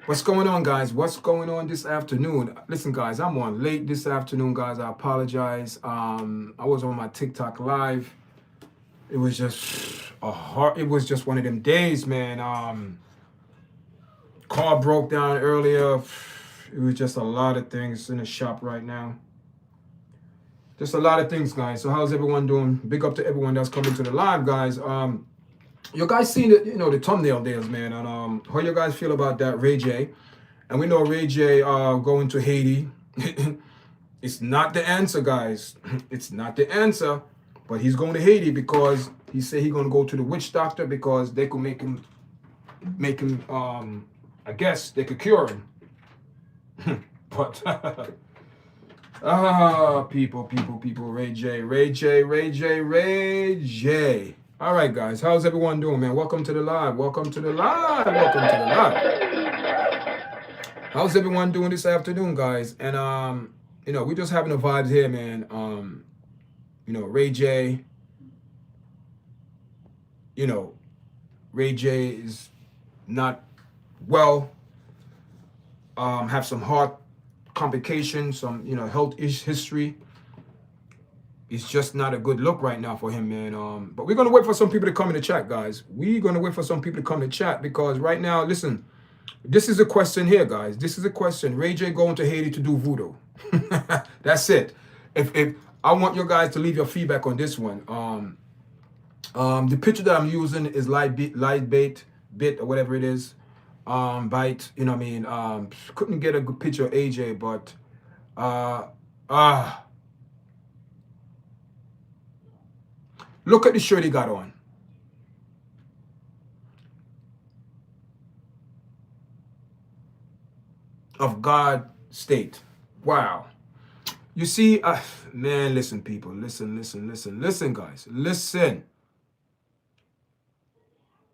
What's going on, guys? What's going on this afternoon? Listen, guys, I'm on late this afternoon, guys. I apologize. I was on my TikTok live. It was just a hard. It was just one of them days, man. Car broke down earlier. It was just a lot of things in the shop right now. Just a lot of things, guys. So how's everyone doing? Big up to everyone that's coming to the live, guys. You guys seen the the thumbnail deals, man. And how you guys feel about that, Ray J? And we know Ray J going to Haiti. It's not the answer, guys. It's not the answer. But he's going to Haiti because he said he's gonna go to the witch doctor because they could make him I guess they could cure him. But people, Ray J, Ray J, Ray J, Ray J. All right, guys, how's everyone doing, man? Welcome to the live. Welcome to the live. Welcome to the live. How's everyone doing this afternoon, guys? And we're just having the vibes here, man. Ray J. Ray J is not well. Have some heart complications, some health history. It's just not a good look right now for him, man. But we're gonna wait for some people to come in the chat, guys. We're gonna wait for some people to come in the chat because right now, listen, this is a question here, guys. This is a question. Ray J going to Haiti to do voodoo. That's it. If I want you guys to leave your feedback on this one. The picture that I'm using is light bit or whatever it is. Bite, couldn't get a good picture of AJ, but look at the shirt he got on. Of God state. Wow. You see, man, listen, people. Listen, guys. Listen.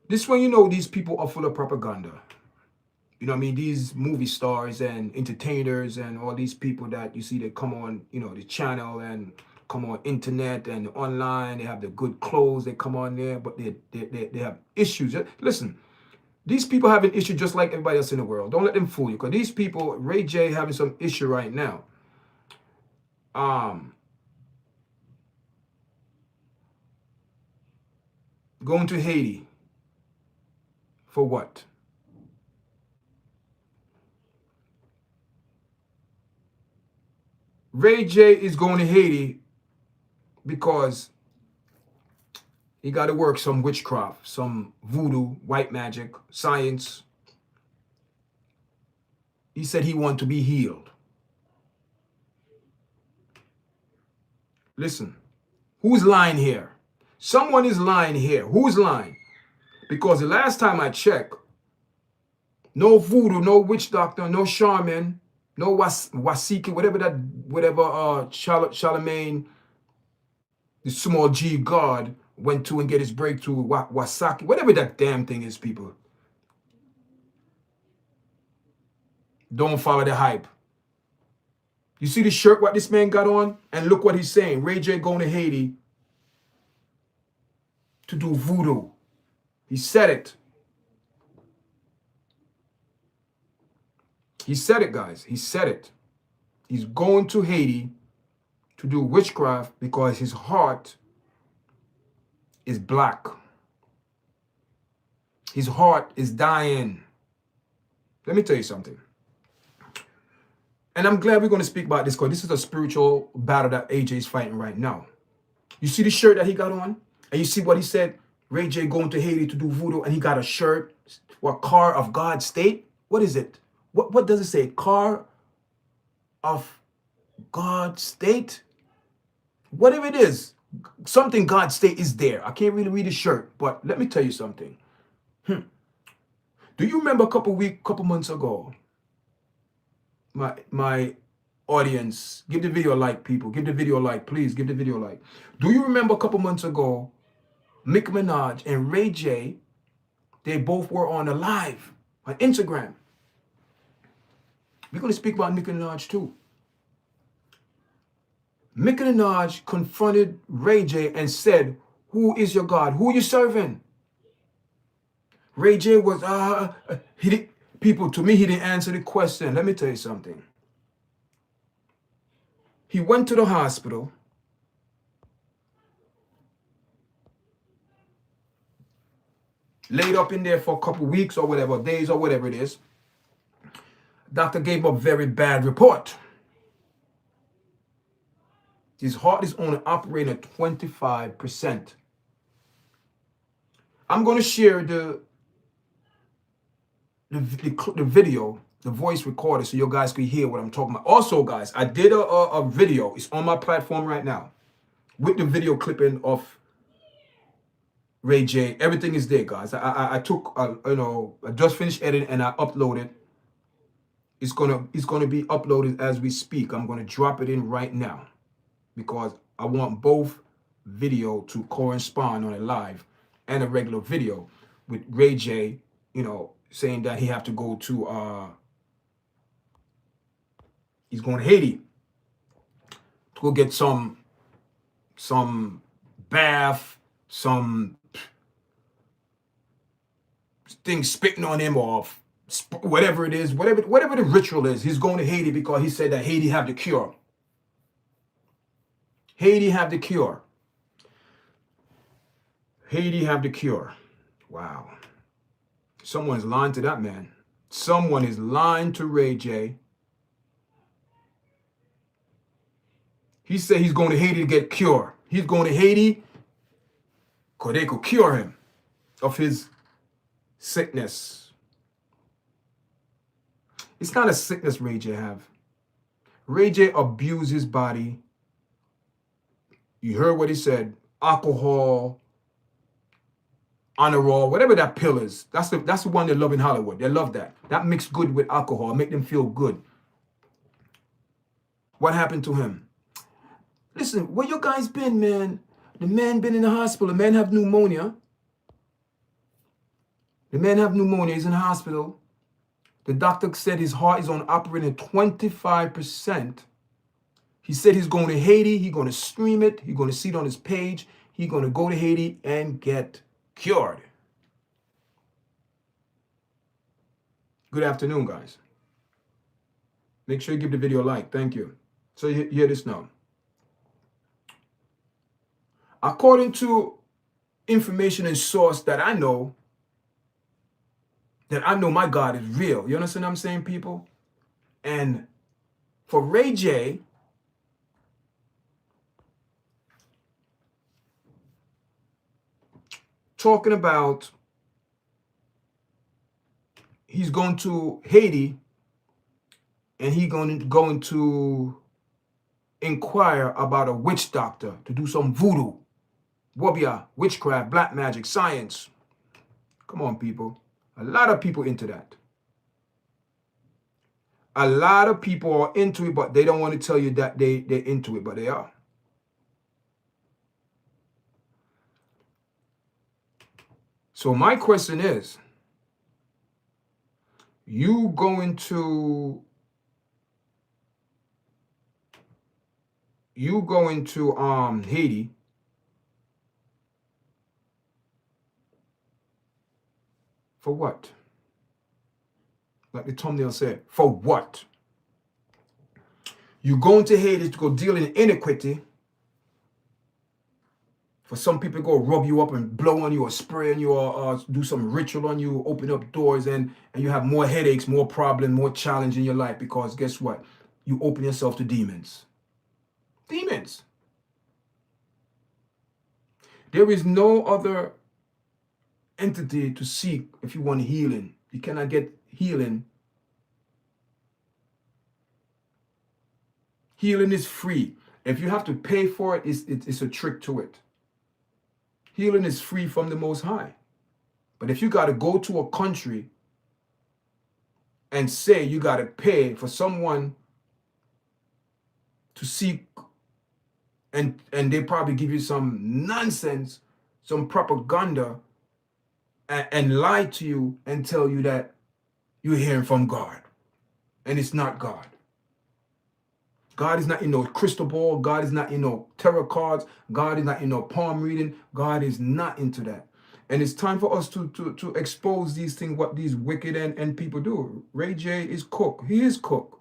This one, these people are full of propaganda. These movie stars and entertainers and all these people that you see that come on, the channel and come on internet and online. They have the good clothes. They come on there, but they have issues. Listen, these people have an issue just like everybody else in the world. Don't let them fool you. Because these people, Ray J having some issue right now. Going to Haiti. For what? Ray J is going to Haiti because he got to work some witchcraft, some voodoo, white magic, science. He said he wanted to be healed. Listen, who's lying here? Someone is lying here. Who's lying? Because the last time I checked, no voodoo, no witch doctor, no shaman, no wasiki, whatever Charlemagne, the small G god, went to and get his breakthrough, wasaki, whatever that damn thing is, people. Don't follow the hype. You see the shirt what this man got on? And look what he's saying. Ray J going to Haiti to do voodoo. He said it. He said it, guys. He said it. He's going to Haiti to do witchcraft because his heart is black. His heart is dying. Let me tell you something. And I'm glad we're going to speak about this because this is a spiritual battle that AJ is fighting right now. You see the shirt that he got on? And you see what he said? Ray J going to Haiti to do voodoo, and he got a shirt. What, car of God state? What is it? What does it say? Car of God state? Whatever it is, something God state is there. I can't really read the shirt, but let me tell you something. Do you remember a couple months ago? My audience, give the video a like, people. Give the video a like, please. Give the video a like. Do you remember a couple months ago? Nicki Minaj and Ray J, they both were on a live on Instagram. We're going to speak about Nicki Minaj too. Nicki Minaj confronted Ray J and said, "Who is your God? Who are you serving?" Ray J was People, to me, he didn't answer the question. Let me tell you something. He went to the hospital. Laid up in there for a couple weeks or whatever, days or whatever it is. Doctor gave a very bad report. His heart is only operating at 25%. I'm going to share the video, the voice recorder, so you guys can hear what I'm talking about. Also, guys, I did a video. It's on my platform right now with the video clipping of Ray J. Everything is there, guys. I took, I just finished editing and I uploaded. It's gonna be uploaded as we speak. I'm gonna drop it in right now because I want both video to correspond on a live and a regular video with Ray J, saying that he have to go to he's going to Haiti to go get some bath, some thing spitting on him or whatever it is, whatever the ritual is. He's going to Haiti because he said that Haiti have the cure. Haiti have the cure. Haiti have the cure. Wow. Someone's lying to that man. Someone is lying to Ray J. He said he's going to Haiti to get cure. He's going to Haiti because they could cure him of his sickness. It's not a sickness Ray J have. Ray J abused his body. You heard what he said. Alcohol, Honorol, whatever that pill is. That's the one they love in Hollywood. They love that. That mixed good with alcohol, make them feel good. What happened to him? Listen, where you guys been, man? The man been in the hospital. The man have pneumonia. The man have pneumonia. He's in the hospital. The doctor said his heart is on operating at 25%. He said he's going to Haiti. He's going to stream it. He's going to see it on his page. He's going to go to Haiti and get cured. Good afternoon, guys. Make sure you give the video a like. Thank you. So you hear this now. According to information and source that I know my God is real. You understand what I'm saying, people? And for Ray J, talking about he's going to Haiti and he's going to inquire about a witch doctor to do some voodoo, wobia, witchcraft, black magic, science. Come on, people. A lot of people into that. A lot of people are into it, but they don't want to tell you that they're into it, but they are. So my question is, you going to Haiti for what? Like the thumbnail said, for what? You going to Haiti to go deal in iniquity. For some people go rub you up and blow on you or spray on you or do some ritual on you, open up doors and you have more headaches, more problems, more challenge in your life because guess what? You open yourself to demons. Demons. There is no other entity to seek if you want healing. You cannot get healing. Healing is free. If you have to pay for it, it's a trick to it. Healing is free from the Most High. But if you got to go to a country and say you got to pay for someone to seek, and they probably give you some nonsense, some propaganda, and lie to you and tell you that you're hearing from God. And it's not God. God is not in no crystal ball. God is not in no tarot cards. God is not in no palm reading. God is not into that. And it's time for us to expose these things, what these wicked and people do. Ray J is cook. He is cook.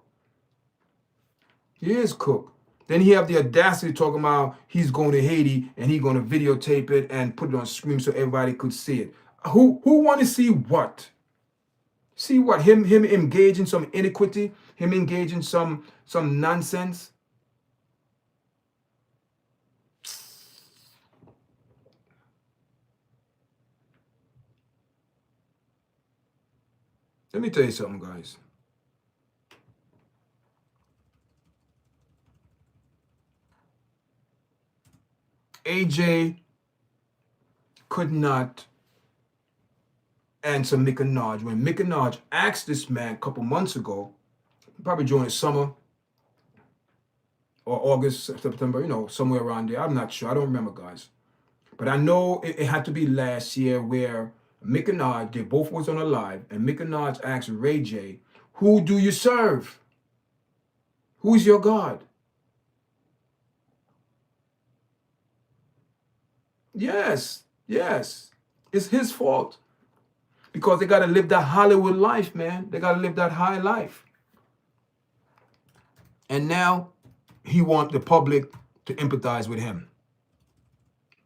He is cook. Then he have the audacity talking about he's going to Haiti and he's going to videotape it and put it on screen so everybody could see it. Who want to see what? See what? Him engaging some iniquity, him engaging some nonsense. Let me tell you something, guys. AJ could not answer Mick Minaj. When Mick Minaj asked this man a couple months ago, probably during the summer or August, September, somewhere around there. I'm not sure. I don't remember, guys. But I know it had to be last year where Mick Minaj, they both was on a live, and Mick Minaj asked Ray J, who do you serve? Who's your God? Yes. It's his fault. Because they got to live that Hollywood life, man. They got to live that high life. And now he wants the public to empathize with him.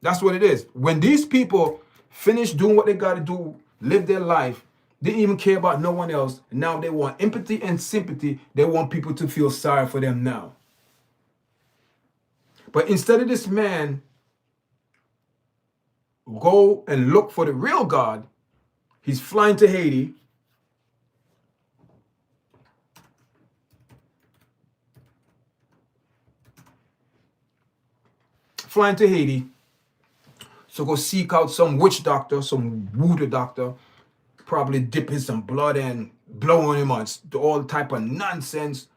That's what it is. When these people finish doing what they got to do, live their life, they didn't even care about no one else. And now they want empathy and sympathy. They want people to feel sorry for them now. But instead of this man go and look for the real God, he's flying to Haiti. So go seek out some witch doctor, some voodoo doctor, probably dip in some blood and blow on him on all type of nonsense.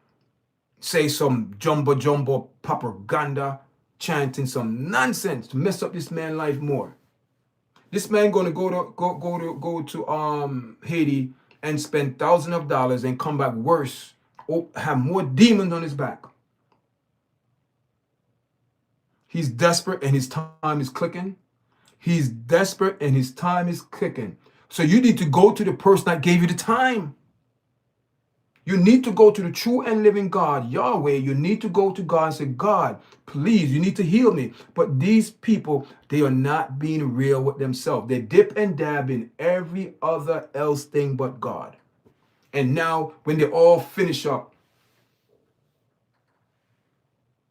Say some jumbo propaganda, chanting some nonsense to mess up this man's life more. This man gonna go to Haiti and spend thousands of dollars and come back worse, or have more demons on his back. He's desperate and his time is clicking. He's desperate and his time is clicking. So you need to go to the person that gave you the time. You need to go to the true and living God, Yahweh. You need to go to God and say, God, please, you need to heal me. But these people, they are not being real with themselves. They dip and dab in every other else thing but God. And now when they all finish up,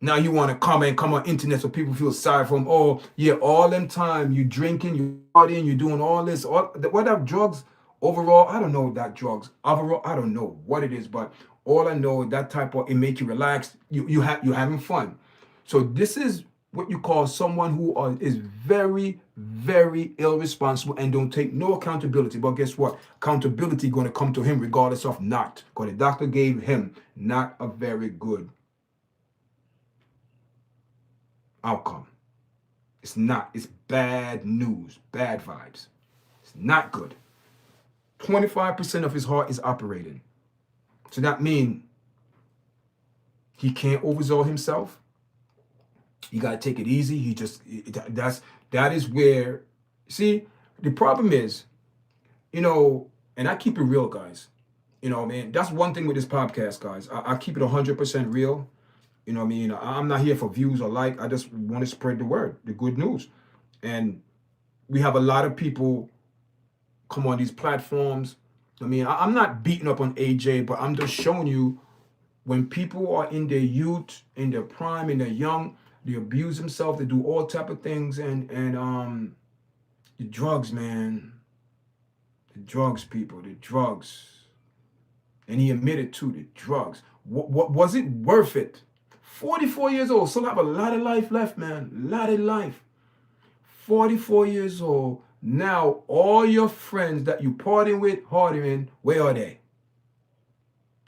now you want to come on internet so people feel sorry for them. Oh, yeah, all them time you drinking, you partying, you doing all this, what are drugs? Overall, I don't know that drugs. Overall, I don't know what it is, but all I know that type of, it make you relax. You're having fun. So this is what you call someone who is very, very irresponsible and don't take no accountability. But guess what? Accountability going to come to him regardless of not. Because the doctor gave him not a very good outcome. It's not. It's bad news, bad vibes. It's not good. 25% of his heart is operating. So that means he can't overexert himself. You got to take it easy. That is where, see, the problem is, and I keep it real, guys. Man, that's one thing with this podcast, guys. I keep it 100% real. You know what I mean? I'm not here for views or like. I just want to spread the word, the good news. And we have a lot of people come on these platforms. I mean, I'm not beating up on AJ, but I'm just showing you when people are in their youth, in their prime, in their young, they abuse themselves, they do all type of things, and the drugs, man. The drugs, people, the drugs. And he admitted to the drugs. What was it worth it? 44 years old, still have a lot of life left, man. A lot of life. 44 years old. Now, all your friends that you partying with, where are they?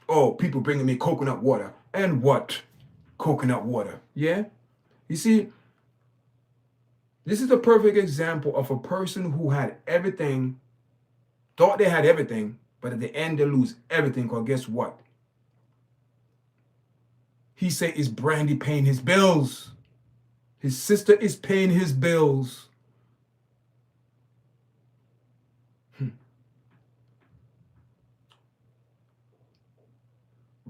Oh, people bringing me coconut water. And what? Coconut water. Yeah? You see, this is a perfect example of a person who had everything, thought they had everything, but at the end they lose everything, because guess what? He say, is Brandy paying his bills? His sister is paying his bills.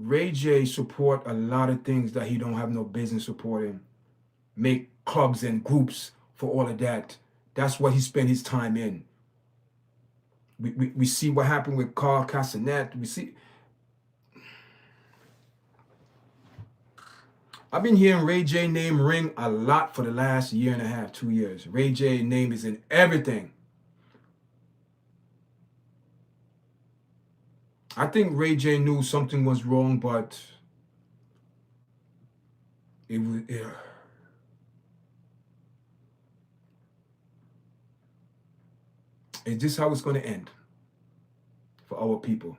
Ray J support a lot of things that he don't have no business supporting. Make clubs and groups for all of that. That's what he spent his time in. We see what happened with Carl Castanet. We see. I've been hearing Ray J name ring a lot for the last year and a half, 2 years. Ray J name is in everything. I think Ray J knew something was wrong, but it was. Is this how it's going to end for our people?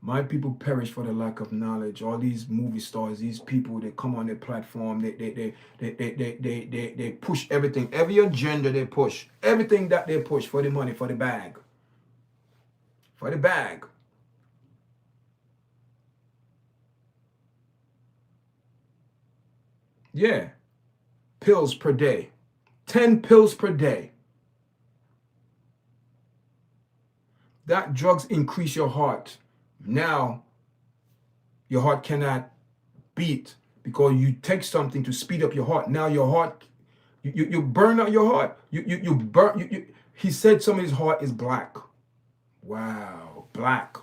My people perish for the lack of knowledge. All these movie stars, these people, they come on their platform, they push everything, every agenda they push, everything that they push for the money, for the bag. For the bag. Yeah. Pills per day. 10 pills per day. That drugs increase your heart. Now, your heart cannot beat because you take something to speed up your heart. Now your heart, you burn out your heart. You burn. He said some of his heart is black. Wow, black.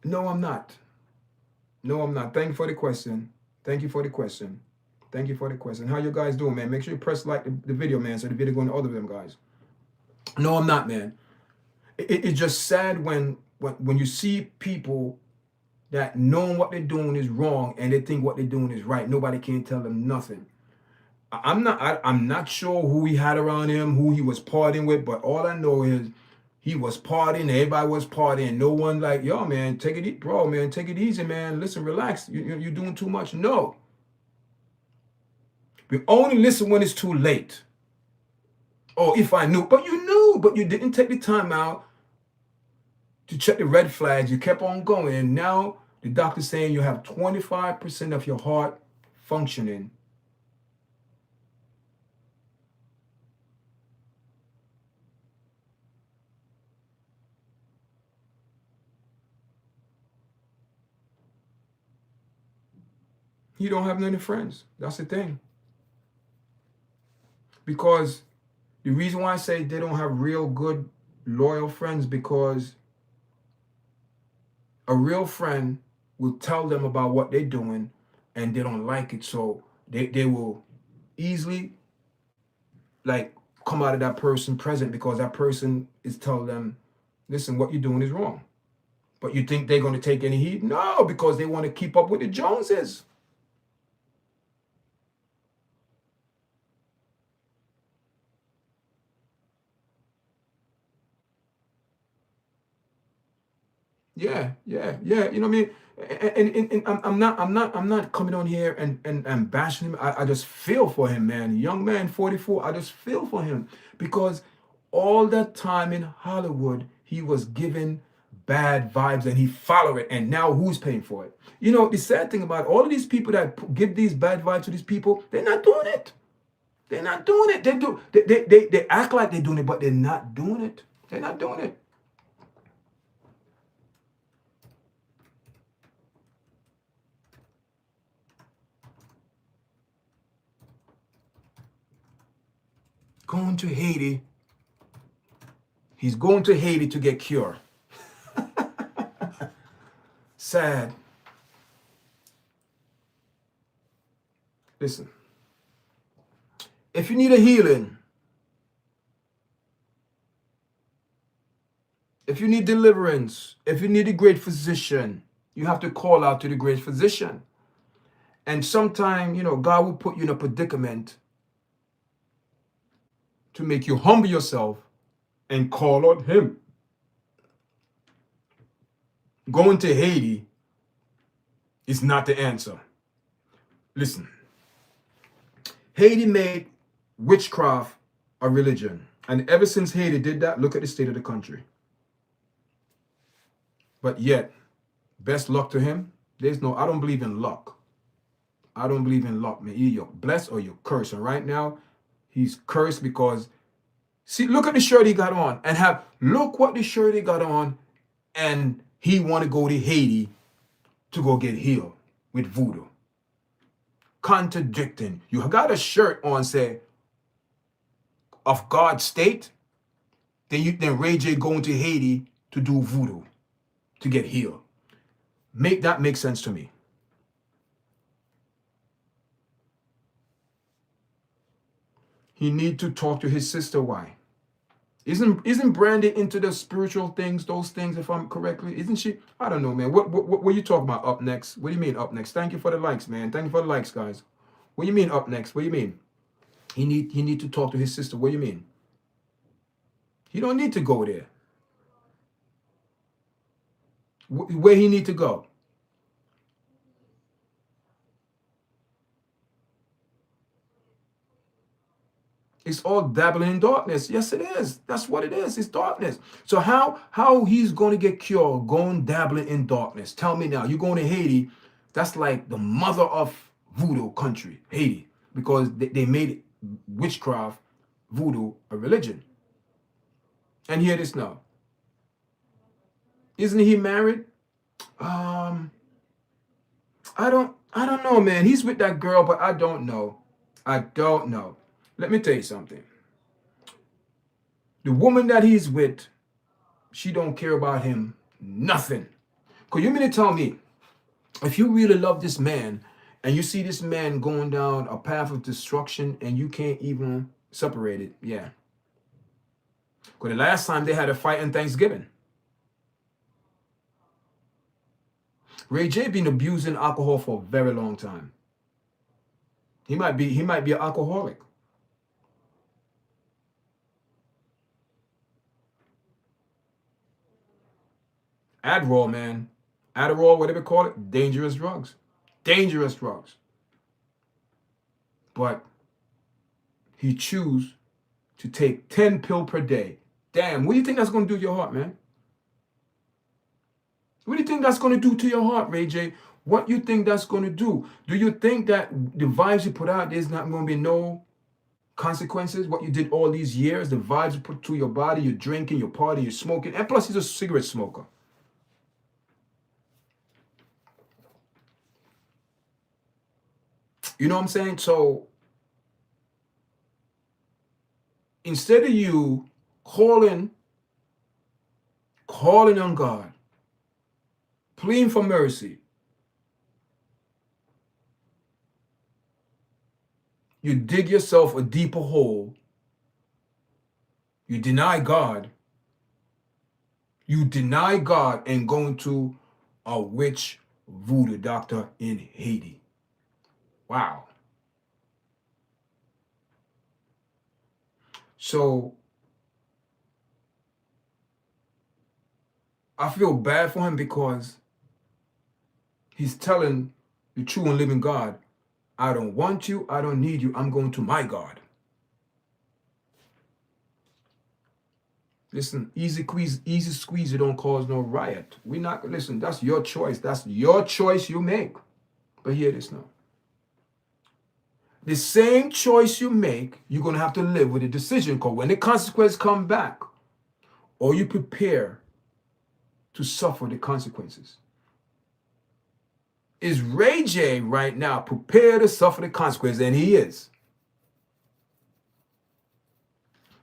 No, I'm not. No, I'm not. Thank you for the question. Thank you for the question. Thank you for the question. How you guys doing, man? Make sure you press like the video, man, so the video going to other them guys. No, I'm not, man. It's just sad when you see people that know what they're doing is wrong and they think what they're doing is right. Nobody can tell them nothing. I'm not sure who he had around him, who he was partying with, but all I know is he was partying. Everybody was partying. No one like, yo, man, take it easy, bro, man, take it easy, man. Listen, relax. You're doing too much. No. We only listen when it's too late. Oh, if I knew, but you knew, but you didn't take the time out to check the red flags. You kept on going. And now the doctor's saying you have 25% of your heart functioning. You don't have many friends. That's the thing. Because the reason why I say they don't have real good, loyal friends, because a real friend will tell them about what they're doing and they don't like it. So they will easily like come out of that person present because that person is telling them, listen, what you're doing is wrong. But you think they're going to take any heed? No, because they want to keep up with the Joneses. Yeah. You know what I mean? And I'm not coming on here and bashing him. I just feel for him, man. Young man, 44. I just feel for him because all that time in Hollywood, he was given bad vibes and he followed it. And now who's paying for it? You know, the sad thing about all of these people that give these bad vibes to these people, they're not doing it. They're not doing it. They act like they're doing it, but they're not doing it. They're not doing it. Going to Haiti. He's going to Haiti to get cured. Sad. Listen. If you need a healing, if you need deliverance, if you need a great physician, you have to call out to the great physician. And sometimes, you know, God will put you in a predicament to make you humble yourself and call on him. Going to Haiti is not the answer. Listen, Haiti made witchcraft a religion. And ever since Haiti did that, look at the state of the country. But yet, best luck to him. I don't believe in luck. I don't believe in luck, man. Either you're blessed or you're cursed. And right now, he's cursed because See, look at the shirt he got on, and look what the shirt he got on, and he want to go to Haiti to go get healed with voodoo. Contradicting. You got a shirt on, say, of God's state, then Ray J going to Haiti to do voodoo, to get healed. Make that make sense to me. He need to talk to his sister. Why? Isn't Brandy into the spiritual things, those things, if I'm correctly? Isn't she? I don't know, man. What you talking about up next? What do you mean up next? Thank you for the likes, man. Thank you for the likes, guys. What do you mean up next? What do you mean? He need to talk to his sister. What do you mean? He don't need to go there. Where he need to go? It's all dabbling in darkness. Yes, it is. That's what it is. It's darkness. So how he's going to get cured going dabbling in darkness? Tell me now. You're going to Haiti. That's like the mother of voodoo country, Haiti, because they made witchcraft, voodoo, a religion. And hear this now. Isn't he married? I don't know, man. He's with that girl, but I don't know. I don't know. Let me tell you something. The woman that he's with, she don't care about him nothing. Because you mean to tell me, if you really love this man, and you see this man going down a path of destruction, and you can't even separate it, yeah. Because the last time they had a fight on Thanksgiving, Ray J been abusing alcohol for a very long time. He might be an alcoholic. Adderall, man. Adderall, whatever you call it, dangerous drugs. Dangerous drugs. But he choose to take 10 pills per day. Damn, what do you think that's going to do to your heart, man? What do you think that's going to do to your heart, Ray J? What do you think that's going to do? Do you think that the vibes you put out, there's not going to be no consequences? What you did all these years, the vibes you put to your body, you're drinking, you're partying, you're smoking, and plus he's a cigarette smoker. You know what I'm saying? So instead of you calling on God, pleading for mercy, you dig yourself a deeper hole. You deny God. You deny God and going to a witch voodoo doctor in Haiti. Wow. So I feel bad for him because he's telling the true and living God, I don't want you, I don't need you, I'm going to my God. Listen, easy squeeze, you don't cause no riot. Listen, that's your choice. That's your choice you make. But hear this now. The same choice you make, you're going to have to live with the decision. Because when the consequences come back, or you prepare to suffer the consequences. Is Ray J right now prepared to suffer the consequences? And he is.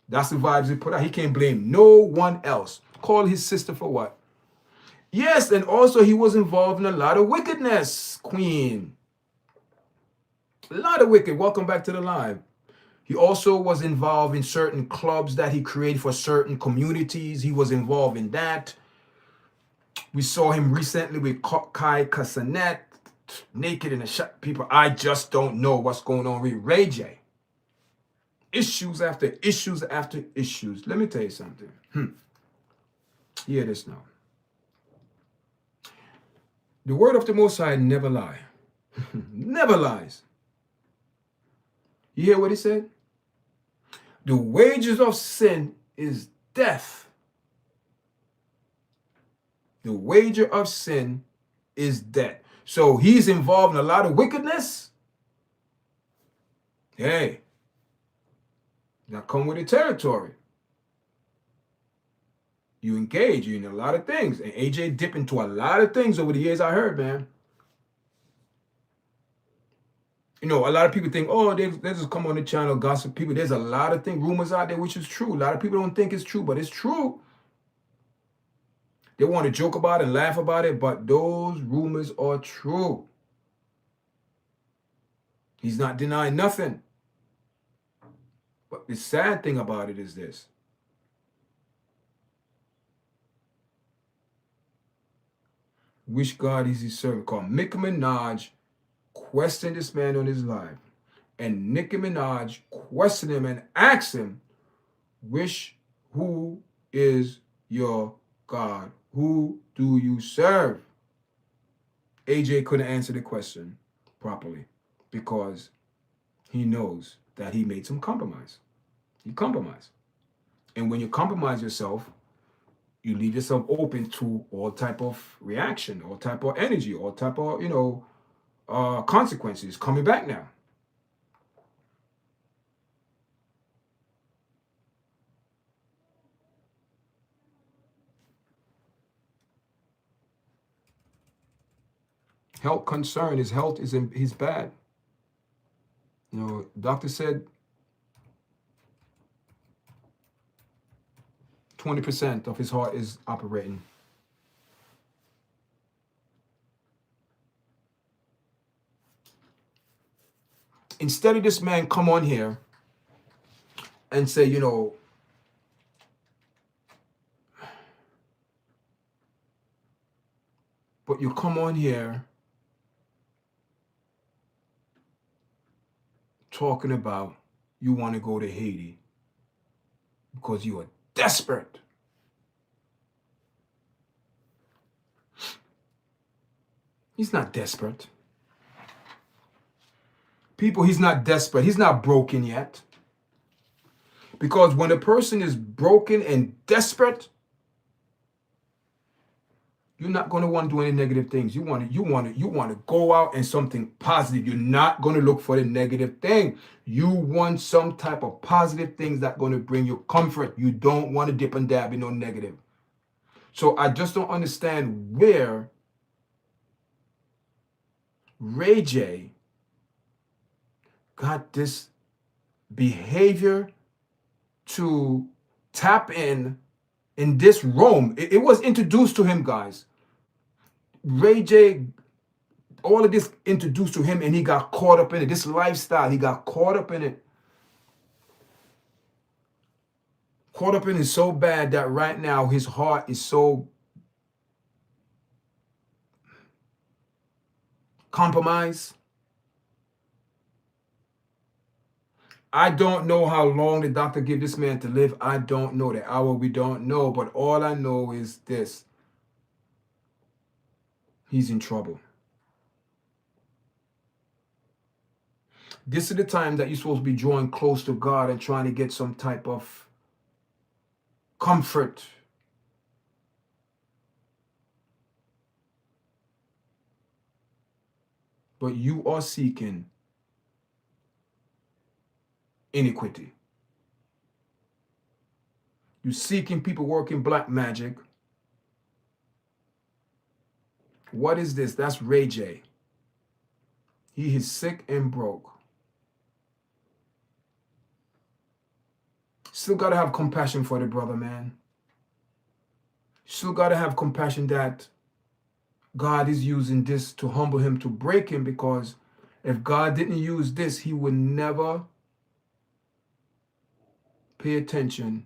That's the vibes he put out. He can't blame no one else. Call his sister for what? Yes, and also he was involved in a lot of wickedness, Queen. A lot of wicked. Welcome back to the live. He also was involved in certain clubs that he created for certain communities. He was involved in that. We saw him recently with Kai Casanet, naked in the shop. People, I just don't know what's going on with Ray J. Issues after issues after issues. Let me tell you something. Hear this now. The word of the Most High never lie. Never lies. You hear what he said? The wages of sin is death. The wager of sin is death. So he's involved in a lot of wickedness. Hey, that come with the territory. You engage in a lot of things. And AJ dipped into a lot of things over the years, I heard, man. You know, a lot of people think, oh, they just come on the channel, gossip people. There's a lot of things, rumors out there, which is true. A lot of people don't think it's true, but it's true. They want to joke about it and laugh about it, but those rumors are true. He's not denying nothing. But the sad thing about it is this. Which God is his servant? Called Nicki Minaj questioned this man on his live. And Nicki Minaj questioned him and asked him, who is your God? Who do you serve? AJ couldn't answer the question properly because he knows that he made some compromise. He compromised. And when you compromise yourself, you leave yourself open to all type of reaction, all type of energy, all type of, consequences coming back now. Health concern, his health is bad. You know, doctor said 20% of his heart is operating. Instead of this man come on here and say, but you come on here talking about you want to go to Haiti because you are desperate. He's not desperate. People, he's not desperate. He's not broken yet. Because when a person is broken and desperate, you're not going to want to do any negative things. You want to go out and something positive. You're not going to look for the negative thing. You want some type of positive things that going to bring you comfort. You don't want to dip and dab in no negative. So I just don't understand where Ray J got this behavior to tap in this room. It was introduced to him, guys. Ray J, all of this introduced to him, and he got caught up in it. This lifestyle, he got caught up in it. Caught up in it so bad that right now his heart is so compromised. I don't know how long the doctor gave this man to live. I don't know the hour. We don't know. But all I know is this. He's in trouble. This is the time that you're supposed to be drawing close to God and trying to get some type of comfort. But you are seeking iniquity. You're seeking people working black magic. What is this? That's Ray J. He is sick and broke. Still got to have compassion for the brother, man. Still got to have compassion that God is using this to humble him, to break him, because if God didn't use this, he would never pay attention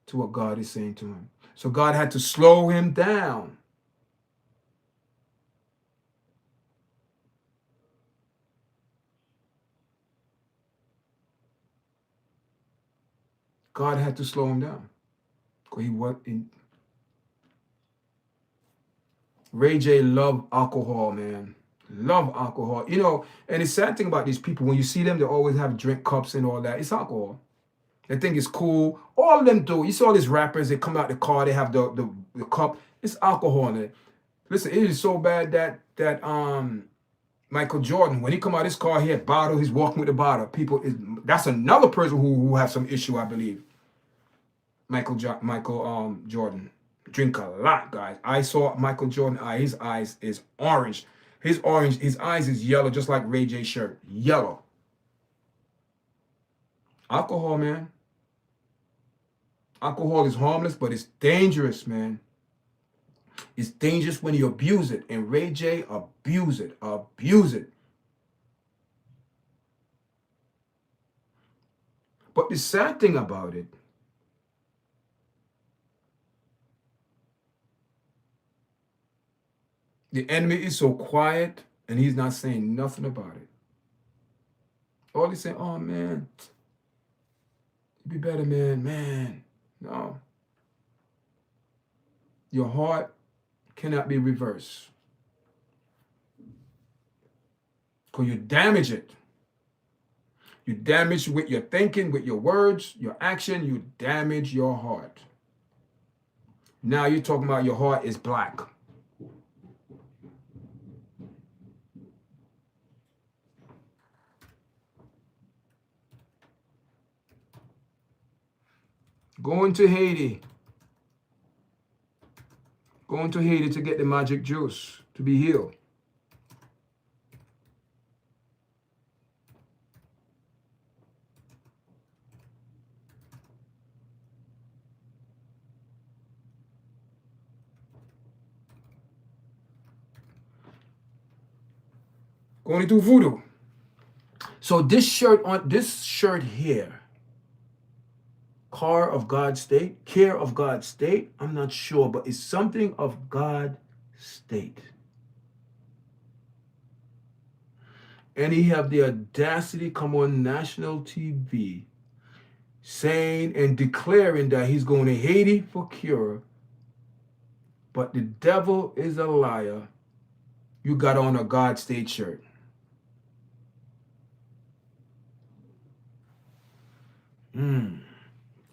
to what God is saying to him. So God had to slow him down. God had to slow him down. Because he was in. Ray J loved alcohol, man. Love alcohol. You know, and the sad thing about these people, when you see them, they always have drink cups and all that. It's alcohol. They think it's cool. All of them do. You see all these rappers, they come out the car, they have the cup. It's alcohol in it. Listen, it is so bad that Michael Jordan, when he come out of his car, he had bottle, he's walking with the bottle. That's another person who has some issue, I believe. Michael Jordan. Drink a lot, guys. I saw Michael Jordan eye. His eyes is orange. His eyes is yellow, just like Ray J shirt. Yellow. Alcohol, man. Alcohol is harmless, but it's dangerous, man. It's dangerous when you abuse it. And Ray J abuse it. Abuse it. But the sad thing about it, the enemy is so quiet and he's not saying nothing about it. All he's saying, oh man, be better, man. Man, no. Your heart cannot be reversed. Because you damage it. You damage with your thinking, with your words, your action, you damage your heart. Now you're talking about your heart is black. Going to Haiti. Going to Haiti to get the magic juice to be healed. Going to do voodoo. So this shirt here, care of God's state, I'm not sure, but it's something of God state. And he have the audacity come on national TV saying and declaring that he's going to Haiti for cure. But the devil is a liar. You got on a God state shirt.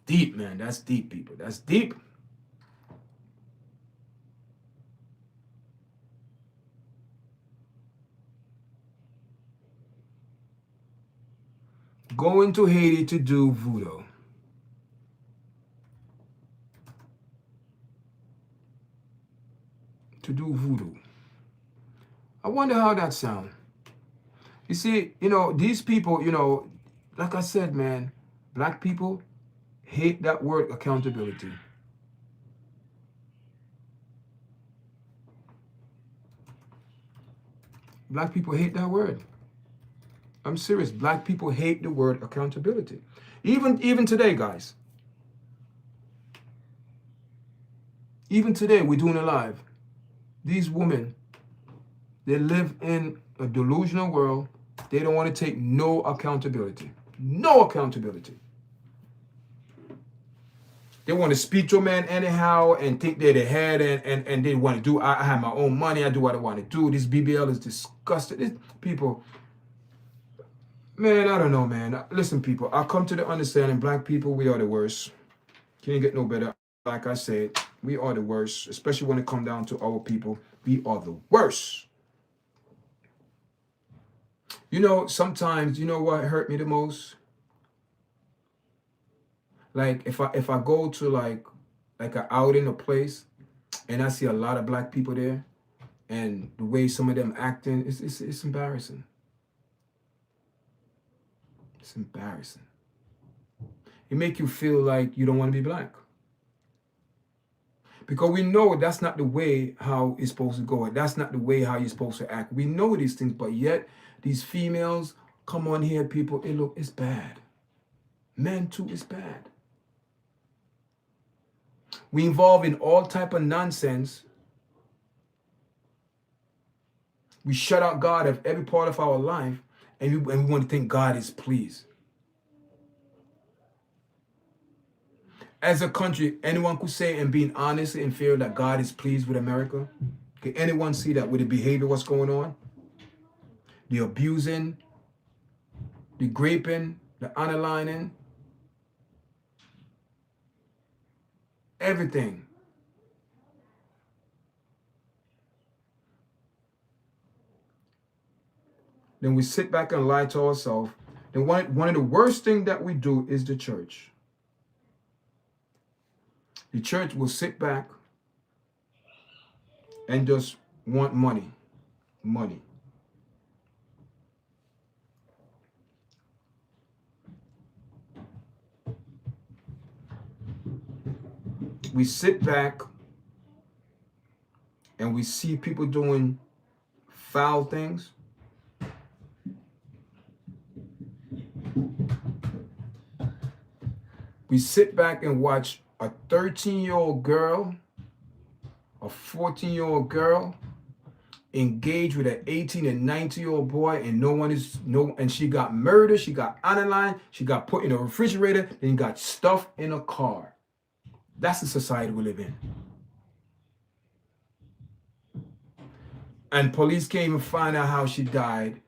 Deep, man. That's deep, people. That's deep. Going to Haiti to do voodoo. To do voodoo. I wonder how that sounds. You see, these people, like I said, man, black people hate that word accountability. Black people hate that word. I'm serious. Black people hate the word accountability. Even today, guys. Even today, we're doing it live. These women, they live in a delusional world. They don't want to take no accountability. No accountability. They want to speak to a man anyhow and think they're the head and they want to do, I have my own money, I do what I want to do. This BBL is disgusting. These people, man, I don't know, man. Listen, people, I come to the understanding, black people, we are the worst. Can't get no better. Like I said, we are the worst, especially when it comes down to our people. We are the worst. Sometimes, what hurt me the most? Like if I go to like an outing, a place, and I see a lot of black people there, and the way some of them acting, it's embarrassing. It's embarrassing. It make you feel like you don't want to be black. Because we know that's not the way how it's supposed to go. That's not the way how you're supposed to act. We know these things, but yet these females come on here, people, it's bad. Men too, it's bad. We involve in all type of nonsense. We shut out God of every part of our life, and we want to think God is pleased. As a country, anyone could say and being honest and fair that God is pleased with America? Can anyone see that with the behavior, what's going on? The abusing, the graping, the underlining, everything. Then we sit back and lie to ourselves. Then one of the worst things that we do is the church. The church will sit back and just want money. Money. We sit back and we see people doing foul things. We sit back and watch a 13-year-old girl, a 14-year-old girl engage with an 18 and 19-year-old boy, and and she got murdered, she got analyzed, she got put in a refrigerator, then got stuffed in a car. That's the society we live in. And police can't even find out how she died.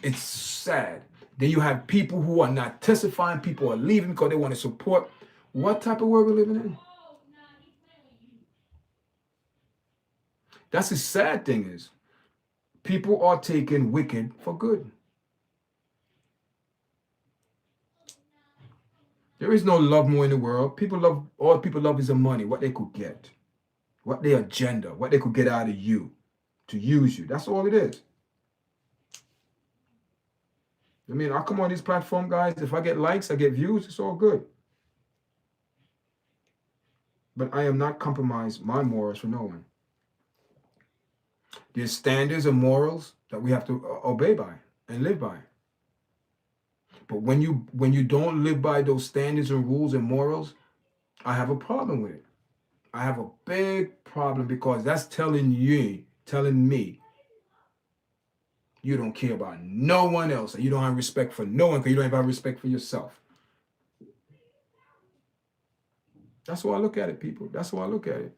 It's sad. Then you have people who are not testifying, people are leaving because they want to support. What type of world we're living in? That's the sad thing is, people are taking wicked for good. There is no love more in the world. All people love is the money, what they could get, what their agenda, what they could get out of you, to use you. That's all it is. I mean, I come on this platform, guys. If I get likes, I get views, it's all good. But I am not compromised my morals for no one. There's standards and morals that we have to obey by and live by. But when you don't live by those standards and rules and morals, I have a problem with it. I have a big problem, because that's telling me, you don't care about no one else, and you don't have respect for no one, because you don't have respect for yourself. That's why I look at it, people. That's why I look at it.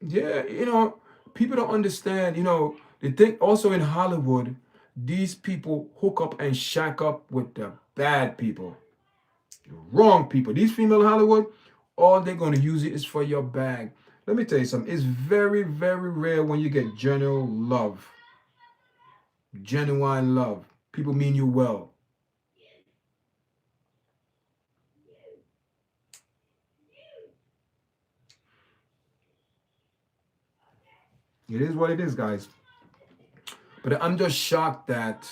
Yeah, people don't understand, they think also in Hollywood, these people hook up and shack up with the bad people, the wrong people. These female in Hollywood, all they're going to use it is for your bag. Let me tell you something. It's very, very rare when you get genuine love. Genuine love. People mean you well. It is what it is, guys. But I'm just shocked that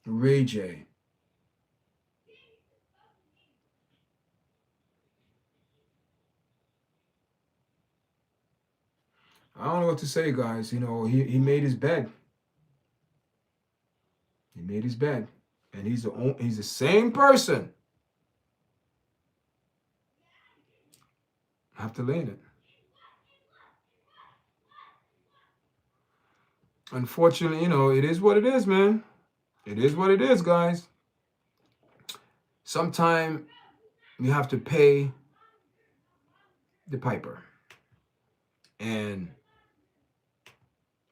Ray J I don't know what to say, guys. He made his bed. He made his bed. And he's the same person. I have to lay in it. Unfortunately, it is what it is, man. It is what it is, guys. Sometimes you have to pay the piper. And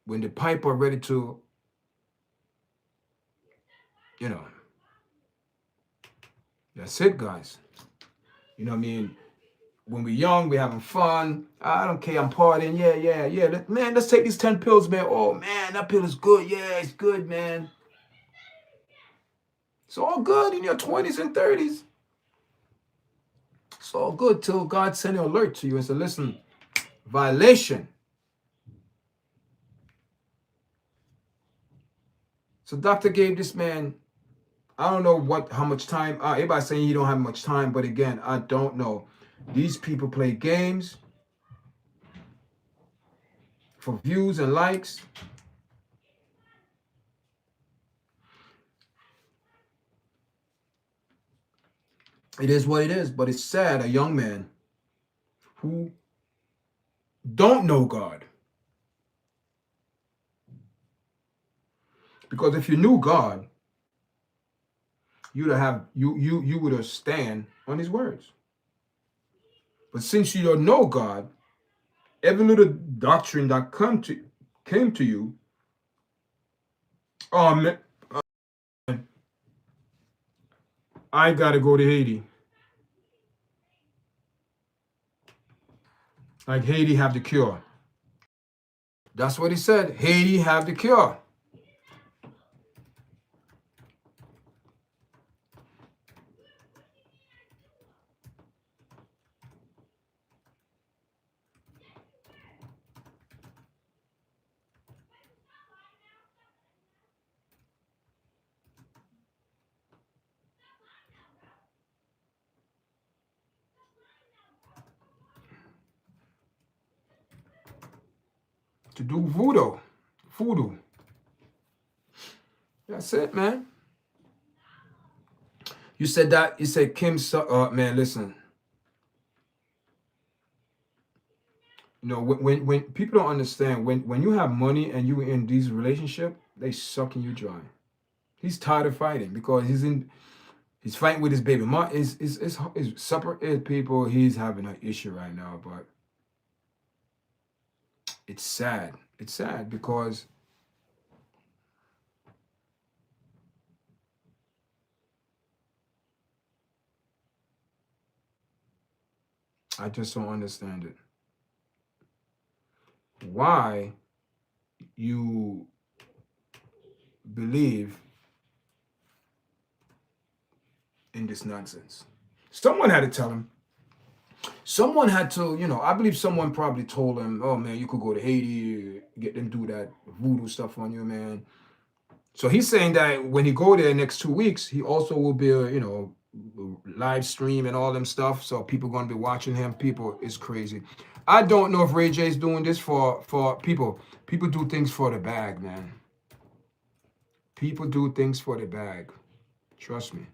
when the piper are ready to, that's it, guys. You know what I mean? When we're young, we're having fun. I don't care, I'm partying. Yeah. Man, let's take these 10 pills, man. Oh, man, that pill is good. Yeah, it's good, man. It's all good in your 20s and 30s. It's all good till God send an alert to you and say, listen, violation. So doctor gave this man, I don't know how much time. Everybody's saying you don't have much time, but again, I don't know. These people play games for views and likes. It is what it is, but it's sad, a young man who don't know God. Because if you knew God, you would have stand on his words. But since you don't know God, every little doctrine that came to you, oh man, I gotta go to Haiti. Like Haiti have the cure. That's what he said. Haiti have the cure. to do voodoo. That's it, man. You said that. You said man, listen. You know, when people don't understand, when you have money and you in these relationship, they sucking you dry. He's tired of fighting because he's fighting with his baby mom. Is separate people. He's having an issue right now, but it's sad. It's sad because I just don't understand it. Why you believe in this nonsense? Someone had to tell him. Someone had to, I believe someone probably told him, oh man, you could go to Haiti, get them do that voodoo stuff on you, man. So he's saying that when he go there next 2 weeks, he also will be, live stream and all them stuff. So people gonna be watching him. People is crazy. I don't know if Ray J is doing this for people. People do things for the bag, man. People do things for the bag. Trust me.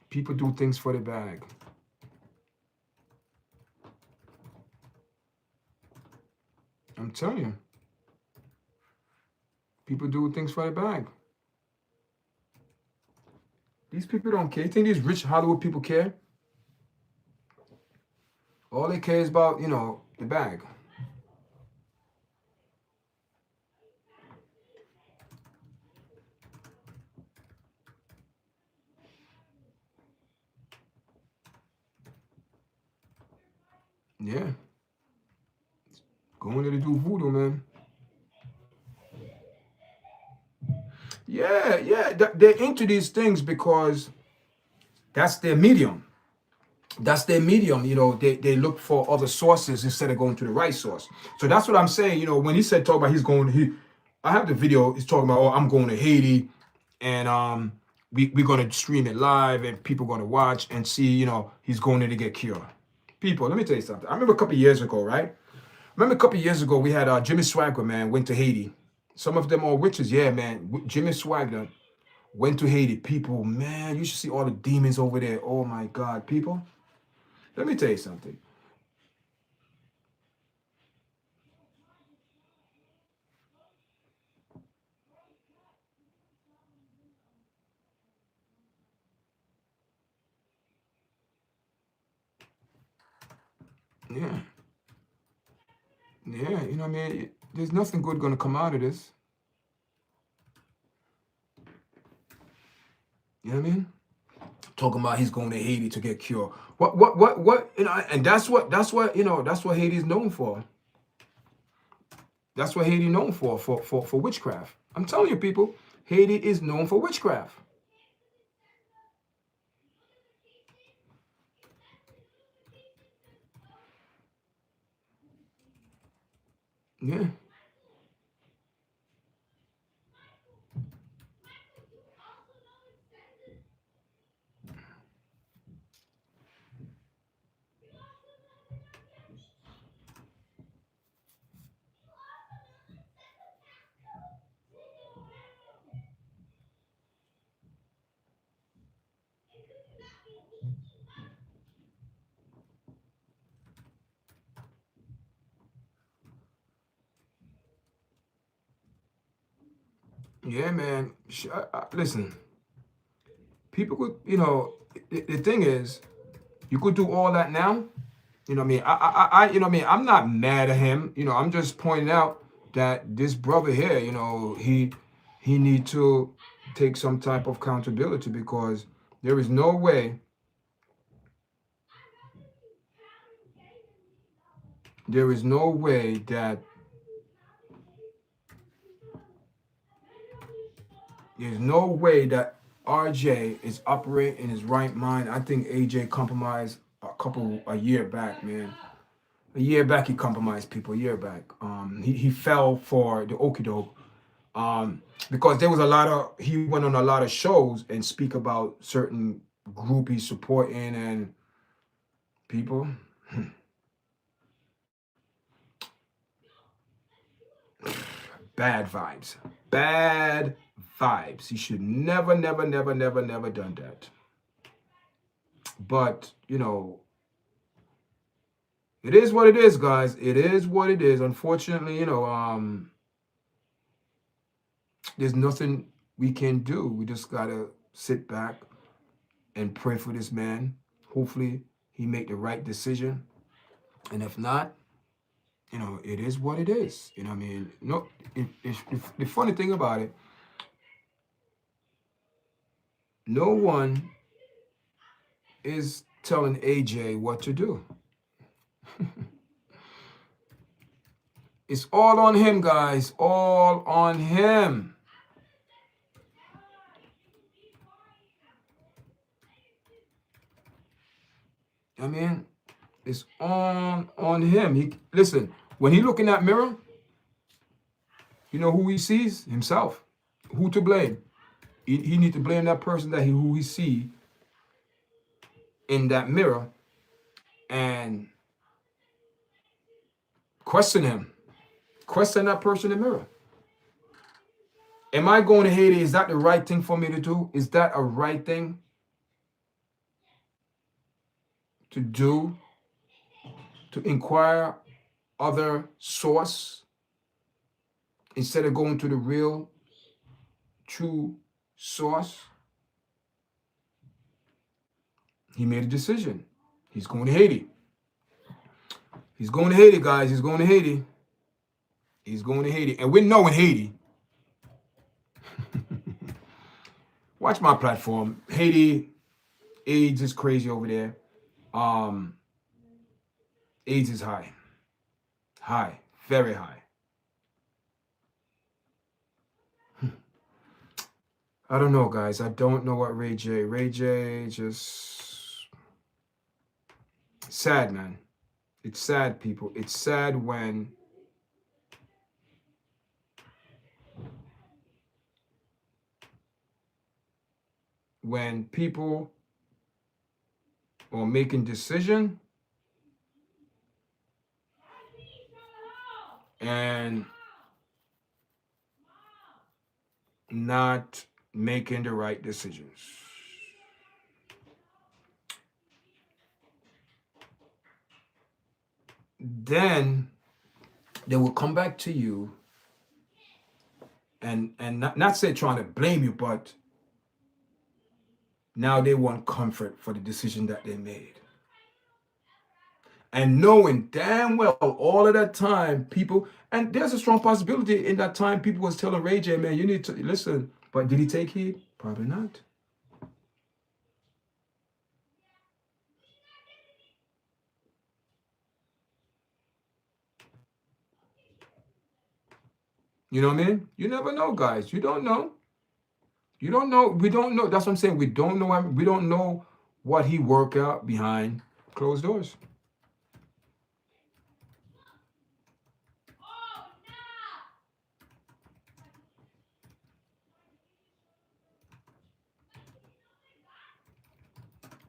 People do things for the bag. I'm telling you. People do things for the bag. These people don't care. You think these rich Hollywood people care? All they care is about, the bag. Yeah. Going there to do voodoo, man. Yeah. They're into these things because that's their medium. That's their medium. They look for other sources instead of going to the right source. So that's what I'm saying. When he said talk about I have the video. He's talking about, oh, I'm going to Haiti, and we're gonna stream it live, and people gonna watch and see. He's going there to get cured. People, let me tell you something. I remember a couple of years ago, right? Remember a couple of years ago, we had Jimmy Swagger, man, went to Haiti. Some of them are witches, yeah, man. Jimmy Swagger went to Haiti. People, man, you should see all the demons over there. Oh my God, people. Let me tell you something. Yeah. Yeah, what I mean? There's nothing good gonna come out of this. You know what I mean? Talking about he's going to Haiti to get cured. What, and that's what that's what Haiti is known for. That's what Haiti known for witchcraft. I'm telling you, people, Haiti is known for witchcraft. Yeah. Yeah, man. Listen, people could, the thing is, you could do all that now. You know what I mean? You know what I mean? I'm not mad at him. I'm just pointing out that this brother here, he need to take some type of accountability because there is no way, there is no way that there's no way that RJ is operating in his right mind. I think AJ compromised a year back, man. A year back he compromised people. A year back, he fell for the okie doke, because there was he went on a lot of shows and speak about certain group he's supporting and people. Bad vibes. Bad vibes. He should never, never, never, never, never done that. But, you know, it is what it is, guys. It is what it is. Unfortunately, you know, there's nothing we can do. We just gotta sit back and pray for this man. Hopefully he make the right decision. And if not, you know, it is what it is. You know what I mean? No, the funny thing about it, no one is telling AJ what to do. It's all on him, guys. All on him. I mean, it's on him. He listen, when he look in that mirror, you know who he sees? Himself. Who to blame? He need to blame that person that who he see in that mirror and question him. Question that person in the mirror. Am I going to Haiti? Is that the right thing for me to do? Is that a right thing to do? To inquire other source instead of going to the real, true source? He made a decision. He's going to Haiti. He's going to Haiti, guys. He's going to Haiti. He's going to Haiti. And we know in Haiti, watch my platform. Haiti, AIDS is crazy over there. AIDS is high. High. Very high. I don't know, guys. I don't know what Ray J just sad, man. It's sad, people. It's sad when people are making decision and not making the right decisions. Then they will come back to you and not say trying to blame you, but now they want comfort for the decision that they made. And knowing damn well all of that time, people, and there's a strong possibility in that time people was telling Ray J, man, you need to listen. But did he take heed? Probably not. You know what I mean? You never know, guys. You don't know. You don't know. We don't know. That's what I'm saying. We don't know. We don't know what he worked out behind closed doors.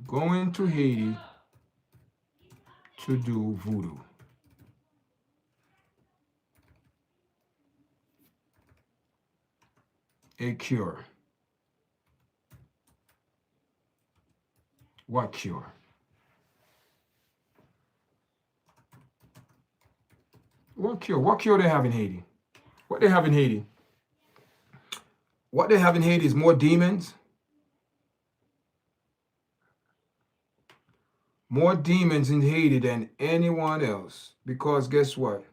Going to Haiti to do voodoo. A cure. What cure? What cure? What cure they have in Haiti? What they have in Haiti? What they have in Haiti is more demons. More demons in Haiti than anyone else. Because guess what?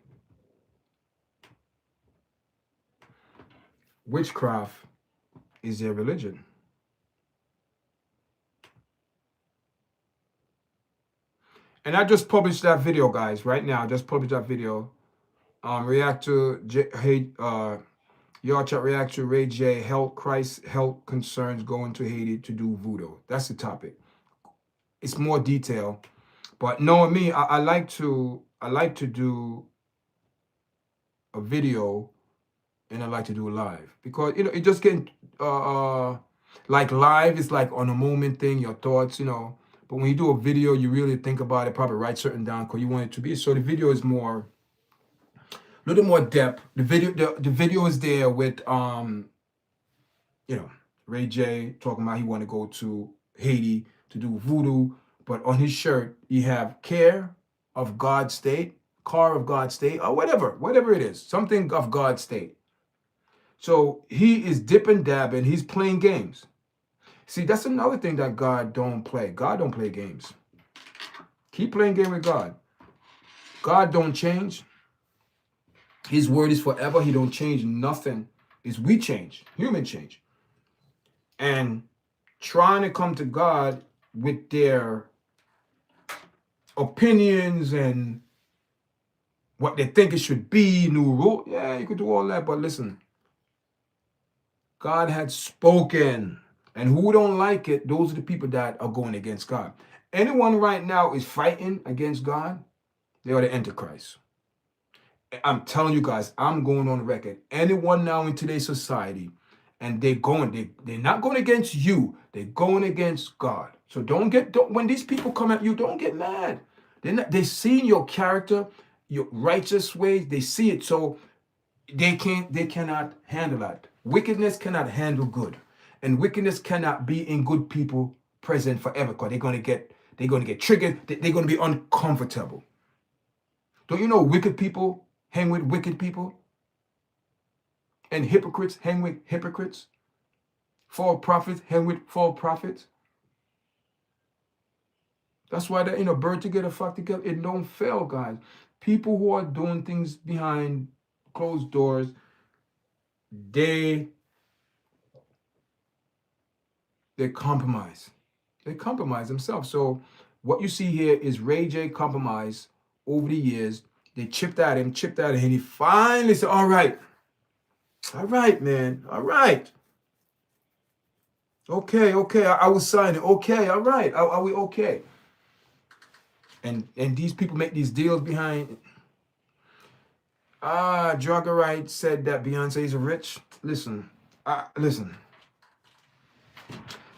Witchcraft is their religion. And I just published that video, guys, right now. I just published that video. React to YARDCHAT react to Ray J health concerns going to Haiti to do voodoo. That's the topic. It's more detail, but knowing me, I like to do a video, and I like to do a live because it just getting like live is like on a moment thing, your thoughts, But when you do a video, you really think about it, probably write certain down because you want it to be. So the video is more little more depth. The video is there with Ray J talking about he want to go to Haiti to do voodoo, but on his shirt he have care of God state, car of God state, or whatever it is, something of God state. So he is dipping, dabbing, he's playing games. See, that's another thing that God don't play. God don't play games. Keep playing game with God. God don't change. His word is forever. He don't change nothing. It's we change, human change. And trying to come to God with their opinions and what they think it should be, new rule. Yeah, you could do all that, but listen, God had spoken. And who don't like it, those are the people that are going against God. Anyone right now is fighting against God, they are the Antichrist. I'm telling you guys, I'm going on record. Anyone now in today's society, and they're not going against you, they're going against God. So don't when these people come at you, don't get mad. They see your character, your righteous ways, they see it, so they cannot handle that. Wickedness cannot handle good. And wickedness cannot be in good people present forever, because they're gonna get triggered, they're gonna be uncomfortable. Don't you know wicked people hang with wicked people? And hypocrites hang with hypocrites? False prophets hang with false prophets? That's why that bird together, flock together, it don't fail, guys. People who are doing things behind closed doors, they compromise. They compromise themselves. So what you see here is Ray J compromise over the years. They chipped at him, and he finally said, all right, man, all right. Okay, I will sign it. Okay, all right, are we okay? And these people make these deals behind. Druggerite said that Beyonce is rich. Listen.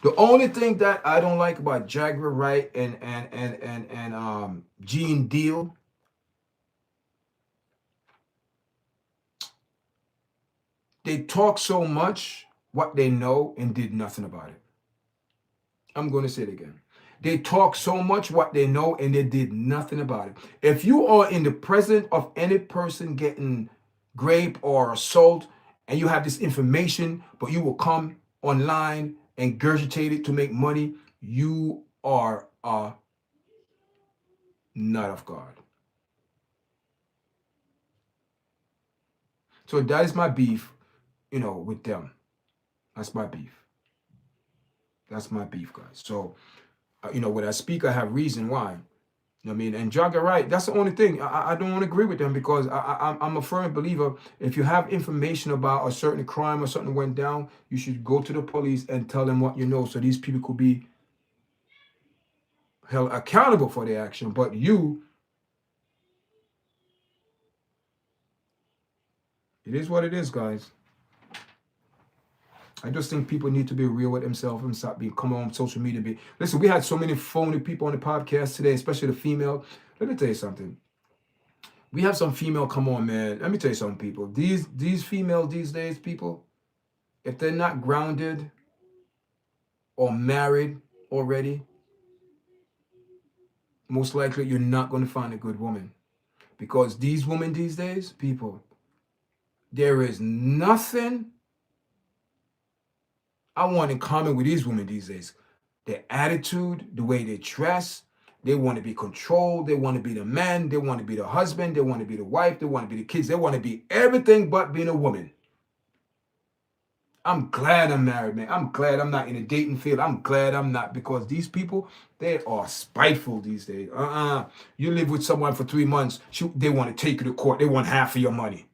The only thing that I don't like about Jaguar Wright and Gene Deal, they talk so much what they know and did nothing about it. I'm going to say it again. They talk so much what they know and they did nothing about it. If you are in the presence of any person getting raped or assault and you have this information, but you will come online and regurgitate it to make money, you are not of God. So that is my beef, with them. That's my beef. That's my beef, guys. So, when I speak, I have reason why. You know what I mean? And Jogger right, that's the only thing. I don't want to agree with them, because I'm a firm believer. If you have information about a certain crime or something went down, you should go to the police and tell them what you know, so these people could be held accountable for their action. But it is what it is, guys. I just think people need to be real with themselves and stop come on social media. Listen, we had so many phony people on the podcast today, especially the female. Let me tell you something. We have some female, come on, man. Let me tell you something, people. These females these days, people, if they're not grounded or married already, most likely you're not going to find a good woman. Because these women these days, people, there is nothing I want in common with these women these days. Their attitude, the way they dress, they want to be controlled. They want to be the man. They want to be the husband. They want to be the wife. They want to be the kids. They want to be everything but being a woman. I'm glad I'm married, man. I'm glad I'm not in a dating field. I'm glad I'm not, because these people, they are spiteful these days. You live with someone for 3 months, they want to take you to court. They want half of your money.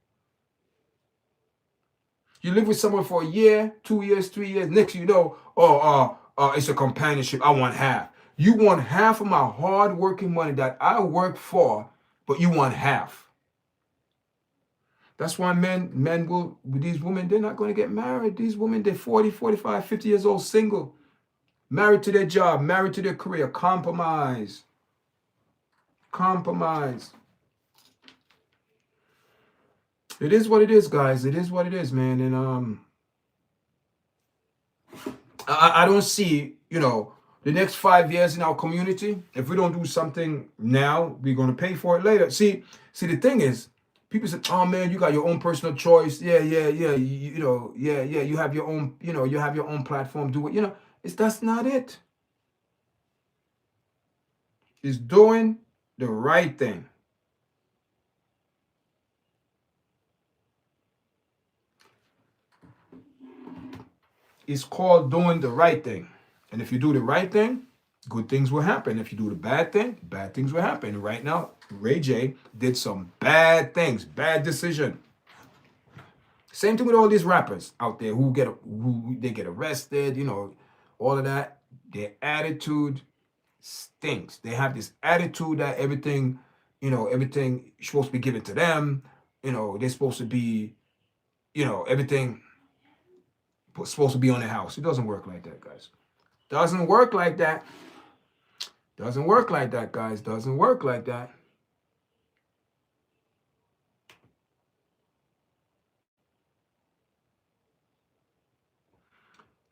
You live with someone for a year, 2 years, 3 years. Next you know, it's a companionship. I want half. You want half of my hard-working money that I work for, but you want half. That's why men will, with these women, they're not going to get married. These women, they're 40, 45, 50 years old, single, married to their job, married to their career. Compromise. It is what it is, guys. It is what it is, man. And I don't see, the next 5 years in our community. If we don't do something now, we're gonna pay for it later. See, the thing is, people say, "Oh man, you got your own personal choice." Yeah, yeah, yeah. Yeah, yeah. You have your own, you have your own platform. Do it. That's not it. It's doing the right thing. It's called doing the right thing. And if you do the right thing, good things will happen. If you do the bad thing, bad things will happen. Right now, Ray J did some bad things, bad decision. Same thing with all these rappers out there who they get arrested, all of that. Their attitude stinks. They have this attitude that everything is supposed to be given to them. They're supposed to be, everything supposed to be on their house. It doesn't work like that, guys. Doesn't work like that. Doesn't work like that, guys. Doesn't work like that.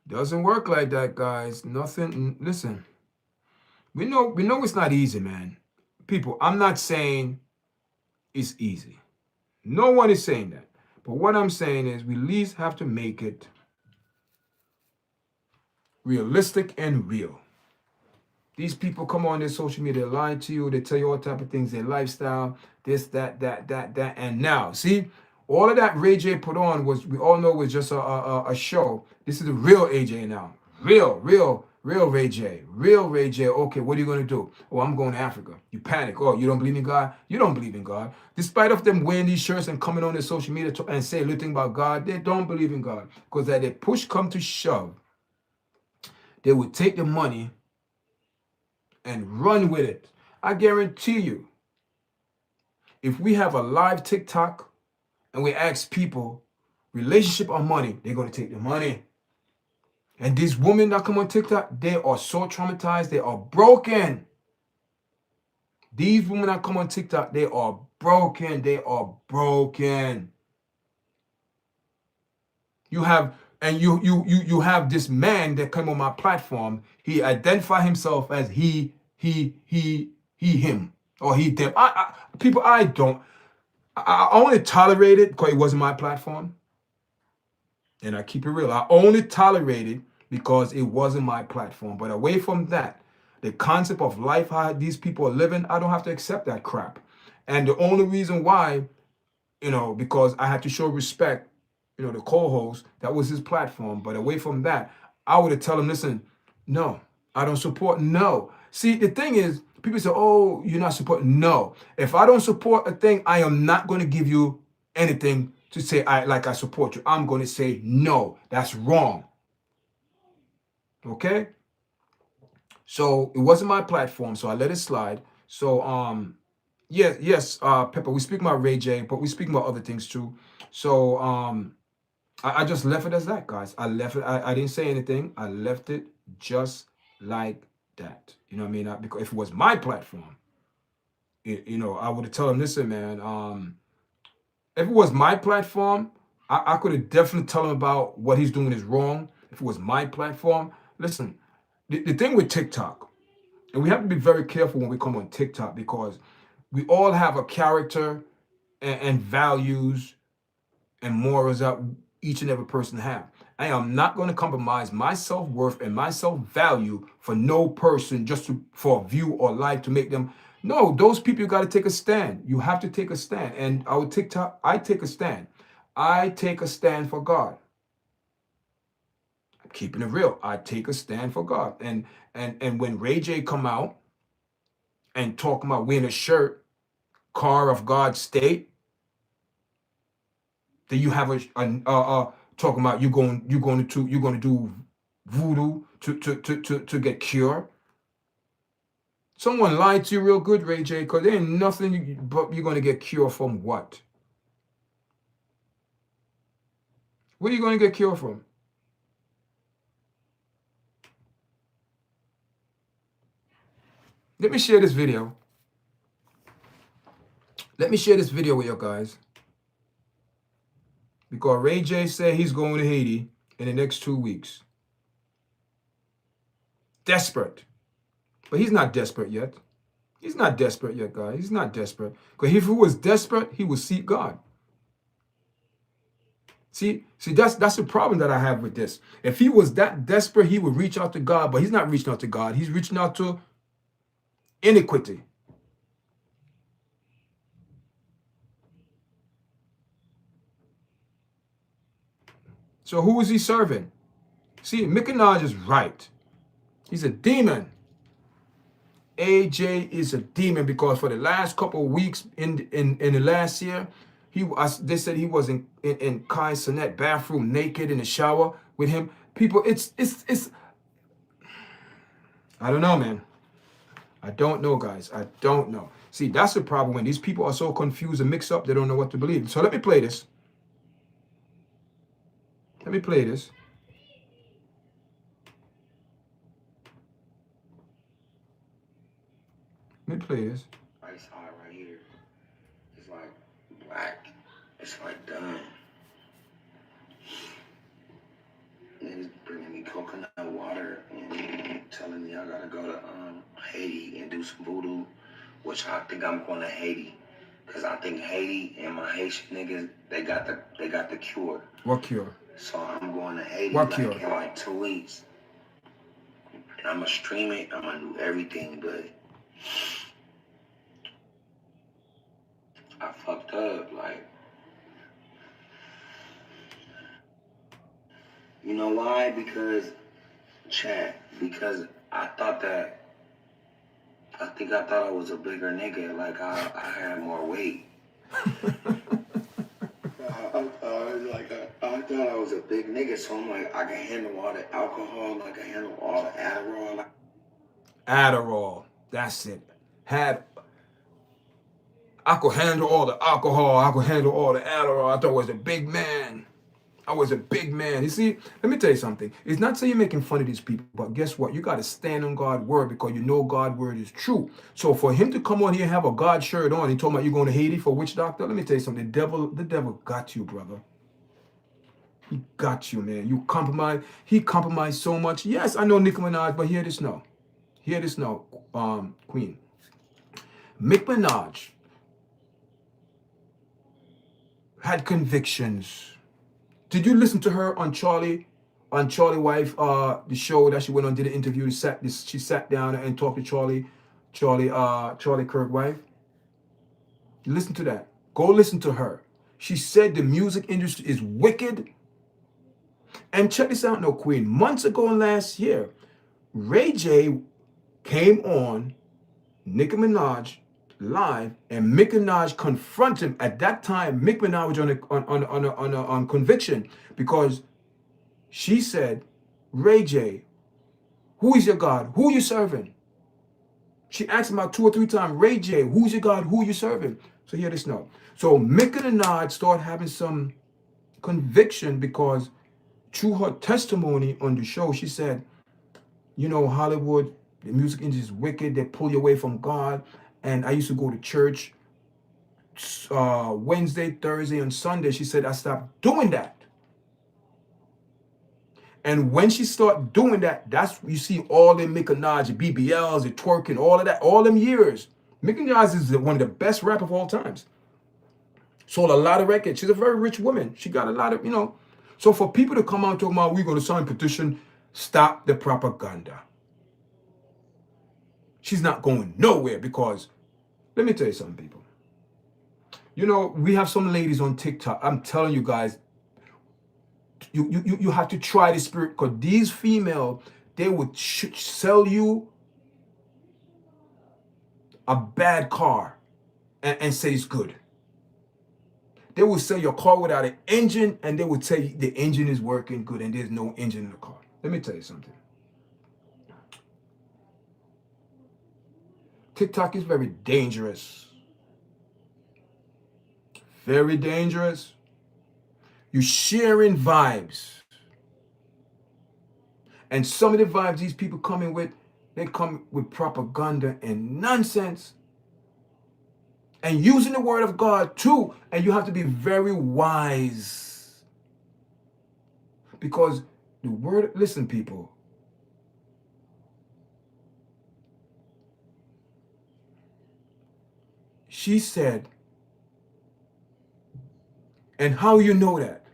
Doesn't work like that, guys. Nothing. Listen, we know it's not easy, man. People, I'm not saying it's easy. No one is saying that. But what I'm saying is we at least have to make it realistic and real. These people come on their social media, they lie to you, they tell you all type of things, their lifestyle, this, that, and now, see, all of that Ray J put on was, we all know, was just a show. This is the real AJ now, real Ray J, real Ray J. Okay, what are you gonna do? Oh, I'm going to Africa. You panic. Oh, you don't believe in God? You don't believe in God. Despite of them wearing these shirts and coming on their social media and say a little thing about God, they don't believe in God because that they push come to shove, they would take the money and run with it. I guarantee you, if we have a live TikTok and we ask people relationship or money, they're going to take the money. And these women that come on TikTok, they are so traumatized, they are broken. These women that come on TikTok, they are broken. They are broken. You have you have this man that came on my platform. He identified himself as him, or he them. People, I don't. I only tolerate it because it wasn't my platform, and I keep it real. I only tolerate it because it wasn't my platform. But away from that, the concept of life, how these people are living, I don't have to accept that crap. And the only reason why, because I had to show respect, the co-host, that was his platform. But away from that, I would have tell him, listen, no, I don't support. No. See, the thing is, people say, oh, you're not supporting. No. If I don't support a thing, I am not going to give you anything to say I support you. I'm going to say no. That's wrong. Okay? So it wasn't my platform, so I let it slide. So yes, Pepper, we speak about Ray J, but we speak about other things too. So I just left it as that, guys. I left it. I didn't say anything. I left it just like that. You know what I mean? Because if it was my platform, I would have told him, listen, man. If it was my platform, I could have definitely told him about what he's doing is wrong. If it was my platform, listen. The thing with TikTok, and we have to be very careful when we come on TikTok because we all have a character and values and morals that each and every person have. I am not going to compromise my self-worth and my self-value for no person just for a view or like to make them. No, those people got to take a stand. You have to take a stand. And our TikTok, I take a stand. I take a stand for God. I'm keeping it real. I take a stand for God. And when Ray J come out and talking about wearing a shirt, car of God's state, then you have talking about you're going to do voodoo to get cured. Someone lied to you real good, Ray J, because there ain't nothing but you're going to get cured from what? What are you going to get cured from? Let me share this video. Let me share this video with you guys. because Ray J said he's going to Haiti in the next 2 weeks. Desperate. But he's not desperate yet. He's not desperate yet, guys. He's not desperate. Because if he was desperate, he would seek God. See, that's the problem that I have with this. If he was that desperate, he would reach out to God, but he's not reaching out to God. He's reaching out to iniquity. So who is he serving? See, Minaj is right. He's a demon. AJ is a demon because for the last couple of weeks in the last year, they said he was in Kai Cenat bathroom naked in the shower with him. People, it's I don't know, man. I don't know, guys. I don't know. See, that's the problem when these people are so confused and mixed up, they don't know what to believe. So let me play this. Let me play this. Let me play this. I saw it right here. It's like black. It's like done. Niggas bringing me coconut water and telling me I gotta go to Haiti and do some voodoo, which I think I'm going to Haiti, cause I think Haiti and my Haitian niggas they got the cure. What cure? So I'm going to Haiti What like cure? in like 2 weeks, and I'ma stream it. I'ma do everything, but I fucked up, like, you know why? Because I thought I was a bigger nigga, like I had more weight. I thought I was a big nigga, so I'm like, I can handle all the alcohol, I can handle all the Adderall. Adderall. That's it. I could handle all the alcohol. I could handle all the Adderall. I thought I was a big man. I was a big man. You see, let me tell you something. It's not saying you're making fun of these people, but guess what? You got to stand on God's word because you know God's word is true. So for him to come on here and have a God shirt on, he told me you're going to Haiti for witch doctor. Let me tell you something. The devil got you, brother. He got you, man. You compromised. He compromised so much. Yes, I know Nicki Minaj, but hear this now. Hear this now, Queen. Nicki Minaj had convictions. Did you listen to her on Charlie Wife, the show that she went on, did an interview, she sat down and talked to Charlie Kirk wife? Listen to that. Go listen to her. She said the music industry is wicked. And check this out, no Queen. Months ago last year, Ray J came on Nicki Minaj live, and Nicki Minaj confronted him. At that time, Nicki Minaj was on conviction because she said, Ray J, who is your God? Who are you serving? She asked him about 2 or 3 times, Ray J, who's your God? Who are you serving? So hear this now. So Nicki Minaj started having some conviction because through her testimony on the show, she said, you know, Hollywood, the music industry is wicked. They pull you away from God. And I used to go to church Wednesday, Thursday, and Sunday. She said, I stopped doing that. And when she started doing that, that's you see all the Nicki Minaj, the BBLs, the twerking, all of that, all them years. Nicki Minaj is one of the best rap of all times. Sold a lot of records. She's a very rich woman. She got a lot of, you know. So for people to come out talking about we're going to sign a petition, stop the propaganda. She's not going nowhere because, let me tell you something, people. You know, we have some ladies on TikTok. I'm telling you guys, you have to try the spirit because these female, they would sell you a bad car and say it's good. They will sell your car without an engine and they will tell you the engine is working good and there's no engine in the car. Let me tell you something. TikTok is very dangerous. Very dangerous. You're sharing vibes. And some of the vibes these people come in with, they come with propaganda and nonsense. And using the word of God too. And you have to be very wise. Because the word, listen, people. She said, and how you know that?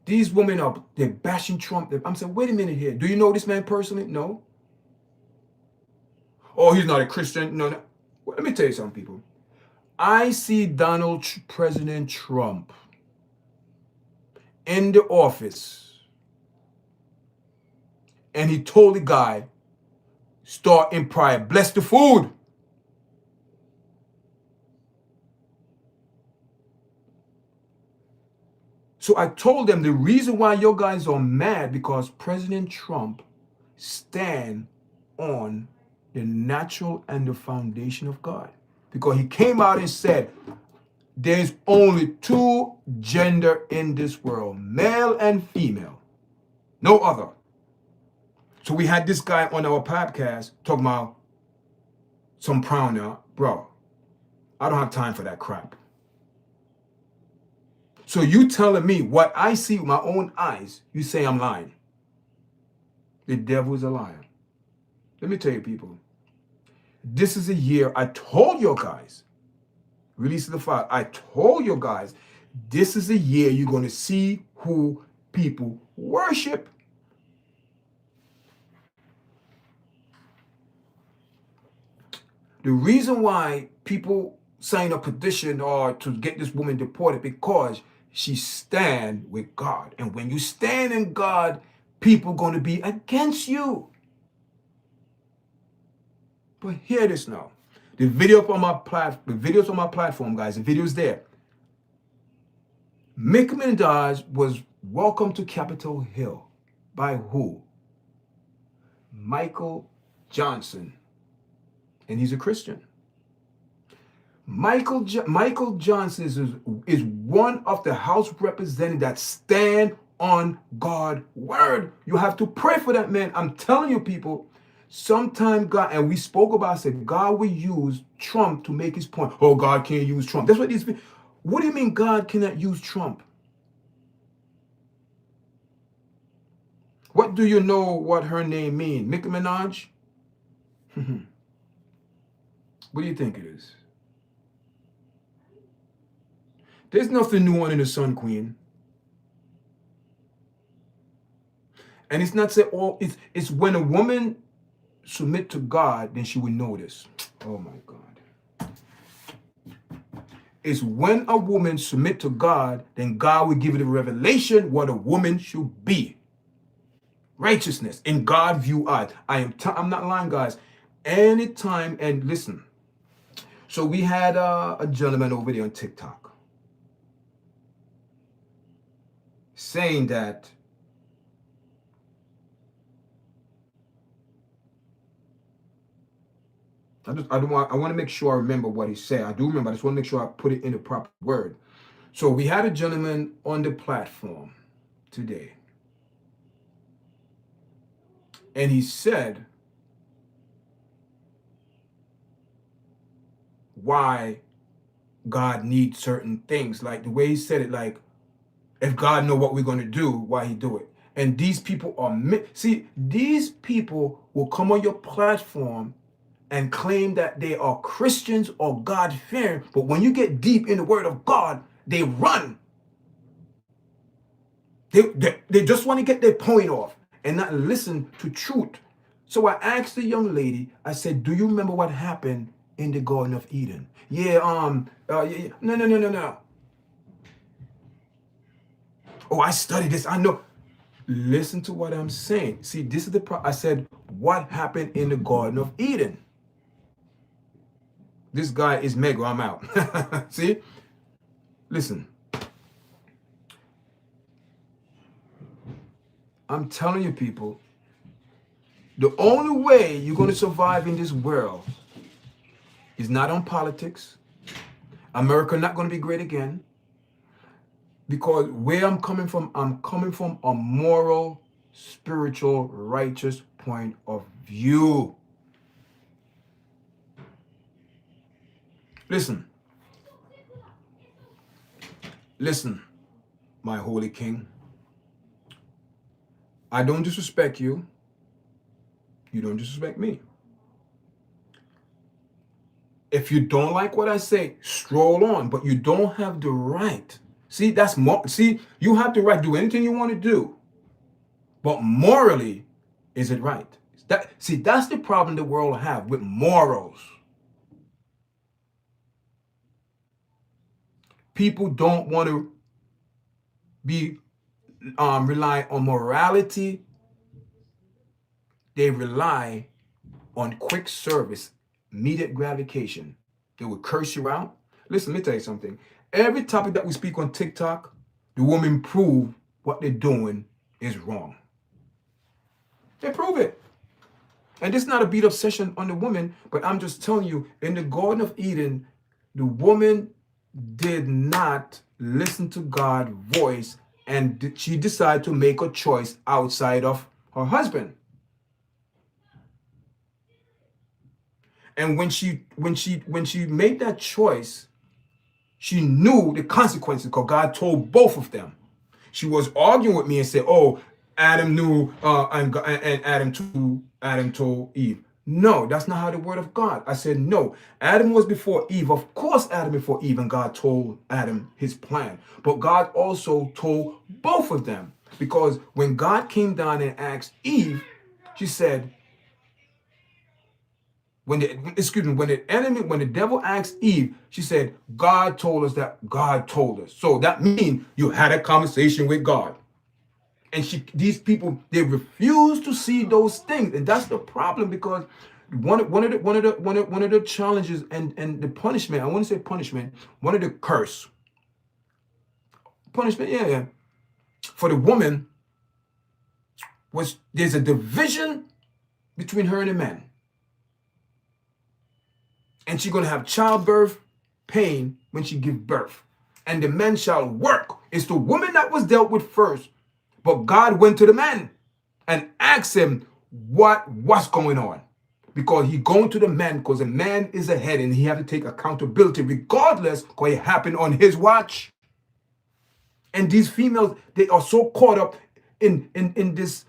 These women they're bashing Trump. I'm saying, wait a minute here. Do you know this man personally? No. Oh, he's not a Christian. No, no. Well, let me tell you something, people. I see President Trump in the office, and he told the guy, start in prayer, bless the food. So I told them the reason why your guys are mad because President Trump stand on the natural and the foundation of God. Because he came out and said, there's only two gender in this world, male and female, no other. So we had this guy on our podcast talking about some pronoun. Bro, I don't have time for that crap. So you telling me what I see with my own eyes, you say I'm lying. The devil is a liar. Let me tell you, people, this is a year I told you guys, release the file, I told you guys, this is a year you're going to see who people worship. The reason why people sign a petition or to get this woman deported because she stand with God. And when you stand in God, people going to be against you. But hear this now. The videos on my platform, guys, the video's there. Nicki Minaj was welcomed to Capitol Hill by who? Michael Johnson. And he's a Christian. Michael Johnson is one of the House representatives that stand on God's word. You have to pray for that man. I'm telling you, people, sometime God, and we spoke about, said God will use Trump to make his point. Oh, God can't use Trump. That's what these. What do you mean God cannot use Trump? What do you know what her name means? Nicki Minaj? What do you think it is? There's nothing new under the sun, Queen. And it's not say all. It's when a woman submit to God, then she will know this. Oh my God. It's when a woman submit to God, then God will give you the revelation what a woman should be. Righteousness in God view eyes. I'm not lying, guys. Anytime, and listen. So we had a gentleman over there on TikTok saying that I want to make sure I remember what he said. I do remember. I just want to make sure I put it in the proper word. So we had a gentleman on the platform today, and he said why God needs certain things. Like the way he said it, like if God know what we're going to do, why he do it? And these people are these people will come on your platform and claim that they are Christians or God-fearing, but when you get deep in the word of God, they run. They just want to get their point off and not listen to truth. So I asked the young lady, I said, do you remember what happened in the Garden of Eden? Yeah, no. Oh, I studied this, I know. Listen to what I'm saying. See, this is the I said, what happened in the Garden of Eden? This guy is mega, I'm out. See? Listen. I'm telling you, people, the only way you're going to survive in this world is not on politics. America not going to be great again. Because where I'm coming from a moral, spiritual, righteous point of view. Listen, my holy king. I don't disrespect you. You don't disrespect me. If you don't like what I say, stroll on, but you don't have the right. See, that's more. See, you have the right to do anything you want to do, but morally, is it right? That's the problem the world have with morals. People don't want to be rely on morality. They rely on quick service, immediate gratification. They will curse you out. Listen, let me tell you something. Every topic that we speak on TikTok, the women prove what they're doing is wrong. They prove it. And this is not a beat up session on the woman, but I'm just telling you, in the Garden of Eden, the woman did not listen to God's voice, and she decided to make a choice outside of her husband. And when she made that choice, she knew the consequences because God told both of them. She was arguing with me and said, "Oh, Adam knew, and Adam told Eve." No, that's not how the word of God. I said, no, Adam was before Eve. Of course, Adam before Eve, and God told Adam his plan. But God also told both of them. Because when God came down and asked Eve, she said, when the devil asked Eve, she said, God told us that God told us. So that means you had a conversation with God. And these people, they refuse to see those things, and that's the problem. Because one of the challenges and the punishment, I want to say punishment, one of the curse, punishment, yeah, for the woman was there's a division between her and the man, and she's gonna have childbirth pain when she gives birth, and the man shall work. It's the woman that was dealt with first. But God went to the man and asked him what's going on. Because he going to the man because the man is ahead and he had to take accountability regardless because it happened on his watch. And these females, they are so caught up in this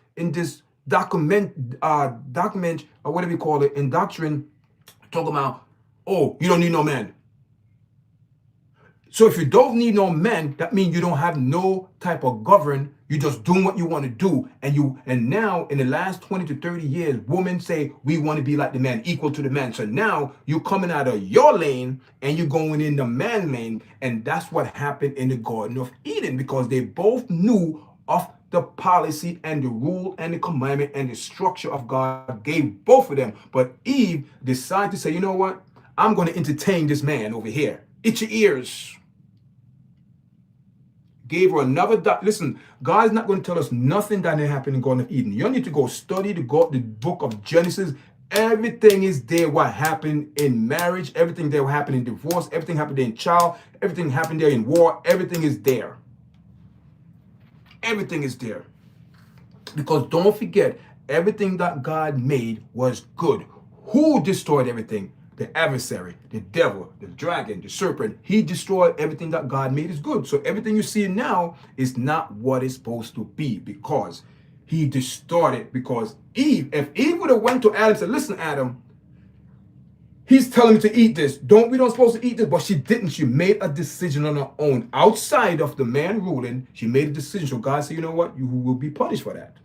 document or what do we call it, in doctrine, talking about, oh, you don't need no man. So if you don't need no man, that means you don't have no type of govern. You're just doing what you want to do. And now in the last 20 to 30 years, women say we want to be like the man, equal to the man. So now you're coming out of your lane and you're going in the man lane. And that's what happened in the Garden of Eden, because they both knew of the policy and the rule and the commandment and the structure of God gave both of them. But Eve decided to say, you know what? I'm going to entertain this man over here. Itch your ears. Gave her another listen, God is not going to tell us nothing that didn't happen in the Garden of Eden. You need to go study the book of Genesis. Everything is there. What happened in marriage, everything there, what happened in divorce, everything happened there in child, everything happened there in war, everything is there. Everything is there. Because don't forget, everything that God made was good. Who destroyed everything? The adversary, the devil, the dragon, the serpent. He destroyed everything that God made is good. So everything you see now is not what it's supposed to be, because he distorted. Because if Eve would have went to Adam and said, listen, Adam, he's telling me to eat this. We don't supposed to eat this. But she didn't. She made a decision on her own. Outside of the man ruling, she made a decision. So God said, you know what? You will be punished for that.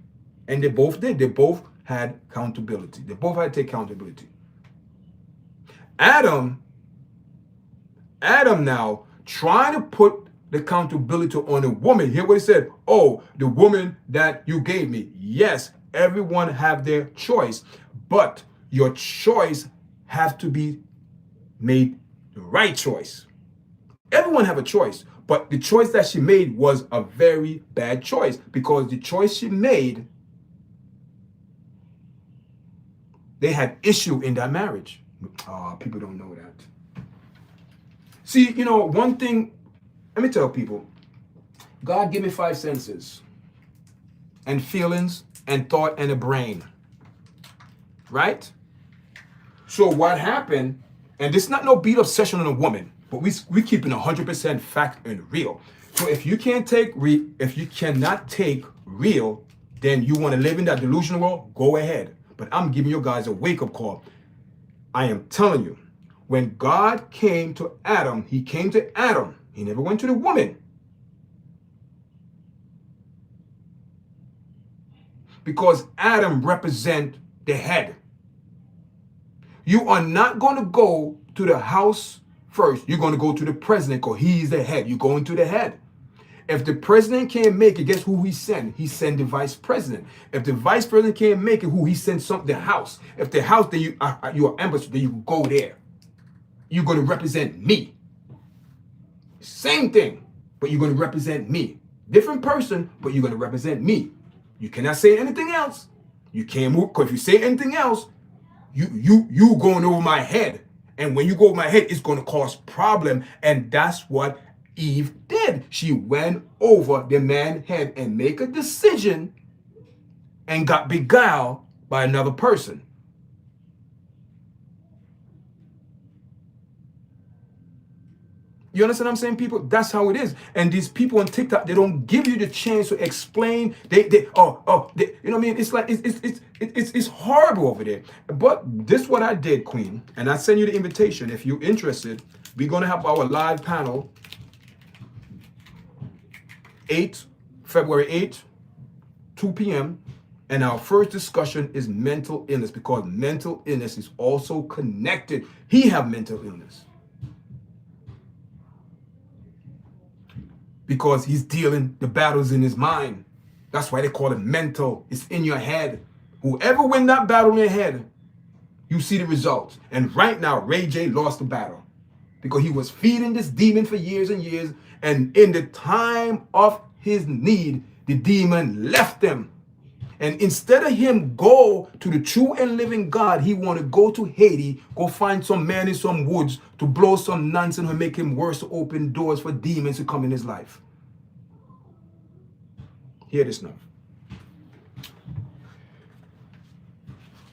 And they both did. They both had accountability. They both had to take accountability. Adam now trying to put the accountability on the woman. Hear what he said. Oh, the woman that you gave me. Yes, everyone have their choice, but your choice has to be made the right choice. Everyone have a choice, but the choice that she made was a very bad choice, because the choice she made, they had issue in that marriage. People don't know that. See, one thing, let me tell people, God gave me 5 senses and feelings and thought and a brain. Right? So what happened, and this is not no beat up session on a woman, but we keeping 100% fact and real. So if you cannot take real, then you want to live in that delusional world, go ahead. But I'm giving you guys a wake-up call. I am telling you, when God came to Adam, he came to Adam. He never went to the woman. Because Adam represents the head. You are not going to go to the house first. You're going to go to the president because he's the head. You're going to the head. If the president can't make it, guess who he sent? He sent the vice president. If the vice president can't make it, who he sent? The house. If the house, then you're ambassador, then you go there. You're going to represent me. Same thing, but you're going to represent me. Different person, but you're going to represent me. You cannot say anything else. You can't move, because if you say anything else, you going over my head. And when you go over my head, it's going to cause problem. And that's what Eve did. She went over the man's head and make a decision and got beguiled by another person. You understand what I'm saying, people? That's how it is. And these people on TikTok, they don't give you the chance to explain. You know what I mean? It's like it's horrible over there. But this is what I did, Queen, and I send you the invitation. If you're interested, we're gonna have our live panel, February 8th, 2 p.m. And our first discussion is mental illness, because mental illness is also connected. He have mental illness, because he's dealing the battles in his mind. That's why they call it mental. It's in your head. Whoever win that battle in your head, you see the results. And right now, Ray J lost the battle because he was feeding this demon for years and years. And in the time of his need, the demon left him. And instead of him go to the true and living God, he want to go to Haiti, go find some man in some woods to blow some nonsense and make him worse, to open doors for demons to come in his life. Hear this now.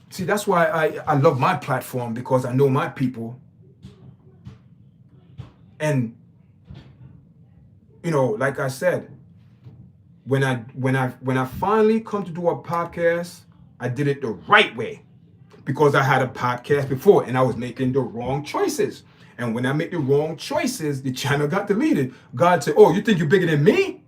See, that's why I love my platform, because I know my people. And, you know, like I said, when I finally come to do a podcast, I did it the right way, because I had a podcast before and I was making the wrong choices. And when I make the wrong choices, the channel got deleted. God said, "Oh, you think you're bigger than me?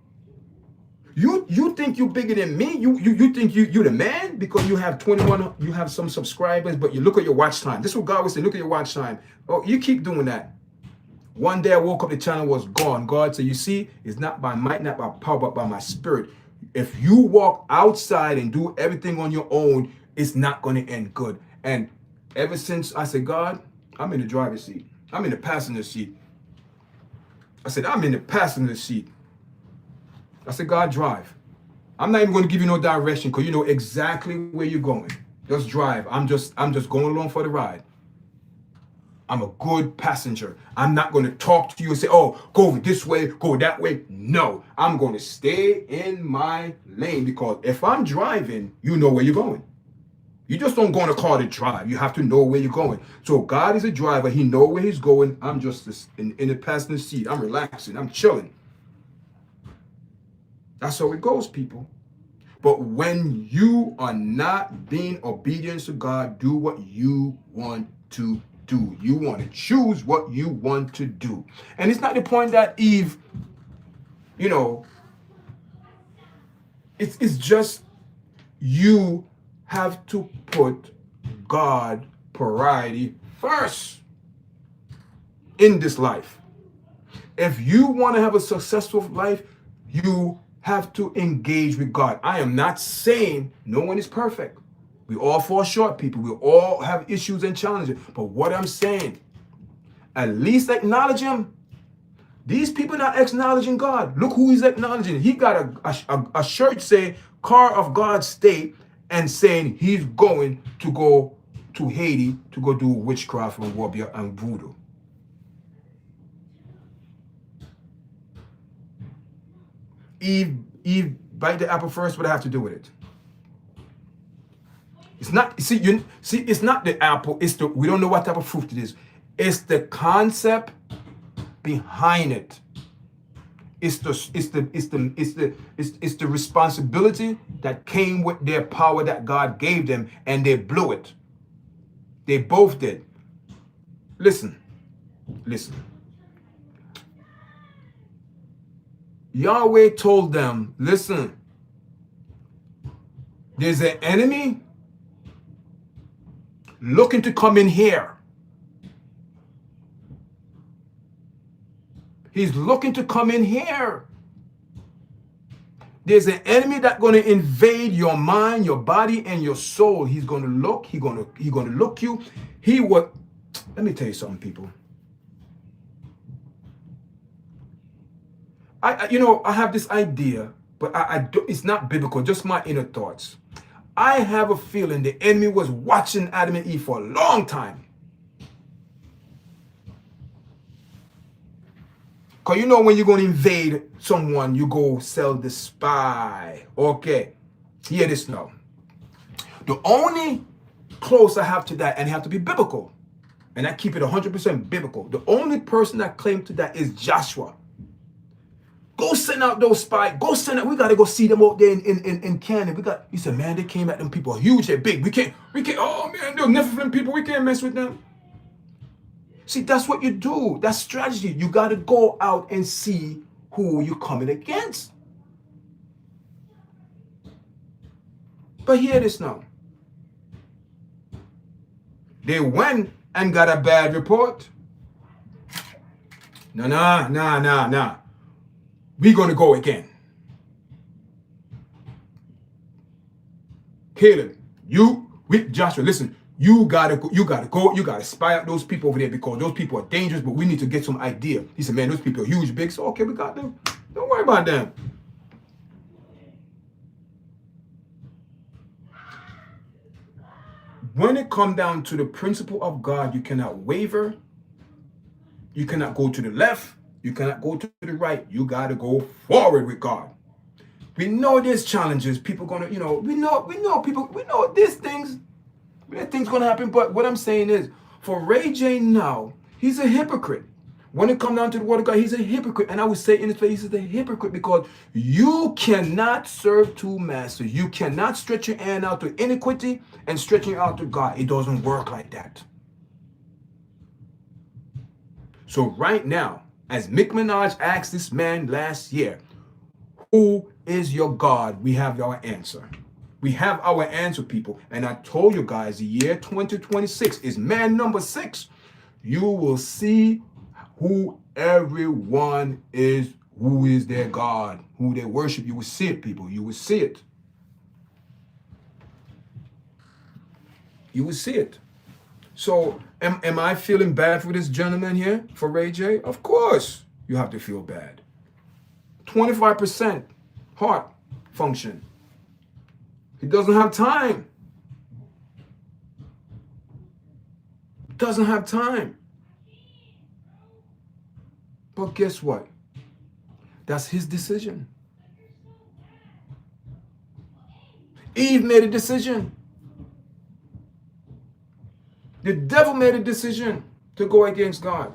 You think you're bigger than me? You think you the man because you have 21, you have some subscribers, but you look at your watch time." This is what God was saying. Look at your watch time. Oh, you keep doing that. One day I woke up, the channel was gone. God said, "You see, it's not by might, not by power, but by my spirit. If you walk outside and do everything on your own, it's not going to end good." And ever since I said, "God, I'm in the driver's seat. I'm in the passenger seat." I said, "I'm in the passenger seat." I said, "God, drive. I'm not even going to give you no direction, because you know exactly where you're going. Just drive. I'm just going along for the ride. I'm a good passenger. I'm not going to talk to you and say, 'Oh, go this way, go that way.' No, I'm going to stay in my lane, because if I'm driving, you know where you're going. You just don't go in a car to drive. You have to know where you're going. So God is a driver. He knows where he's going. I'm just in the passenger seat. I'm relaxing. I'm chilling. That's how it goes, people. But when you are not being obedient to God, do what you want to do. You want to choose what you want to do. And it's not the point that Eve, you know, it's just you have to put God priority first in this life. If you want to have a successful life, you have to engage with God. I am not saying no one is perfect. We all fall short, people. We all have issues and challenges. But what I'm saying, at least acknowledge him. These people not acknowledging God. Look who he's acknowledging. He got a shirt say, "Car of God's State," and saying he's going to go to Haiti to go do witchcraft and warrior and voodoo. Eve bite the apple first. What I have to do with it? It's not. It's not the apple. It's the. We don't know what type of fruit it is. It's the concept behind it. It's the responsibility that came with their power that God gave them, and they blew it. They both did. Listen. Yahweh told them, listen, there's an enemy looking to come in here. He's looking to come in here. There's an enemy that's going to invade your mind, your body, and your soul. He's going to look. He's going to look you. He will. Let me tell you something, people. I have this idea, but it's not biblical. Just my inner thoughts. I have a feeling the enemy was watching Adam and Eve for a long time. Because you know when you're going to invade someone, you go sell the spy. Okay, hear this now. The only close I have to that, and it have to be biblical, and I keep it 100% biblical. The only person that claimed to that is Joshua. Go send out those spies. Go send out. We got to go see them out there in Canada. He said, man, they came at them people huge, they're big. We can't, oh man, they're Nephilim people. We can't mess with them. See, that's what you do. That's strategy. You got to go out and see who you're coming against. But hear this now. They went and got a bad report. Nah. We're going to go again. Caleb, Joshua, listen. You gotta go, you gotta spy out those people over there because those people are dangerous, but we need to get some idea. He said, man, those people are huge, big. So okay, we got them. Don't worry about them. When it comes down to the principle of God, you cannot waver. You cannot go to the left. You cannot go to the right. You gotta go forward with God. We know there's challenges. People gonna, we know these things. Things gonna happen, but what I'm saying is, for Ray J now, he's a hypocrite. When it comes down to the word of God, he's a hypocrite. And I would say in his face, he's a hypocrite because you cannot serve two masters. You cannot stretch your hand out to iniquity and stretching out to God. It doesn't work like that. So right now, as Mick Minaj asked this man last year, who is your God? We have our answer. We have our answer, people. And I told you guys, the year 2026 is man number 6. You will see who everyone is, who is their God, who they worship. You will see it, people. You will see it. You will see it. So am I feeling bad for this gentleman here, for Ray J? Of course you have to feel bad. 25% heart function. He doesn't have time. Doesn't have time. But guess what? That's his decision. Eve made a decision. The devil made a decision to go against God.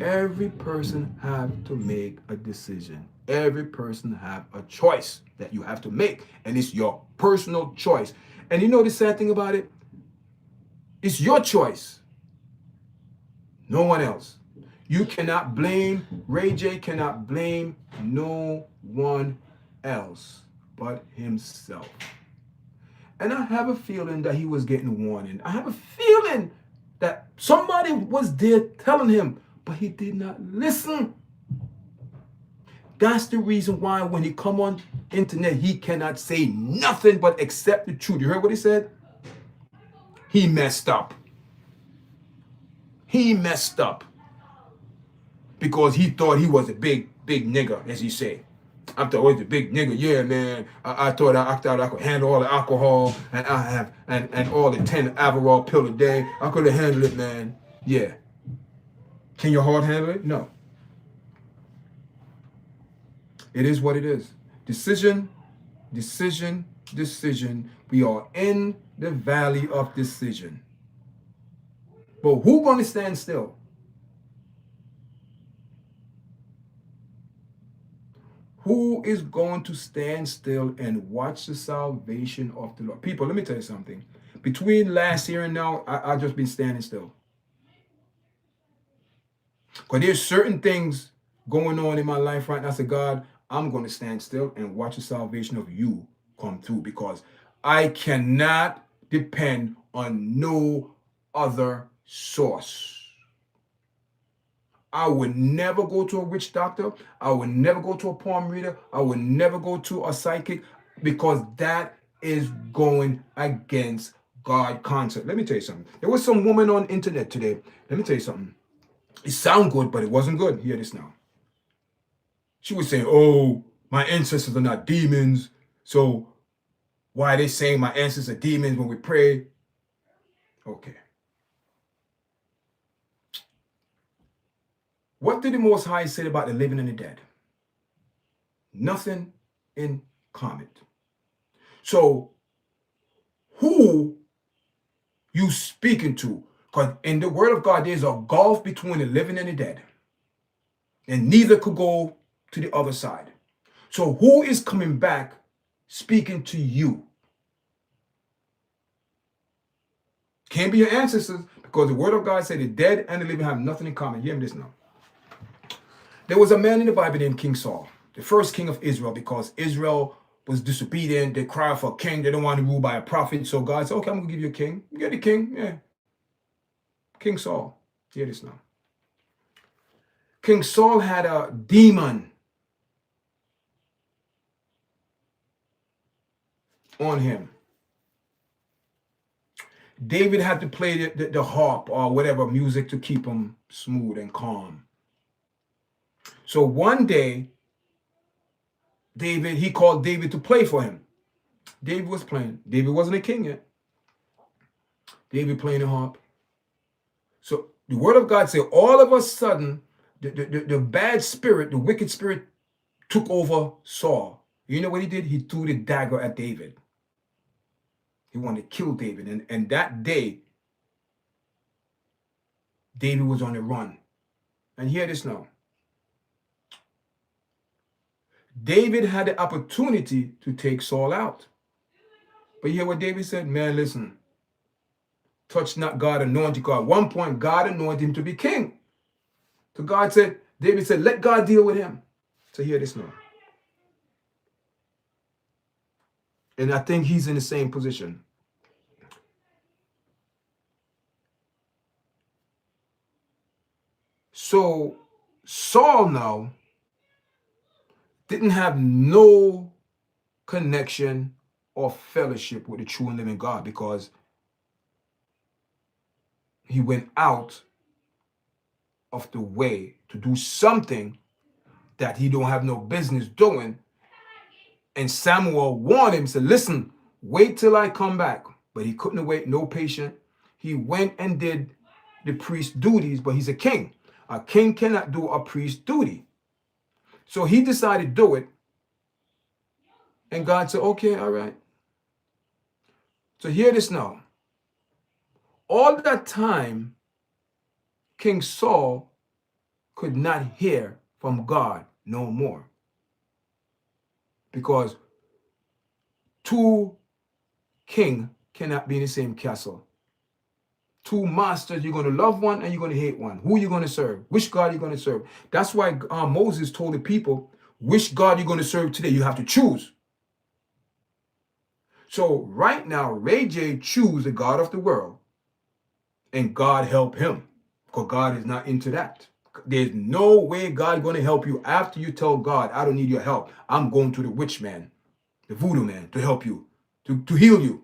Every person have to make a decision. Every person have a choice that you have to make. And it's your personal choice. And you know the sad thing about it? It's your choice. No one else. You cannot blame, Ray J cannot blame no one else but himself. And I have a feeling that he was getting warning. I have a feeling that somebody was there telling him, but he did not listen. That's the reason why when he come on internet, he cannot say nothing but accept the truth. You heard what he said? He messed up. He messed up. Because he thought he was a big nigga, as he say. I thought I was a big nigga. Yeah, man. I thought I could handle all the alcohol and all the 10 Adderall pill a day. I could have handled it, man. Yeah. Can your heart handle it? No. It is what it is. Decision. We are in the valley of decision. But who gonna stand still? Who is going to stand still and watch the salvation of the Lord? People, let me tell you something. Between last year and now, I've just been standing still. Because there's certain things going on in my life right now. I said, God, I'm going to stand still and watch the salvation of you come through, because I cannot depend on no other source. I would never go to a witch doctor. I would never go to a palm reader. I would never go to a psychic, because that is going against God concept. Let me tell you something. There was some woman on internet today. Let me tell you something. It sounded good, but it wasn't good. Hear this now. She was saying, oh, my ancestors are not demons. So why are they saying my ancestors are demons when we pray? Okay. What did the Most High say about the living and the dead? Nothing in comment. So who you speaking to? Because in the word of God, there's a gulf between the living and the dead. And neither could go to the other side. So who is coming back speaking to you? Can't be your ancestors, because the word of God said the dead and the living have nothing in common. Hear me this now. There was a man in the Bible named King Saul, the first king of Israel, because Israel was disobedient. They cried for a king. They don't want to rule by a prophet. So God said, okay, I'm going to give you a king. You get the king. Yeah. King Saul. Hear this now. King Saul had a demon on him. David had to play the harp or whatever music to keep him smooth and calm. So one day, he called David to play for him. David was playing. David wasn't a king yet. David playing the harp. So the word of God said, all of a sudden, the bad spirit, the wicked spirit took over Saul. You know what he did? He threw the dagger at David. He wanted to kill David. And that day, David was on the run. And hear this now. David had the opportunity to take Saul out. But you hear what David said? Man, listen. Touch not God, anointed God. At one point, God anointed him to be king. So David said, let God deal with him. So hear this now. And I think he's in the same position. So Saul now didn't have no connection or fellowship with the true and living God, because he went out of the way to do something that he don't have no business doing. And Samuel warned him, said, listen, wait till I come back. But he couldn't wait, no patient. He went and did the priest's duties, but he's a king. A king cannot do a priest's duty. So he decided to do it. And God said, okay, all right. So hear this now. All that time, King Saul could not hear from God no more. Because two kings cannot be in the same castle. Two masters, you're going to love one and you're going to hate one. Who are you going to serve? Which God are you going to serve? That's why Moses told the people, which God you're going to serve today, you have to choose. So right now, Ray J choose the God of the world, and God help him, because God is not into that. There's no way God going to help you after you tell God, I don't need your help. I'm going to the witch man, the voodoo man, to help you, to heal you.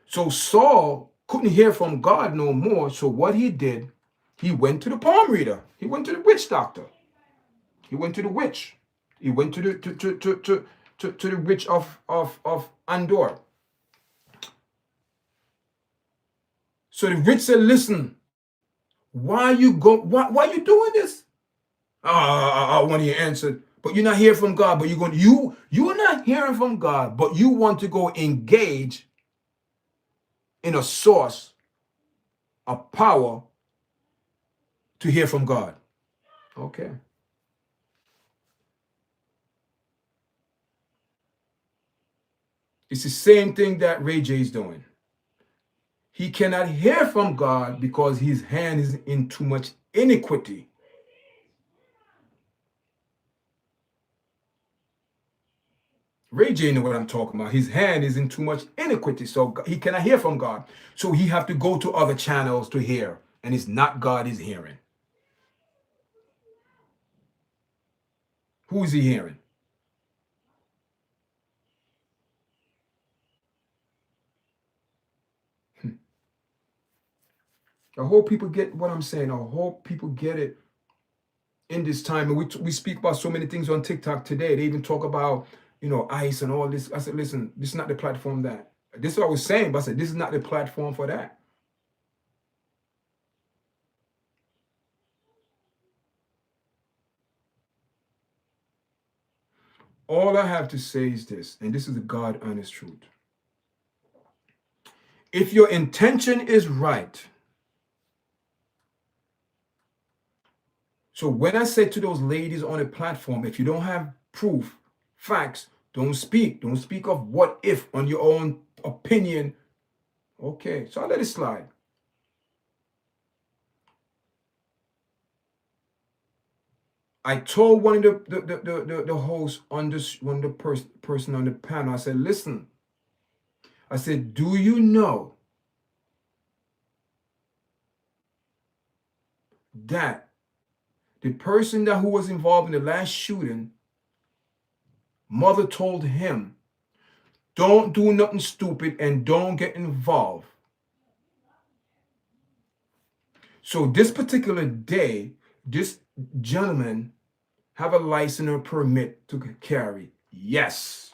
So Saul couldn't hear from God no more. So what he did, he went to the palm reader. He went to the witch doctor. He went to the witch. He went to the witch of Andor. So the witch said, listen, why you doing this? One of you answered, but you're not hearing from God, but you're not hearing from God, but you want to go engage in a source, a power to hear from God. Okay. It's the same thing that Ray J is doing. He cannot hear from God because his hand is in too much iniquity. Ray J know what I'm talking about. His hand is in too much iniquity, so he cannot hear from God. So he have to go to other channels to hear, and it's not God he's hearing. Who is he hearing? I hope people get what I'm saying. I hope people get it in this time. And we speak about so many things on TikTok today. They even talk about, ICE and all this. I said, listen, this is not the platform that. This is what I was saying, but I said, this is not the platform for that. All I have to say is this, and this is the God honest truth. If your intention is right, so when I say to those ladies on a platform, if you don't have proof, facts, don't speak. Don't speak of what if on your own opinion. Okay, so I let it slide. I told one of the hosts on this one of the person on the panel, I said, listen, I said, do you know that the person who was involved in the last shooting, mother told him, don't do nothing stupid and don't get involved. So this particular day, this gentleman have a license or permit to carry. Yes,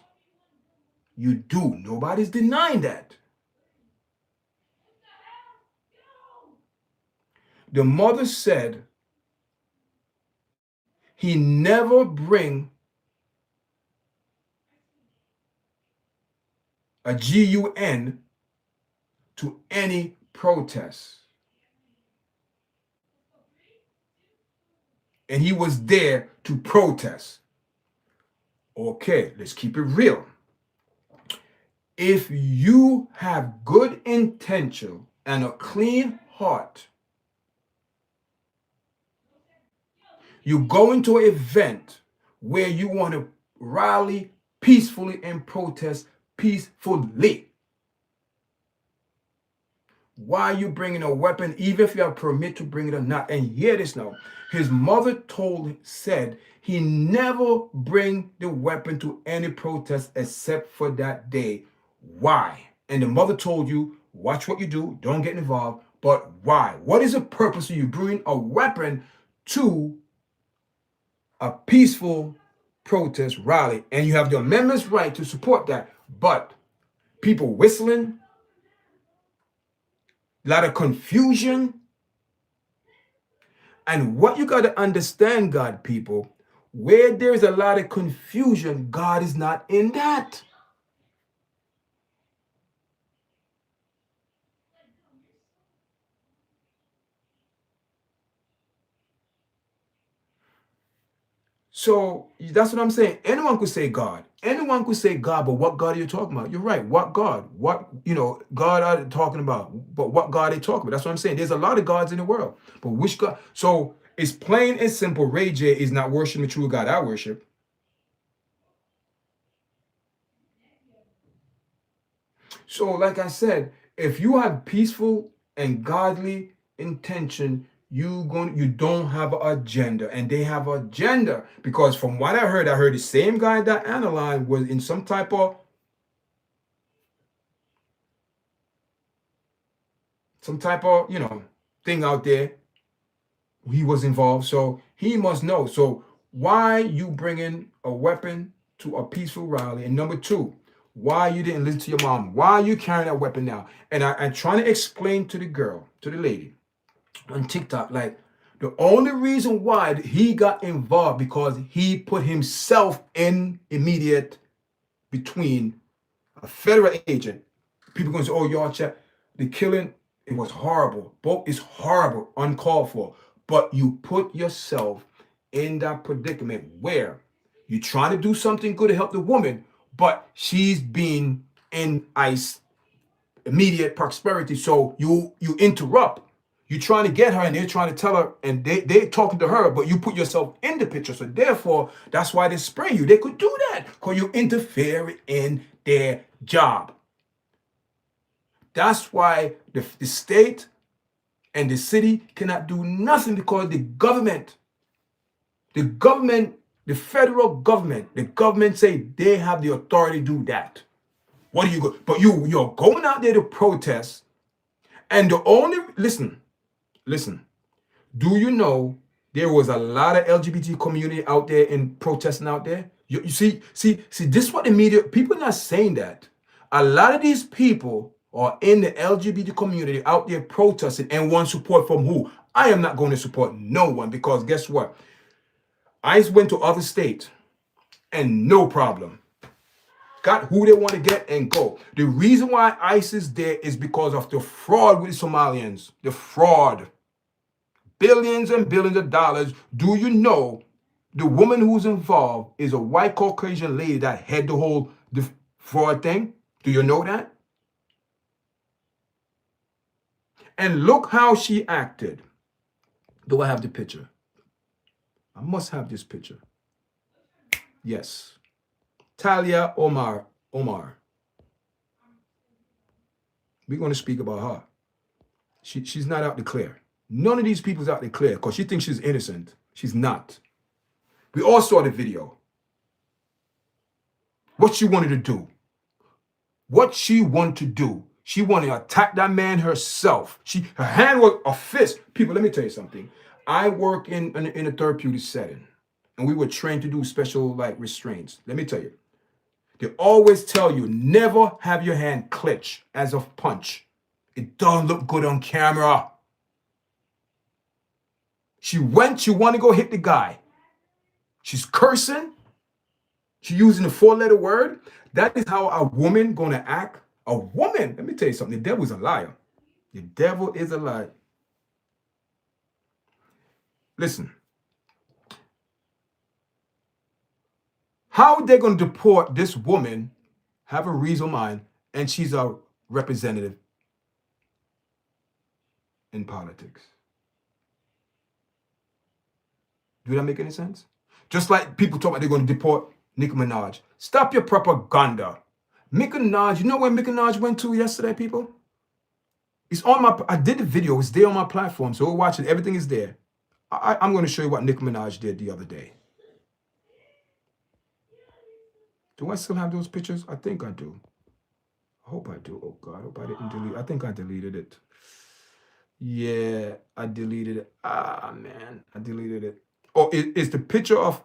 you do. Nobody's denying that. The mother said he never bring a GUN to any protest. And he was there to protest. Okay, let's keep it real. If you have good intention and a clean heart, you go into an event where you want to rally peacefully and protest peacefully. Why are you bringing a weapon, even if you have permit to bring it or not? And hear this now. His mother said he never bring the weapon to any protest except for that day. Why? And the mother told you, watch what you do, don't get involved. But why? What is the purpose of you bringing a weapon to a peaceful protest rally? And you have the amendment's right to support that. But people whistling, a lot of confusion. And what you got to understand, God people, where there's a lot of confusion, God is not in that. So that's what I'm saying. Anyone could say God. Anyone could say God, but what God are you talking about? You're right. What God? What, God are they talking about? But what God are they talking about? That's what I'm saying. There's a lot of gods in the world. But which God? So it's plain and simple. Ray J is not worshiping the true God I worship. So like I said, if you have peaceful and godly intention, you don't have an agenda, and they have an agenda. Because from what I heard the same guy that analyzed was in some type of thing out there. He was involved, so he must know. So why you bringing a weapon to a peaceful rally? And number two, why you didn't listen to your mom? Why are you carrying that weapon now? And I'm trying to explain to the lady on TikTok, like, the only reason why he got involved because he put himself in immediate between a federal agent. People going to say, oh, YARDCHAT, the killing, it was horrible. Both is horrible, uncalled for. But you put yourself in that predicament where you're trying to do something good to help the woman, but she's being in immediate prosperity. So you interrupt. You're trying to get her and they're trying to tell her and they're talking to her, but you put yourself in the picture. So therefore, that's why they spray you. They could do that because you interfere in their job. That's why the state and the city cannot do nothing because the federal government, the government say they have the authority to do that. What do you go? But you're going out there to protest, and the only listen. Do you know there was a lot of LGBT community out there in protesting out there? You see, this is what the media, people are not saying that. A lot of these people are in the LGBT community out there protesting and want support from who? I am not going to support no one because guess what? I went to other states and no problem. Got who they want to get and go. The reason why ICE is there is because of the fraud with the Somalians. The fraud. Billions and billions of dollars. Do you know the woman who's involved is a white Caucasian lady that had the fraud thing? Do you know that? And look how she acted. Do I have the picture? I must have this picture. Yes. Talia Omar. We're going to speak about her. She's not out to clear. None of these people's out to clear because she thinks she's innocent. She's not. We all saw the video. What she wanted to do. She wanted to attack that man herself. Her hand was a fist. People, let me tell you something. I work in a therapeutic setting, and we were trained to do special restraints. Let me tell you. They always tell you never have your hand clench as a punch. It don't look good on camera. She want to go hit the guy. She's cursing. She's using a 4-letter word. That is how a woman gonna act. A woman, let me tell you something. The devil is a liar. The devil is a liar. Listen. How are they gonna deport this woman, have a reason mind, and she's a representative in politics? Do that make any sense? Just like people talk about they're going to deport Nicki Minaj. Stop your propaganda. Nicki Minaj, you know where Nicki Minaj went to yesterday, people? It's on I did the video. It's there on my platform. So we're watching. Everything is there. I'm going to show you what Nicki Minaj did the other day. Do I still have those pictures? I think I do. I hope I do. Oh, God. I hope I didn't delete. I think I deleted it. Yeah, I deleted it. Ah, man. I deleted it. Oh, it's the picture of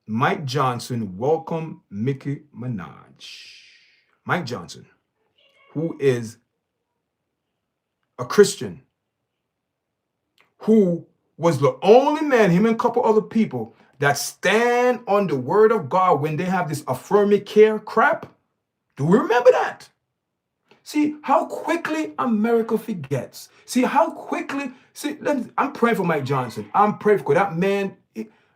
Mike Johnson welcome Nicki Minaj. Mike Johnson, who is a Christian, who was the only man, him and a couple other people, that stand on the word of God when they have this affirmative care crap. Do we remember that? See how quickly America forgets. See how quickly. I'm praying for Mike Johnson. I'm praying for that man.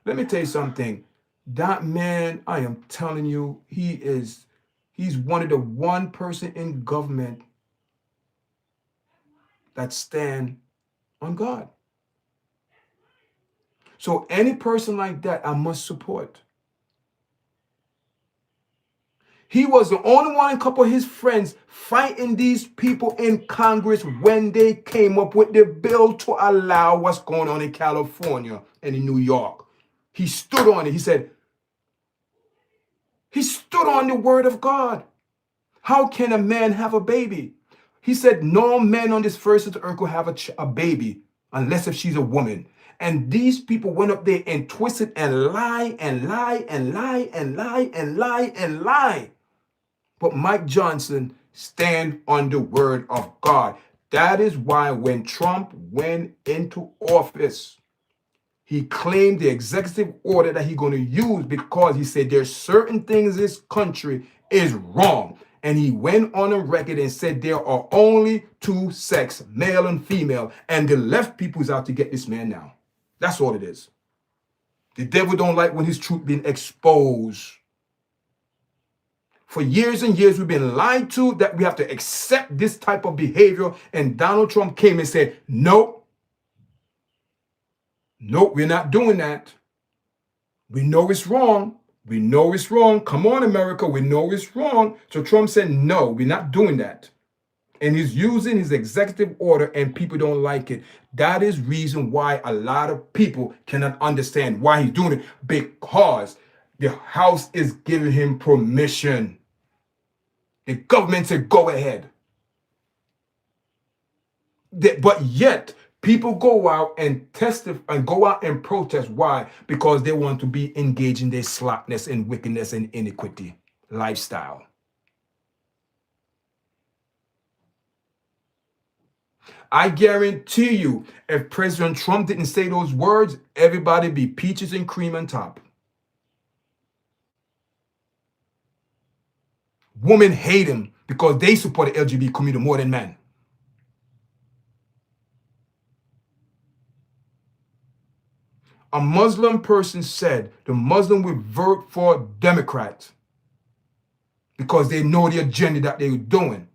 Let me tell you something. That man, I am telling you, he's one of the one person in government that stand on God. So any person like that, I must support. He was the only one, a couple of his friends, fighting these people in Congress when they came up with the bill to allow what's going on in California and in New York. He stood on it. He said, he stood on the word of God. How can a man have a baby? He said, no man on this face of the earth could have a baby unless if she's a woman. And these people went up there and twisted and lie and lie and lie and lie and lie and lie. But Mike Johnson stand on the word of God. That is why when Trump went into office, he claimed the executive order that he's going to use because he said there's certain things this country is wrong. And he went on a record and said there are only two sex, male and female. And the left people is out to get this man now. That's all it is. The devil don't like when his truth being exposed. For years and years, we've been lied to that we have to accept this type of behavior. And Donald Trump came and said, nope, we're not doing that. We know it's wrong. We know it's wrong. Come on, America. We know it's wrong. So Trump said, no, we're not doing that. And he's using his executive order and people don't like it. That is reason why a lot of people cannot understand why he's doing it. Because the House is giving him permission. The government said, go ahead. But yet, people go out and testify and go out and protest. Why? Because they want to be engaged in their slackness and wickedness and iniquity lifestyle. I guarantee you, if President Trump didn't say those words, everybody be peaches and cream on top. Women hate him because they support the LGBT community more than men. A Muslim person said the Muslim will vote for Democrats because they know the agenda that they're doing.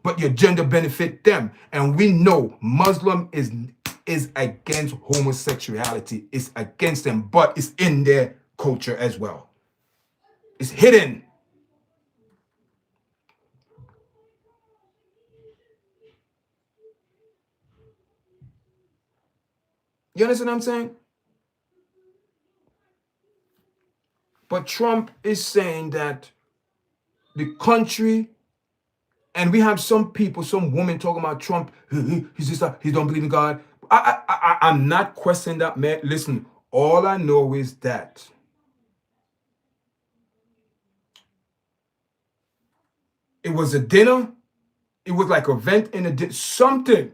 But the agenda benefit them. And we know Muslim is against homosexuality. It's against them, but it's in their culture as well. It's hidden. You understand what I'm saying? But Trump is saying that the country, and we have some people, some women talking about Trump, he's just he don't believe in God. I'm not questioning that, man. Listen, all I know is that it was a dinner. It was like an event in a dinner, something.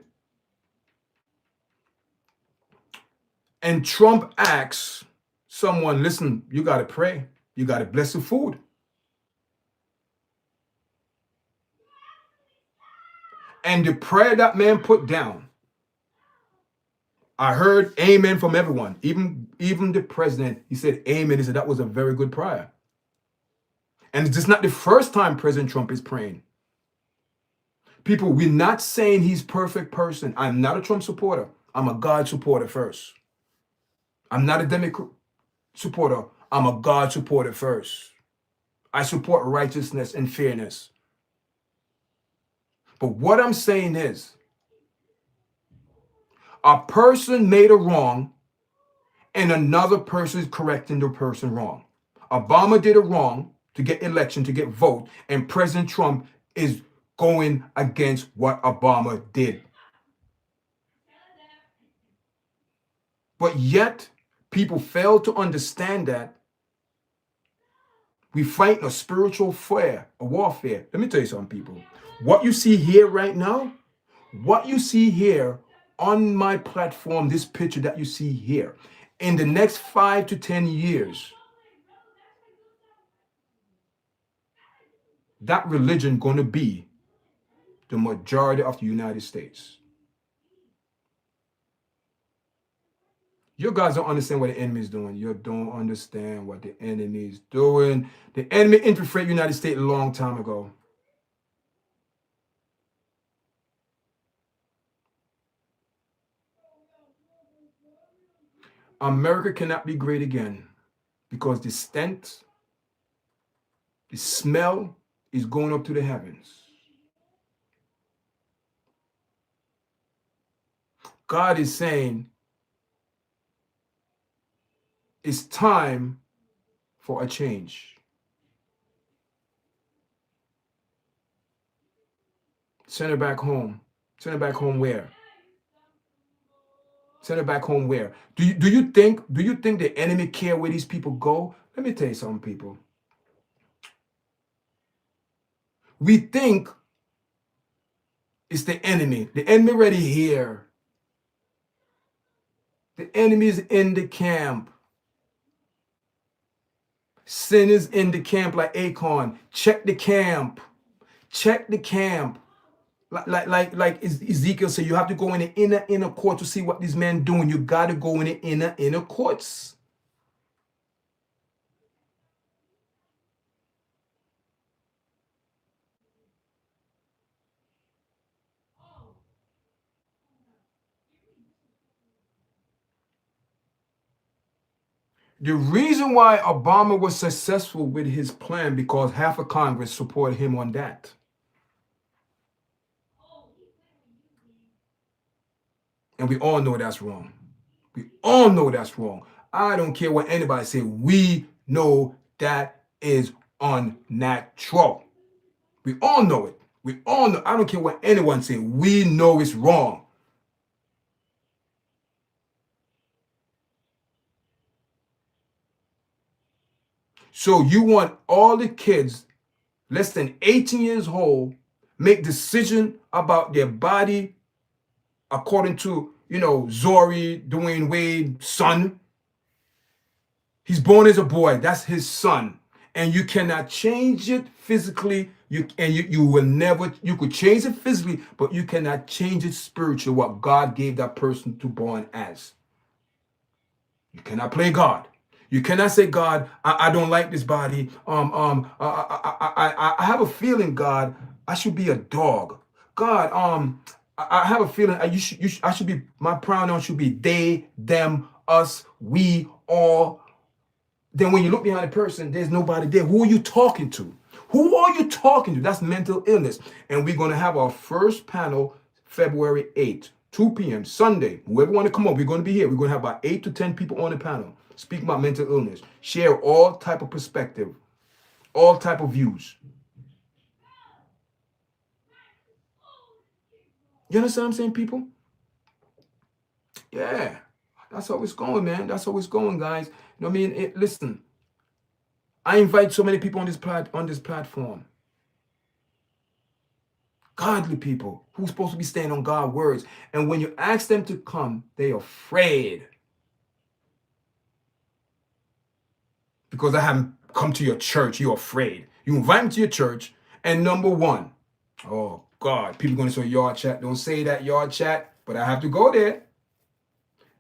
And Trump asks someone, listen, you got to pray. You got to bless the food. And the prayer that man put down, I heard amen from everyone. Even the president, he said amen. He said that was a very good prayer. And it's just not the first time President Trump is praying. People, we're not saying he's perfect person. I'm not a Trump supporter. I'm a God supporter first. I'm not a Democrat supporter. I'm a God supporter first. I support righteousness and fairness. But what I'm saying is, a person made a wrong and another person is correcting the person wrong. Obama did a wrong to get election, to get vote, and President Trump is going against what Obama did. But yet, people fail to understand that we fight a spiritual warfare. Let me tell you something, people. What you see here right now, what you see here on my platform, this picture that you see here, in the next 5 to 10 years, that religion going to be the majority of the United States. You guys don't understand what the enemy is doing. You don't understand what the enemy is doing. The enemy infiltrated the United States a long time ago. America cannot be great again because the stench, the smell is going up to the heavens. God is saying it's time for a change. Send her back home. Send her back home where? Send her back home where? Do you think the enemy care where these people go? Let me tell you something, people. We think it's the enemy. The enemy already here. The enemy is in the camp. Sin is in the camp like Akon. Check the camp. Check the camp. Like Ezekiel said, you have to go in the inner court to see what these men doing. You got to go in the inner courts. The reason why Obama was successful with his plan because half of Congress supported him on that. And we all know that's wrong. We all know that's wrong. I don't care what anybody say. We know that is unnatural. We all know it. We all know. I don't care what anyone say. We know it's wrong. So you want all the kids less than 18 years old make decision about their body according to, Zori, Dwayne Wade's son. He's born as a boy. That's his son. And you cannot change it physically. You will never, you could change it physically, but you cannot change it spiritually, what God gave that person to born as. You cannot play God. You cannot say, God, I don't like this body. I have a feeling, God, I should be a dog. God, I have a feeling I should be, my pronoun should be they, them, us, we, all. Then when you look behind the person, there's nobody there. Who are you talking to? Who are you talking to? That's mental illness. And we're going to have our first panel February 8th, 2 p.m. Sunday. Whoever want to come up, we're going to be here. We're going to have about 8 to 10 people on the panel speaking about mental illness. Share all type of perspective, all type of views. You understand what I'm saying, people? Yeah. That's how it's going, man. That's how it's going, guys. You know what I mean? Listen, I invite so many people on this platform. Godly people who's supposed to be standing on God's words. And when you ask them to come, they're afraid. Because I haven't come to your church, you're afraid. You invite them to your church, and number one, oh God, people going to say yard chat. Don't say that, yard chat, but I have to go there.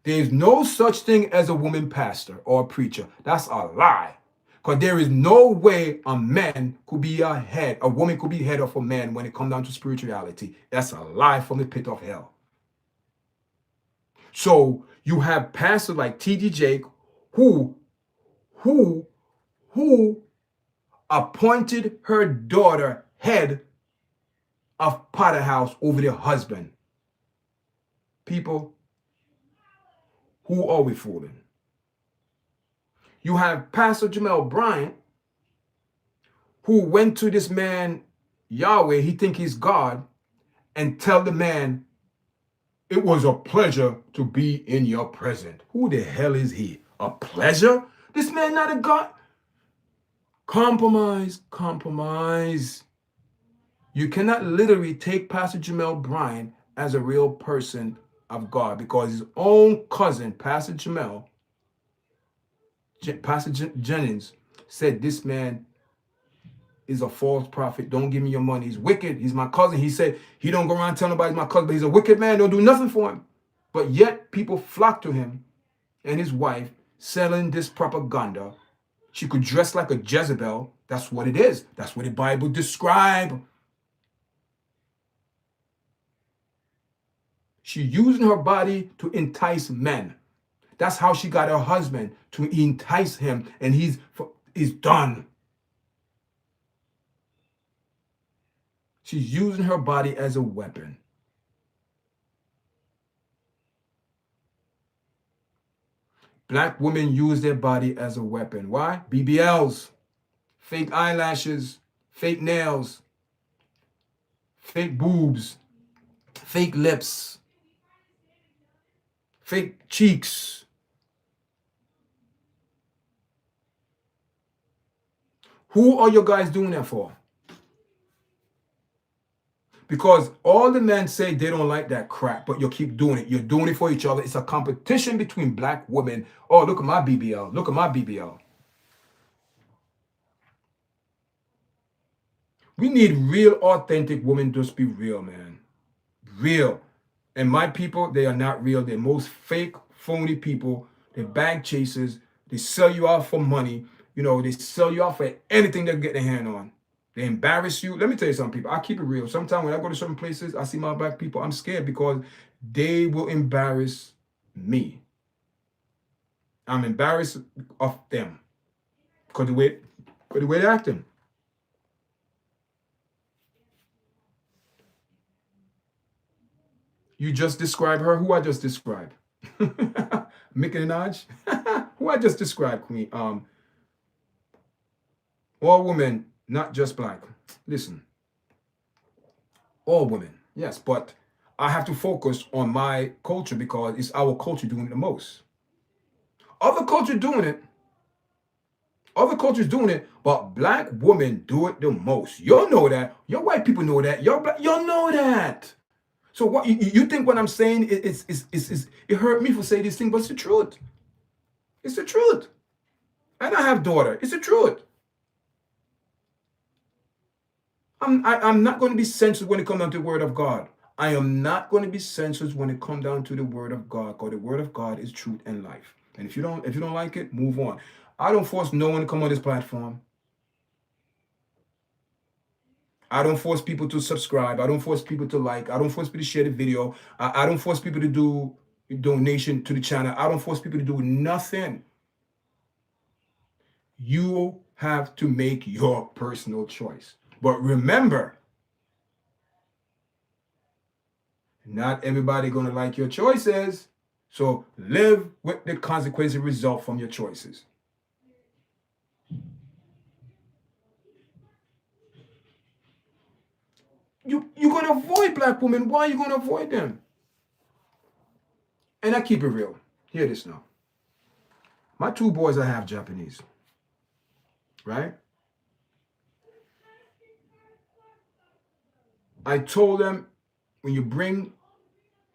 There's no such thing as a woman pastor or a preacher. That's a lie. Because there is no way a man could be a head, a woman could be head of a man when it comes down to spirituality. That's a lie from the pit of hell. So you have pastors like T.D. Jake who appointed her daughter head of Potter House over their husband. People, who are we fooling? You have Pastor Jamel Bryant, who went to this man, Yahweh, he think he's God, and tell the man, it was a pleasure to be in your presence. Who the hell is he? A pleasure? This man not a God? Compromise. You cannot literally take Pastor Jamel Bryant as a real person of God, because his own cousin, Pastor Jamel, Pastor Jennings, said this man is a false prophet. Don't give me your money. He's wicked. He's my cousin. He said he don't go around telling nobody he's my cousin, but he's a wicked man. Don't do nothing for him. But yet people flock to him and his wife selling this propaganda. She could dress like a Jezebel. That's what it is. That's what the Bible describes. She's using her body to entice men. That's how she got her husband, to entice him, and he's done. She's using her body as a weapon. Black women use their body as a weapon. Why? BBLs, fake eyelashes, fake nails, fake boobs, fake lips, fake cheeks. Who are you guys doing that for? Because all the men say they don't like that crap, but you keep doing it. You're doing it for each other. It's a competition between black women. Oh, look at my BBL. Look at my BBL. We need real, authentic women. Just be real, man. Real. And my people, they are not real. They're most fake, phony people. They're bank chasers. They sell you out for money. You know, they sell you out for anything they get their hand on. They embarrass you. Let me tell you something, people. I keep it real. Sometimes when I go to certain places, I see my black people, I'm scared because they will embarrass me. I'm embarrassed of them because the way they're acting. You just described her. Who I just described? Mickey Minaj. Who I just described, Queen. All women, not just black. Listen, all women, yes, but I have to focus on my culture because it's our culture doing it the most. Other culture doing it. Other cultures doing it, but black women do it the most. Y'all know that. Your white people know that. Y'all know that. So what you think what I'm saying is it hurt me for saying this thing, but it's the truth. It's the truth. And I have daughter. It's the truth. I'm not going to be censored when it comes down to the word of God. I am not going to be censored when it comes down to the word of God, because the word of God is truth and life. And if you don't like it, move on. I don't force no one to come on this platform. I don't force people to subscribe. I don't force people to like. I don't force people to share the video. I don't force people to do donation to the channel. I don't force people to do nothing. You have to make your personal choice. But remember, not everybody going to like your choices. So live with the consequences result from your choices. You're going to avoid black women. Why are you going to avoid them? And I keep it real. Hear this now. My two boys are half Japanese. Right? I told them, when you bring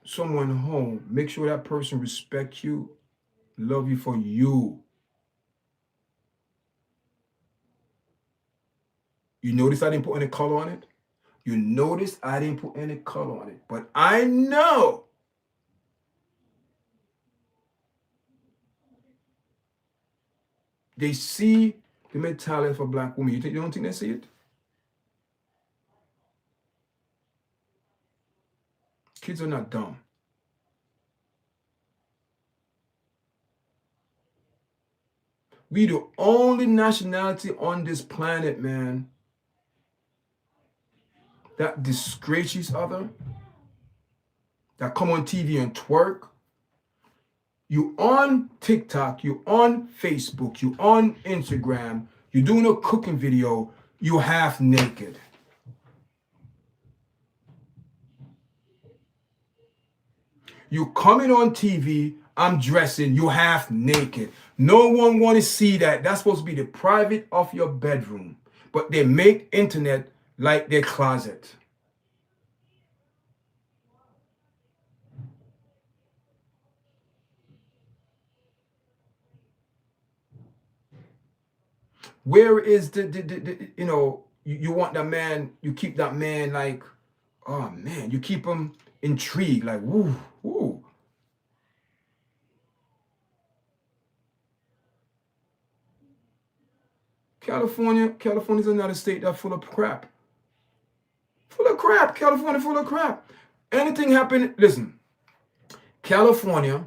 someone home, make sure that person respect you, love you for you. You notice I didn't put any color on it? You notice I didn't put any color on it. But I know they see the mentality of a black woman. You don't think they see it? Kids are not dumb. We the only nationality on this planet, man, that disgrace each other, that come on TV and twerk. You on TikTok, you on Facebook, you on Instagram, you doing a cooking video, you half naked. You coming on TV, I'm dressing, you half naked. No one want to see that. That's supposed to be the private of your bedroom. But they make internet like their closet. Where is the you know, you want that man, you keep that man like, oh man, you keep him intrigued, like, woo, woo. California's another state that's full of crap. Full of crap. California full of crap. Anything happen, listen, California,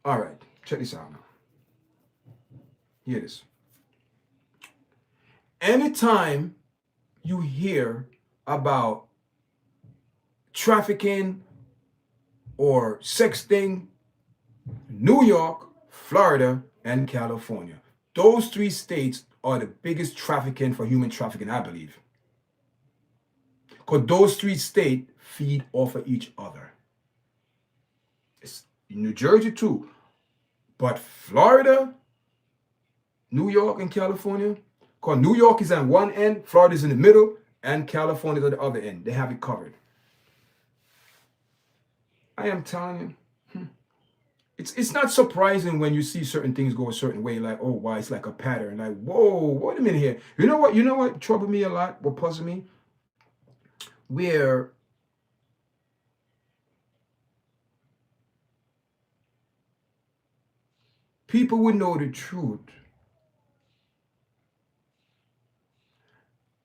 all right, check this out now. Hear this. Anytime you hear about trafficking or sexting, New York, Florida, and California. Those three states are the biggest trafficking for human trafficking, I believe. Because those three states feed off of each other. It's New Jersey too. But Florida, New York, and California, because New York is on one end, Florida is in the middle, and California is on the other end. They have it covered. I am telling you, it's not surprising when you see certain things go a certain way, like, oh, why, it's like a pattern. Like, whoa, wait a minute here. You know what troubled me a lot, what puzzled me? where people would know the truth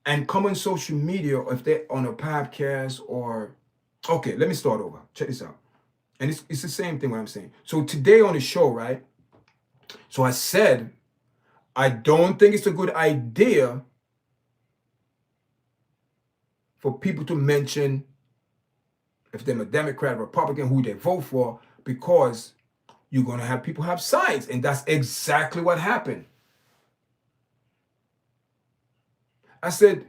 and come on social media, or if they're on a podcast or, okay, let me start over. Check this out. And it's the same thing what I'm saying. So today on the show, right? So I said, I don't think it's a good idea for people to mention if they're a Democrat, Republican, who they vote for, because you're going to have people have sides. And that's exactly what happened. I said,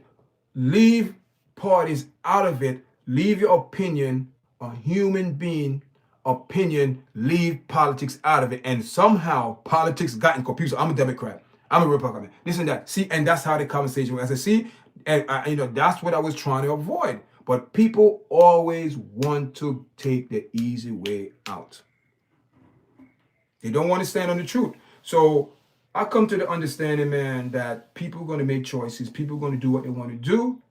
leave parties out of it. Leave your opinion, a human being opinion, leave politics out of it. And somehow politics gotten confused. I'm a Democrat. I'm a Republican. This and that. See, and that's how the conversation went. I said, see, and that's what I was trying to avoid. But people always want to take the easy way out. They don't want to stand on the truth. So I come to the understanding, man, that people are going to make choices. People are going to do what they want to do.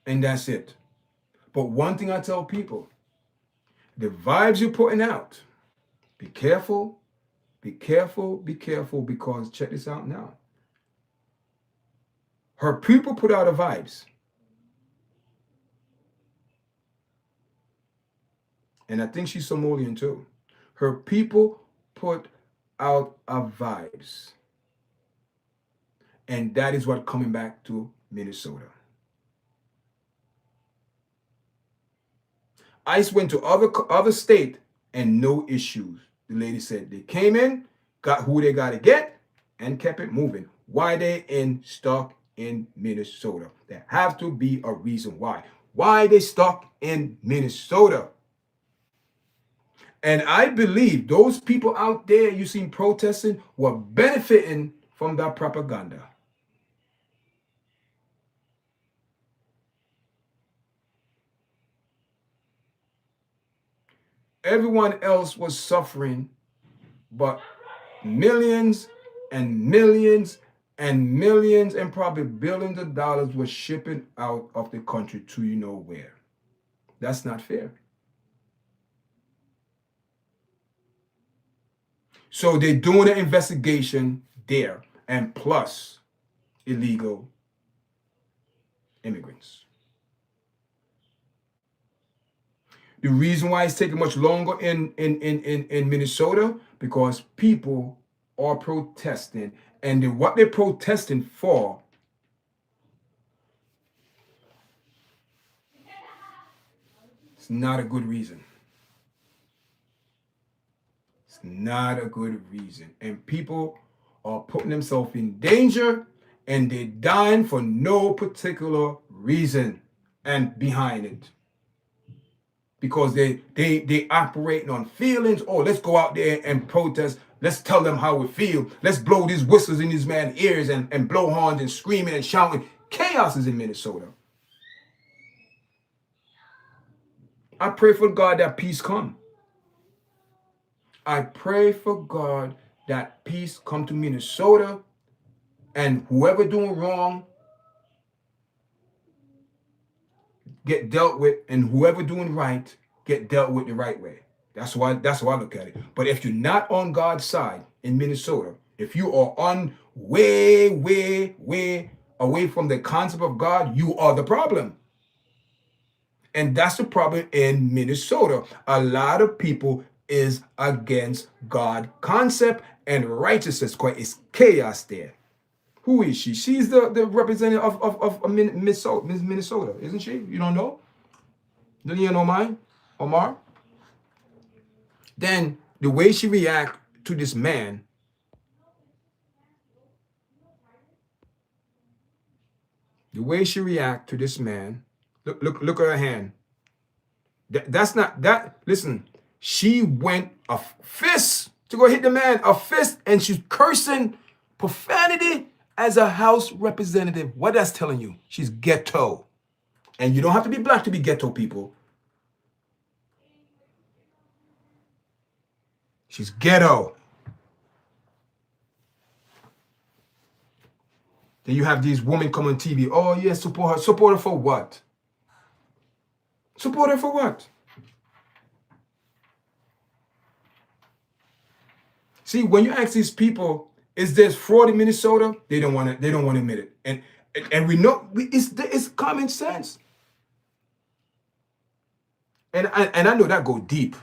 And that's it. But one thing I tell people, the vibes you're putting out, be careful, be careful, be careful, because check this out now. Her people put out the vibes. And I think she's Somalian too. Her people put out a vibes. And that is what coming back to Minnesota. ICE went to other state and no issues. The lady said they came in, got who they got to get, and kept it moving. Why they stuck in Minnesota? There have to be a reason why. Why they stuck in Minnesota? And I believe those people out there you seen protesting were benefiting from that propaganda. Everyone else was suffering, but millions and millions and millions and probably billions of dollars were shipping out of the country to you know where. That's not fair. So they're doing an investigation there, and plus illegal immigrants. The reason why it's taking much longer in Minnesota, because people are protesting, and what they're protesting for is not a good reason. It's not a good reason. And people are putting themselves in danger, and they're dying for no particular reason and behind it. Because they operating on feelings. Oh, let's go out there and protest. Let's tell them how we feel. Let's blow these whistles in these man's ears and blow horns and screaming and shouting. Chaos is in Minnesota. I pray for God that peace come. I pray for God that peace come to Minnesota, and whoever doing wrong get dealt with, and whoever doing right get dealt with the right way. That's how I look at it. But if you're not on God's side in Minnesota, if you are on way away from the concept of God, you are the problem. And that's the problem in Minnesota. A lot of people is against God concept and righteousness. It's chaos there. Who is she? She's the representative of Minnesota, isn't she? You don't know? Don't you know mine? Omar? Then the way she react to this man, look at her hand. That's not that. Listen, she went a fist to go hit the man, a fist, and she's cursing profanity as a House representative. What that's telling you? She's ghetto. And you don't have to be black to be ghetto, people. She's ghetto. Then you have these women come on TV. Oh, yeah, support her. Support her for what? Support her for what? See, when you ask these people, is there fraud in Minnesota? They don't want to. They don't want to admit it. And we know it's common sense. And I know that go deep.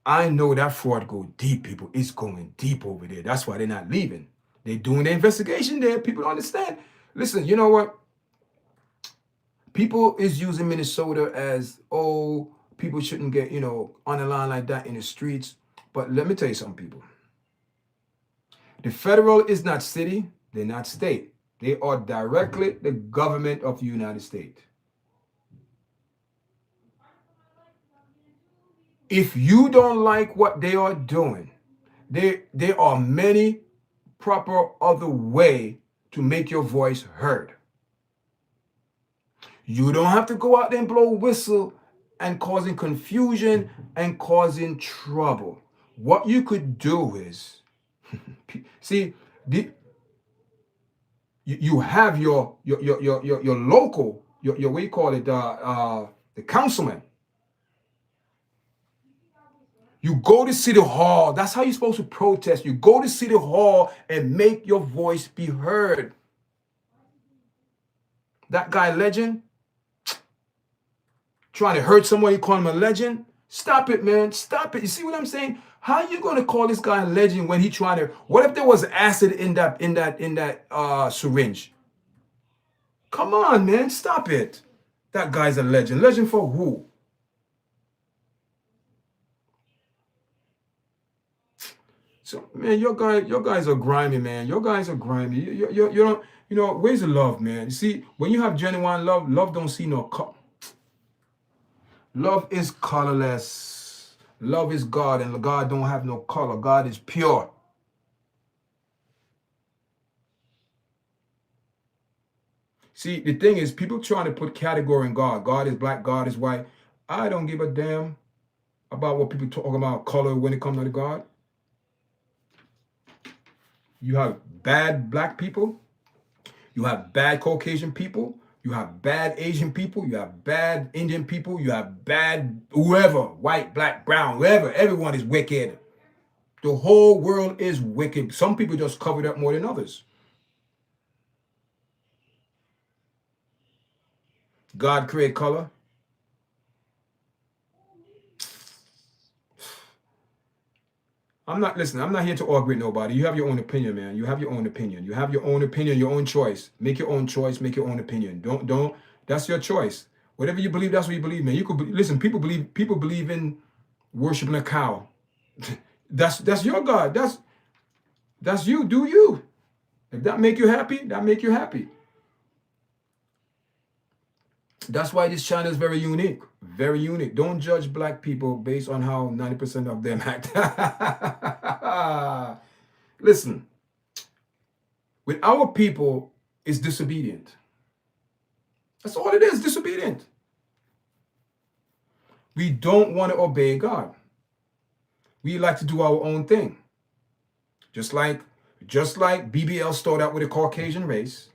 I know that fraud go deep, people. It's going deep over there. That's why they're not leaving. They're doing the investigation there. People don't understand. Listen, you know what? People is using Minnesota as, oh, people shouldn't get, on the line like that in the streets. But let me tell you something, people. The federal is not city. They're not state. They are directly the government of the United States. If you don't like what they are doing, there are many proper other way to make your voice heard. You don't have to go out there and blow whistle and causing confusion and causing trouble. What you could do is, see, you have your local, your what you call it, the councilman. You go to City Hall. That's how you're supposed to protest. You go to City Hall and make your voice be heard. That guy Legend, trying to hurt someone, you call him a legend. Stop it, man. Stop it. You see what I'm saying? How are you gonna call this guy a legend when he trying to? What if there was acid in that syringe? Come on, man. Stop it. That guy's a legend. Legend for who? So, man, your guys are grimy, man. Your guys are grimy. You don't, where's the love, man? You see, when you have genuine love, love don't see no color. Love is colorless. Love is God, and God don't have no color. God is pure. See, the thing is, people trying to put category in God. God is black, God is white. I don't give a damn about what people talk about color when it comes to God. You have bad black people. You have bad Caucasian people. You have bad Asian people. You have bad Indian people. You have bad whoever, white, black, brown, whoever. Everyone is wicked. The whole world is wicked. Some people just covered up more than others. God create color. I'm not here to argue with nobody. You have your own opinion, man. You have your own opinion. You have your own opinion, your own choice. Make your own choice, make your own opinion. Don't that's your choice. Whatever you believe, that's what you believe, man. You could listen, people believe in worshiping a cow. That's your God. That's you. Do you. If that make you happy, that make you happy. That's why this channel is very unique. Very unique. Don't judge black people based on how 90% of them act. Listen, with our people, it's disobedient. That's all it is, disobedient. We don't want to obey God. We like to do our own thing. Just like BBL started out with a Caucasian race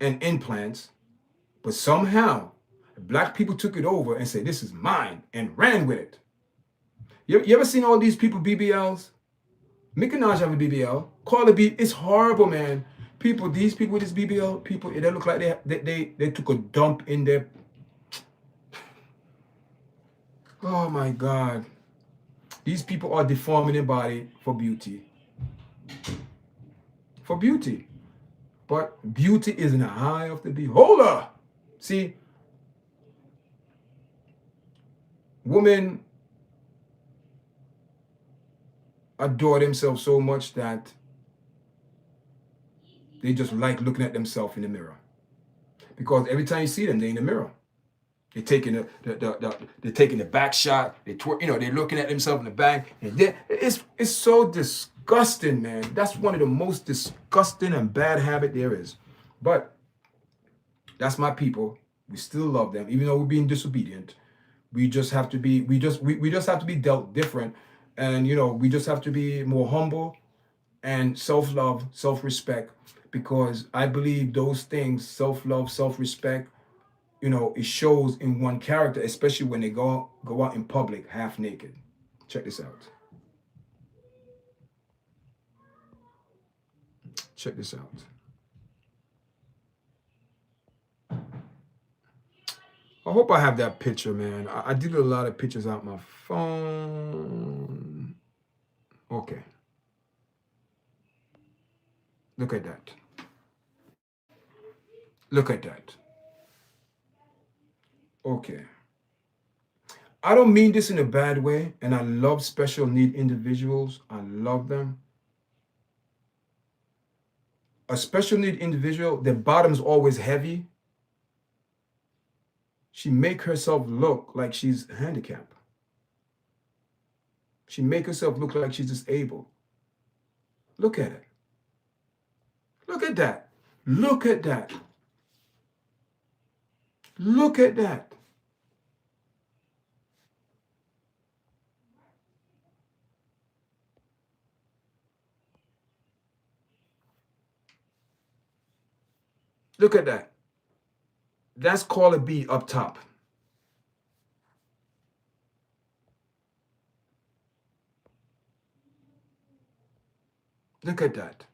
and implants. But somehow, black people took it over and said, this is mine, and ran with it. You ever seen all these people, BBLs? Nicki Minaj have a BBL. Cardi B, it's horrible, man. These people with this BBL, people, they look like they took a dump in their... Oh, my God. These people are deforming their body for beauty. For beauty. But beauty is in the eye of the beholder. See, women adore themselves so much that they just like looking at themselves in the mirror. Because every time you see them, they're in the mirror. They're taking the back shot. They're looking at themselves in the back, and it's so disgusting, man. That's one of the most disgusting and bad habit there is. But that's my people. We still love them, even though we're being disobedient. We just have to be dealt different, and we just have to be more humble and self-love, self-respect, because I believe those things, self-love, self-respect, it shows in one character, especially when they go out in public half naked. Check this out. Check this out. I hope I have that picture, man. I deleted a lot of pictures out my phone. Okay. Look at that. Look at that. Okay. I don't mean this in a bad way, and I love special need individuals. I love them. A special need individual, their bottom's always heavy. She make herself look like she's handicapped. She make herself look like she's disabled. Look at it. Look at that. Look at that. Look at that. Look at that. That's call it B up top. Look at that.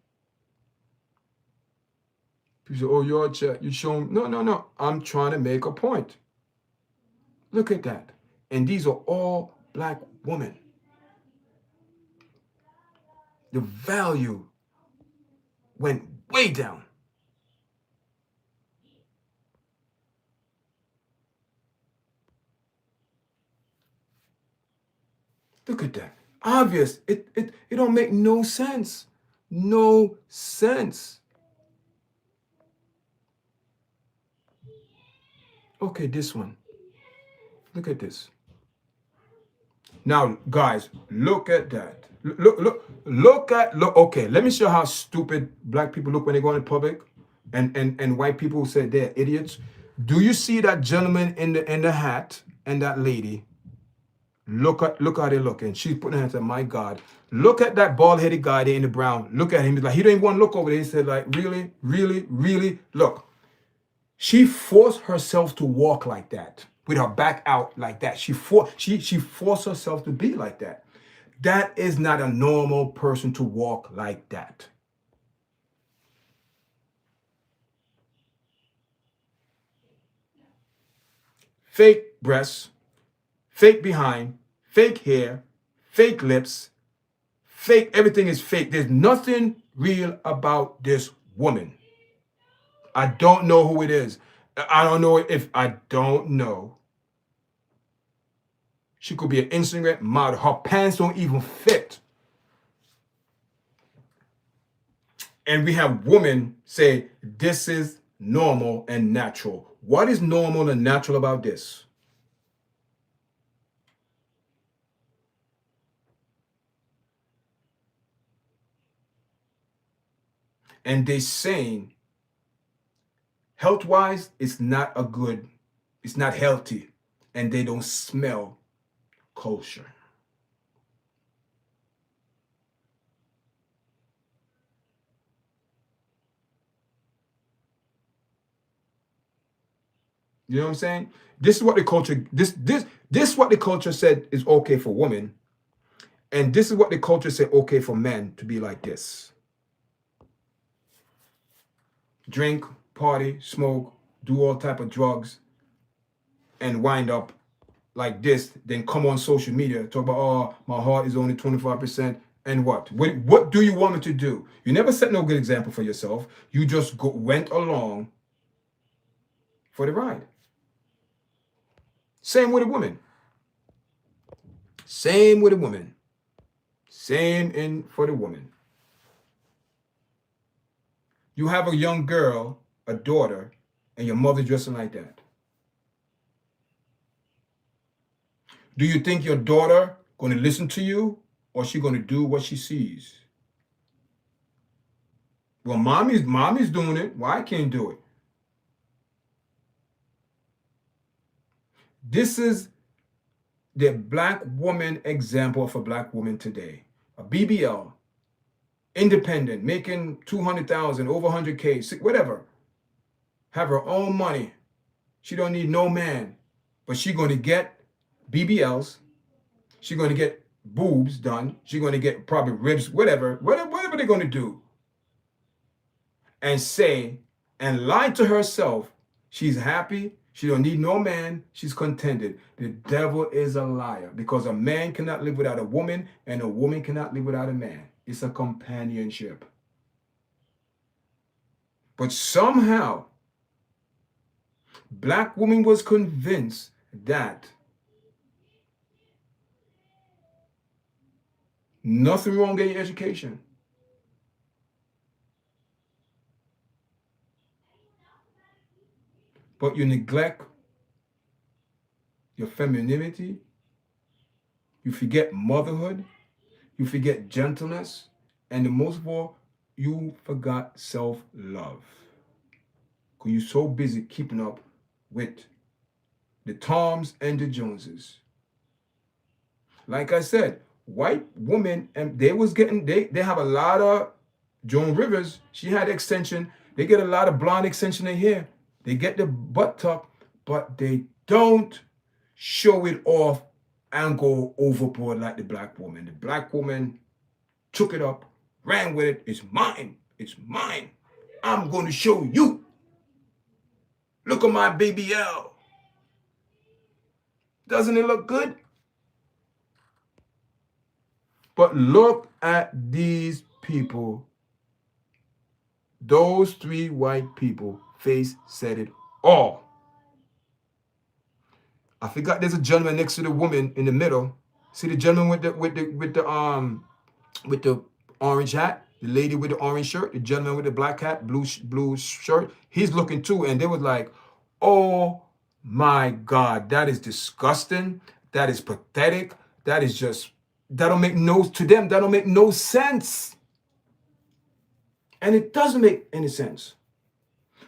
People say, oh, YARDCHAT, you show them. No, no, no. I'm trying to make a point. Look at that. And these are all black women. The value went way down. Look at that. Obvious. It don't make no sense. No sense. Okay, this one. Look at this. Now, guys, look at that. Look. Okay, let me show how stupid black people look when they go in public, and white people say they're idiots. Do you see that gentleman in the hat and that lady? Look how they looking. She's putting her hands up. My God, look at that bald-headed guy there in the brown. Look at him. He's like, he don't even want to look over there. He said, like, really, really, really. Look, she forced herself to walk like that, with her back out like that. She forced herself to be like that. That is not a normal person to walk like that. Fake breasts, fake behind, fake hair, fake lips, fake, everything is fake. There's nothing real about this woman. I don't know who it is. I don't know if I don't know. She could be an Instagram model. Her pants don't even fit. And we have women say, this is normal and natural. What is normal and natural about this? And they saying, health-wise, it's not healthy. And they don't smell kosher. You know what I'm saying? This is what the culture, this what the culture said is okay for women. And this is what the culture said okay for men to be like this. Drink, party, smoke, do all type of drugs, and wind up like this, then come on social media, talk about, oh, my heart is only 25%. And what? What do you want me to do? You never set no good example for yourself. You just went along for the ride. Same with a woman. Same with a woman. Same in for the woman. You have a young girl, a daughter, and your mother dressing like that. Do you think your daughter going to listen to you, or she going to do what she sees? Well, mommy's doing it. Why I can't do it? This is the black woman example of a black woman today. A BBL independent, making 200,000, over 100K, whatever. Have her own money. She don't need no man. But she going to get BBLs. She going to get boobs done. She going to get probably ribs, whatever they're going to do. And say and lie to herself. She's happy. She don't need no man. She's contented. The devil is a liar, because a man cannot live without a woman and a woman cannot live without a man. It's a companionship. But somehow, black woman was convinced that nothing wrong with your education. But you neglect your femininity. You forget motherhood. You forget gentleness. And the most of all, you forgot self-love. Because you're so busy keeping up with the Toms and the Joneses. Like I said, white women, and they have a lot of, Joan Rivers, she had extension. They get a lot of blonde extension in here. They get the butt tuck, but they don't show it off and go overboard like the black woman. The black woman took it up, ran with it. It's mine. It's mine. I'm going to show you. Look at my BBL. Doesn't it look good? But look at these people. Those three white people, face said it all. I forgot there's a gentleman next to the woman in the middle. See the gentleman with the orange hat, the lady with the orange shirt, the gentleman with the black hat, blue shirt. He's looking too, and they was like, "Oh my God, that is disgusting. That is pathetic. That is just, that don't make no sense." And it doesn't make any sense.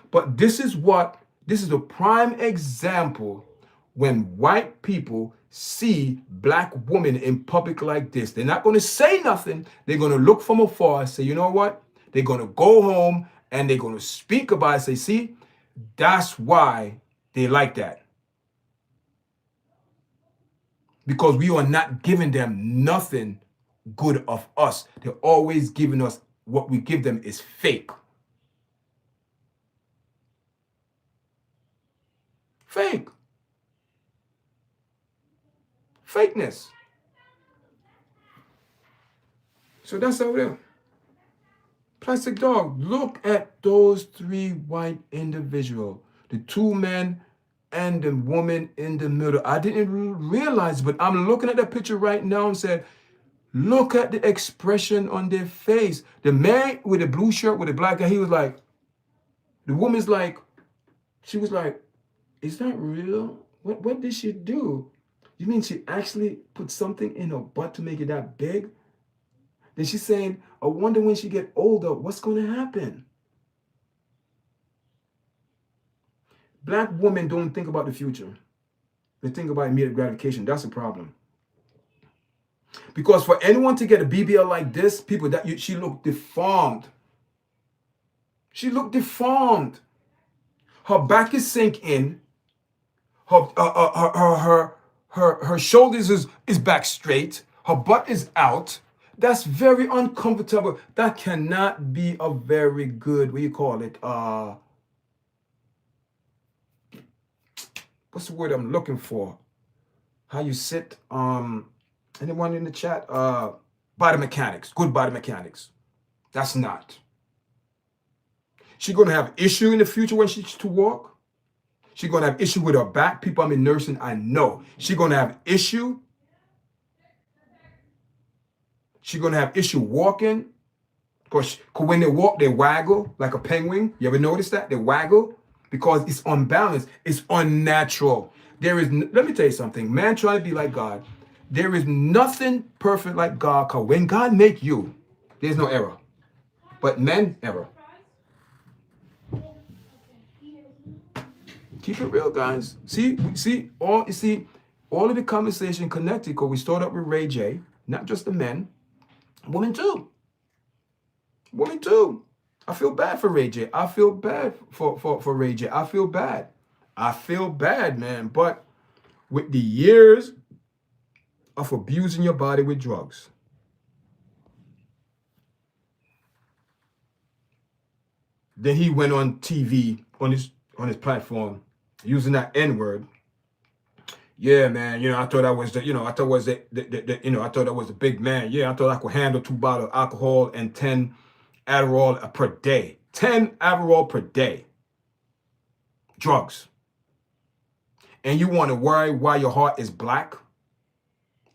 But this is a prime example when white people see black women in public like this. They're not going to say nothing. They're going to look from afar and say, you know what? They're going to go home and they're going to speak about it. Say, see, that's why they like that. Because we are not giving them nothing good of us. They're always giving us, what we give them is fake. Fake. Fakeness. So that's how it is. Plastic dog. Look at those three white individuals. The two men and the woman in the middle. I didn't realize, but I'm looking at the picture right now and said, look at the expression on their face. The man with the blue shirt with the black guy, he was like, the woman's like, she was like, is that real? What did she do? You mean she actually put something in her butt to make it that big? Then she's saying, I wonder when she get older, what's going to happen? Black women don't think about the future. They think about immediate gratification. That's the problem. Because for anyone to get a BBL like this, people, she looked deformed. She looked deformed. Her back is sink in. Her shoulders is back straight. Her butt is out. That's very uncomfortable. That cannot be a very good, what do you call it? What's the word I'm looking for? How you sit? Anyone in the chat? Body mechanics. Good body mechanics. That's not. She's gonna have issue in the future when she's to walk. She's going to have issue with her back. People I'm in nursing, I know. She's going to have issue. She's going to have issue walking. Because when they walk, they waggle like a penguin. You ever notice that? They waggle because it's unbalanced. It's unnatural. Let me tell you something. Man trying to be like God. There is nothing perfect like God. Because when God make you, there's no error. But men, error. Keep it real, guys. See all of the conversation connected because we started up with Ray J, not just the men, women too. Well, me too. I feel bad for Ray J. I feel bad for Ray J. I feel bad. I feel bad, man. But with the years of abusing your body with drugs, then he went on TV on his platform using that N word. Yeah, man. I thought I was I thought was I thought I was a big man. Yeah, I thought I could handle 2 bottles of alcohol and 10 Adderall per day. 10 Adderall per day. Drugs. And you want to worry why your heart is black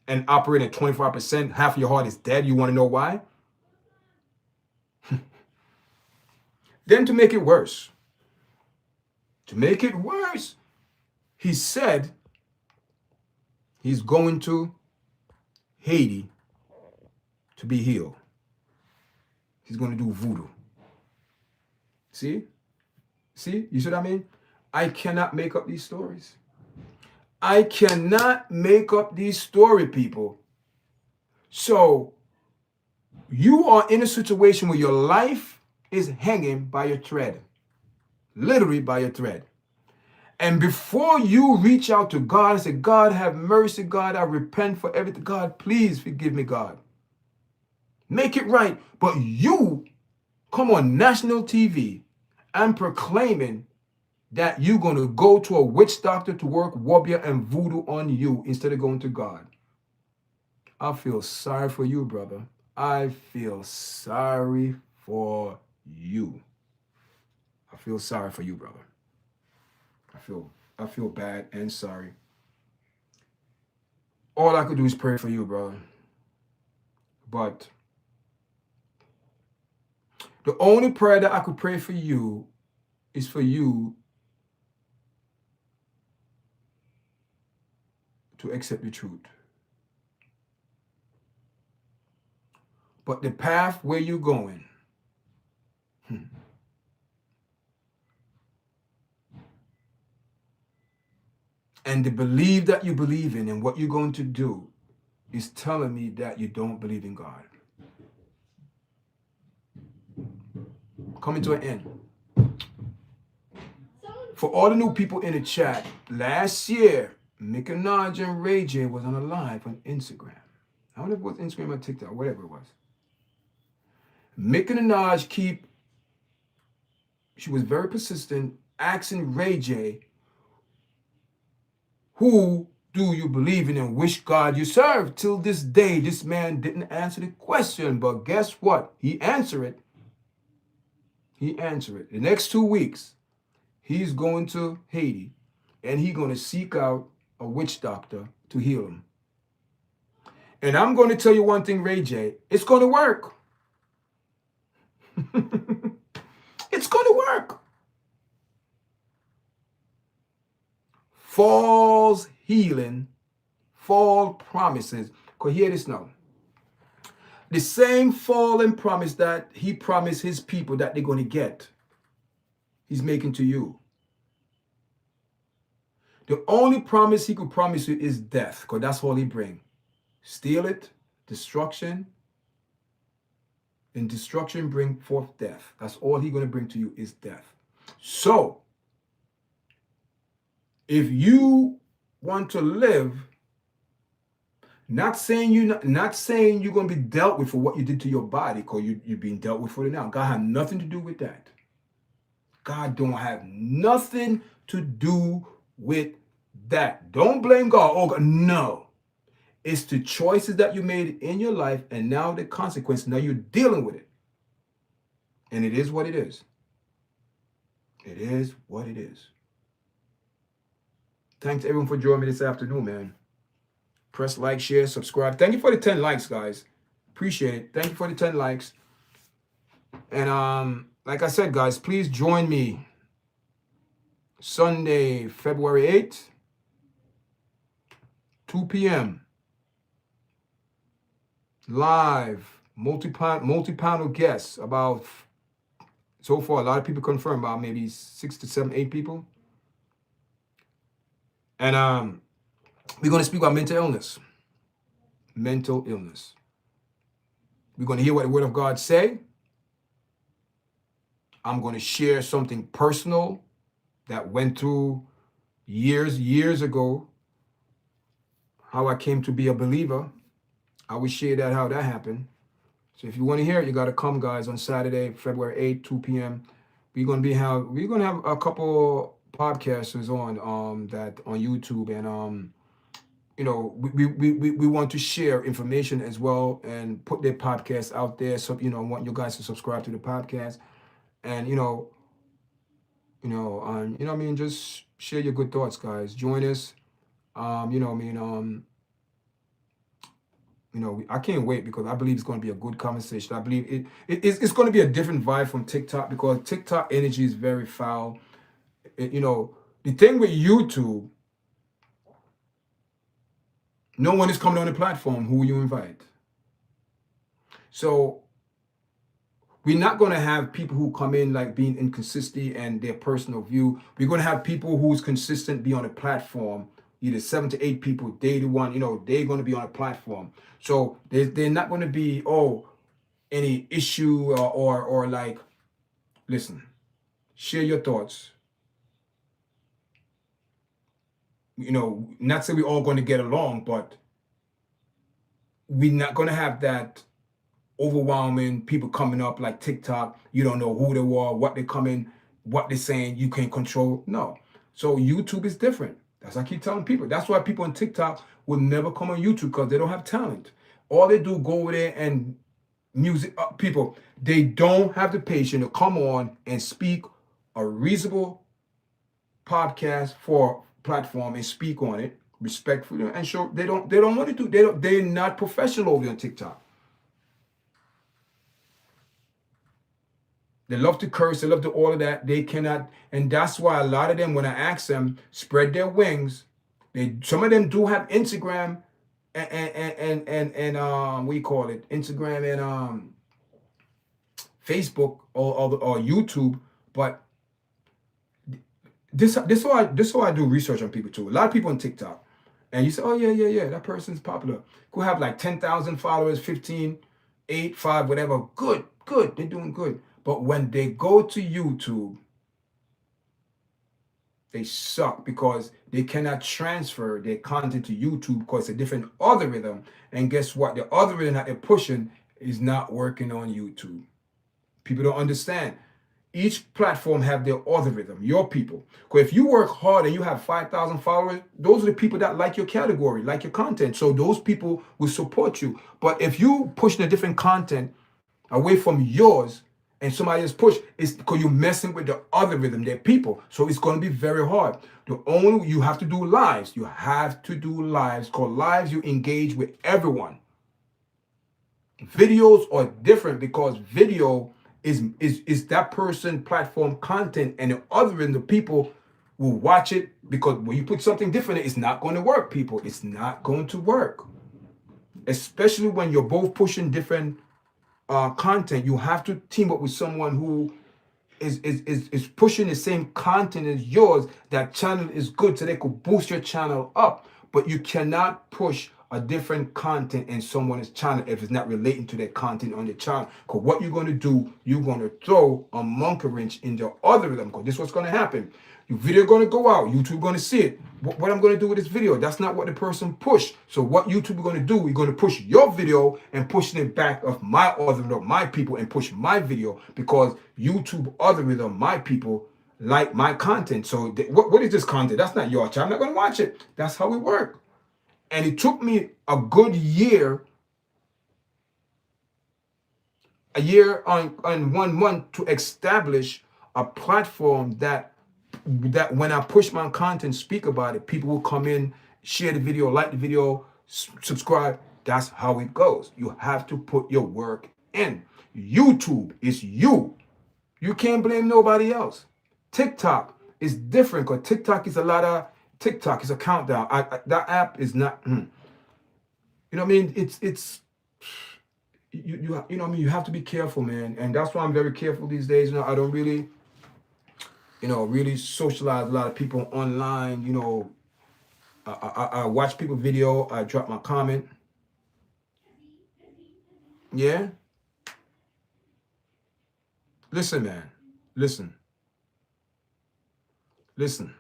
and operating at 25%, half of your heart is dead. You want to know why? Then to make it worse, he said he's going to Haiti to be healed. He's going to do voodoo. See? You see what I mean? I cannot make up these stories. I cannot make up these stories, people. So you are in a situation where your life is hanging by a thread. Literally by a thread. And before you reach out to God and say, God, have mercy, God, I repent for everything. God, please forgive me, God. Make it right. But you come on national TV and proclaiming that you're going to go to a witch doctor to work wobia and voodoo on you instead of going to God. I feel sorry for you, brother. I feel sorry for you. I feel sorry for you, brother. I feel bad and sorry. All I could do is pray for you, brother. But the only prayer that I could pray for you is for you to accept the truth. But the path where you're going, and the belief that you believe in and what you're going to do is telling me that you don't believe in God. Coming to an end. For all the new people in the chat, last year, Nicki Minaj and Ray J was on a live on Instagram. I don't know if it was Instagram or TikTok, whatever it was. Nicki Minaj she was very persistent, asking Ray J, who do you believe in and which God you serve? Till this day, this man didn't answer the question, but guess what? He answered it. The next 2 weeks, he's going to Haiti, and he's going to seek out a witch doctor to heal him. And I'm going to tell you one thing, Ray J, it's going to work. It's going to work. False healing, false promises. Because hear this now. The same fallen promise that he promised his people that they're going to get, he's making to you. The only promise he could promise you is death, because that's all he brings. Steal it, destruction, and destruction bring forth death. That's all he's going to bring to you is death. So, if you want to live, not saying you're going to be dealt with for what you did to your body, because you're being dealt with for it now. God had nothing to do with that. God don't have nothing to do with that. Don't blame God. Oh, God, no. It's the choices that you made in your life, and now the consequence. Now you're dealing with it. And it is what it is. It is what it is. Thanks everyone for joining me this afternoon, man. Press like, share, subscribe. Thank you for the 10 likes, guys. Appreciate it. Thank you for the 10 likes. And like I said, guys, please join me Sunday, February 8th, 2 p.m. Live, multi-panel guests. About, so far, a lot of people confirmed, about maybe 6 to 7, 8 people. And we're going to speak about mental illness. Mental illness. We're going to hear what the Word of God say. I'm going to share something personal that went through years ago, how I came to be a believer. I will share that, how that happened. So if you want to hear it, you got to come, guys, on Saturday, February 8th, 2 p.m. We're gonna have a couple podcasters on that on YouTube, and we want to share information as well and put their podcast out there. So I want you guys to subscribe to the podcast, and I mean, just share your good thoughts, guys. Join us. I mean, I can't wait because I believe it's going to be a good conversation. I believe it's going to be a different vibe from TikTok because TikTok energy is very foul. The thing with YouTube, no one is coming on the platform who you invite. So we're not going to have people who come in like being inconsistent and their personal view. We're going to have people who's consistent be on a platform, either 7 to 8 people, day to one, they're going to be on a platform. So they're not going to be, any issue or like, listen, share your thoughts. Not say we're all going to get along, but we're not going to have that overwhelming people coming up like TikTok. You don't know who they are, what they're coming, what they're saying. You can't control. No. So YouTube is different. That's what I keep telling people. That's why people on TikTok will never come on YouTube because they don't have talent. All they do go over there and music up people. They don't have the patience to come on and speak a reasonable podcast for platform and speak on it respectfully and show they don't want to do. They're not professional over on TikTok. They love to curse. They love to all of that. They cannot, and that's why a lot of them, when I ask them, spread their wings. Some of them do have Instagram and what do you call it? Instagram and Facebook or YouTube. But this how I do research on people too. A lot of people on TikTok, and you say, oh yeah, that person's popular. Could have like 10,000 followers, 15, 8, 5, whatever. Good, they're doing good. But when they go to YouTube, they suck because they cannot transfer their content to YouTube because it's a different algorithm. And guess what? The algorithm that they're pushing is not working on YouTube. People don't understand. Each platform have their algorithm, your people. Because if you work hard and you have 5,000 followers, those are the people that like your category, like your content. So those people will support you. But if you pushing a different content away from yours, and somebody else push, it's because you're messing with the algorithm, their people. So it's going to be very hard. You have to do lives. You have to do lives. Because lives, you engage with everyone. Videos are different because video is that person platform content, and the algorithm, the people will watch it because when you put something different, it's not going to work, people. It's not going to work. Especially when you're both pushing different content. You have to team up with someone who is pushing the same content as yours. That channel is good, so they could boost your channel up. But you cannot push a different content in someone's channel if it's not relating to their content on the channel. Because what you're going to do, you're going to throw a monkey wrench in the algorithm. Because this is what's going to happen. Your video going to go out. YouTube going to see it. What I'm going to do with this video, that's not what the person pushed. So what YouTube is going to do, we're going to push your video and push it back of my algorithm, my people, and push my video because YouTube algorithm, my people, like my content. So what is this content? That's not your channel. I'm not going to watch it. That's how it works. And it took me a good year, and 1 month to establish a platform that when I push my content, speak about it, people will come in, share the video, like the video, subscribe. That's how it goes. You have to put your work in. YouTube is you. You can't blame nobody else. TikTok is different because TikTok is TikTok is a countdown. That app is not. You know what I mean? It's you know what I mean. You have to be careful, man, and that's why I'm very careful these days. I don't really, really socialize a lot of people online. I watch people video. I drop my comment. Yeah. Listen, man. Listen, listen.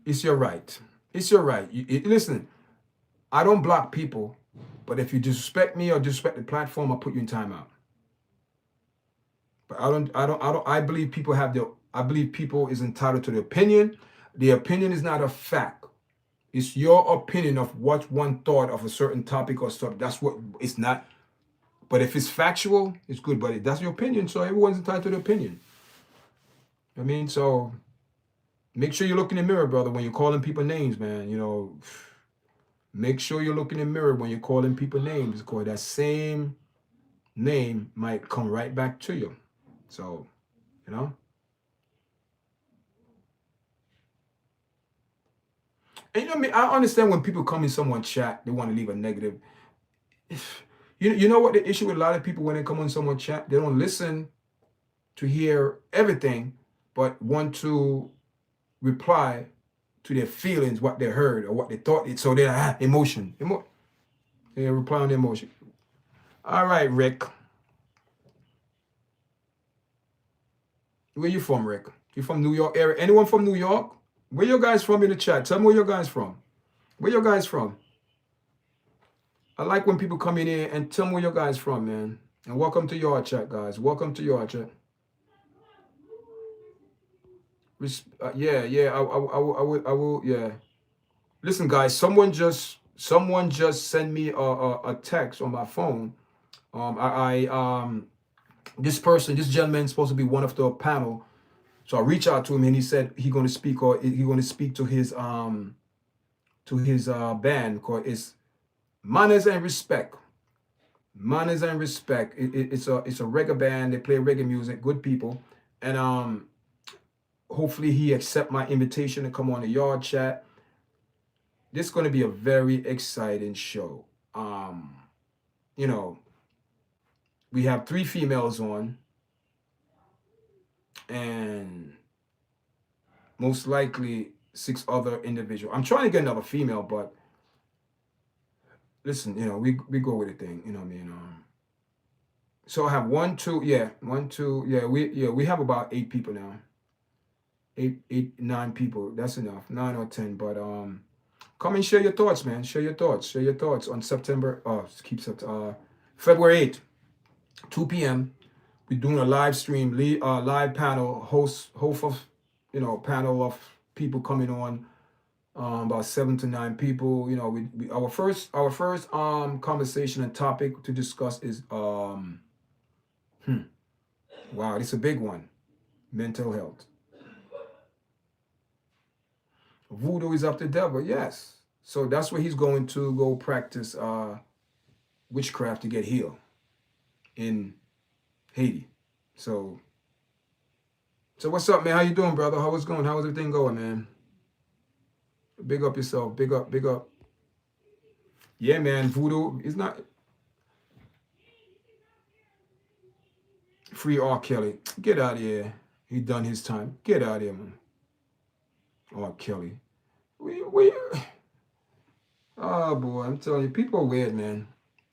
It's your right. It's your right. Listen, I don't block people, but if you disrespect me or disrespect the platform, I'll put you in timeout. But I believe people have their, I believe people is entitled to the opinion. The opinion is not a fact. It's your opinion of what one thought of a certain topic or stuff. That's what it's not. But if it's factual, it's good. But that's your opinion, so everyone's entitled to the opinion. I mean, so make sure you look in the mirror, brother, when you're calling people names, man. You know, make sure you look in the mirror when you're calling people names, because that same name might come right back to you. So, you know. And you know what I mean? I understand when people come in someone's chat, they want to leave a negative. You know what the issue with a lot of people when they come on someone's chat? They don't listen to hear everything, but want to reply to their feelings, what they heard or what they thought. So they're emotion. They reply on the emotion. All right, Rick. Where you from, Rick? You from New York area? Anyone from New York? Where you guys from in the chat? Tell me where you guys from. Where you guys from? I like when people come in here and tell me where you guys from, man. And welcome to YARDCHAT, guys. Welcome to YARDCHAT. Yeah. I will. Yeah. Listen, guys. Someone just sent me a text on my phone. This gentleman is supposed to be one of the panel. So I reached out to him and he said he's going to speak to his band called it's Manners and Respect. Manners and Respect. It's a reggae band. They play reggae music. Good people. And hopefully he accept my invitation to come on the YARDCHAT. This is going to be a very exciting show. You know, we have 3 females on, and most likely 6 other individuals. I'm trying to get another female, but listen, you know, we go with the thing, you know what I mean? So I have 1, 2, we have about 8 people now. 9 people. That's enough. 9 or 10. But come and share your thoughts, man. Share your thoughts on February 8th, 2 p.m. We're doing a live stream, live panel, host of, panel of people coming on, about 7 to 9 people. You know, our first conversation and topic to discuss is wow, this is a big one, mental health. Voodoo is up the devil, yes. So that's where he's going to go practice witchcraft to get healed in Haiti. So what's up, man? How you doing, brother? How's going? How's everything going, man? Big up yourself. Big up. Yeah, man. Voodoo is not free. R. Kelly, get out of here. He done his time. Get out of here, man. R. Kelly. Oh boy, I'm telling you, people are weird, man.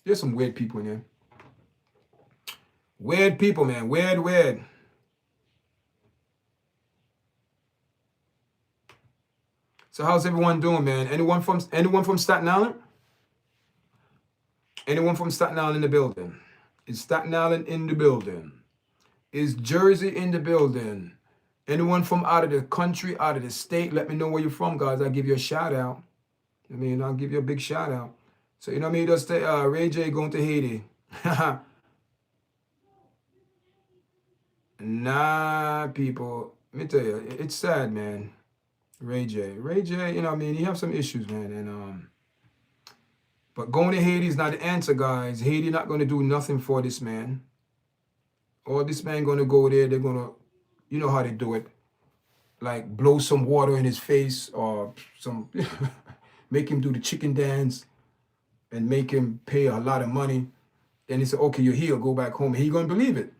There's some weird people in there. Weird people, man. Weird. So how's everyone doing, man? Anyone from Staten Island? Anyone from Staten Island in the building? Is Staten Island in the building? Is Jersey in the building? Anyone from out of the country, out of the state? Let me know where you're from, guys. I'll give you a shout out. I mean, I'll give you a big shout out. So, you know what I mean? Just Ray J going to Haiti. Nah, people. Let me tell you, it's sad, man. Ray J, you know what I mean? He have some issues, man. And but going to Haiti is not the answer, guys. Haiti not going to do nothing for this man. Or this man going to go there. They're going to, you know how they do it. Like blow some water in his face or some, make him do the chicken dance and make him pay a lot of money. Then he said, okay, you're healed, go back home. And he going to believe it.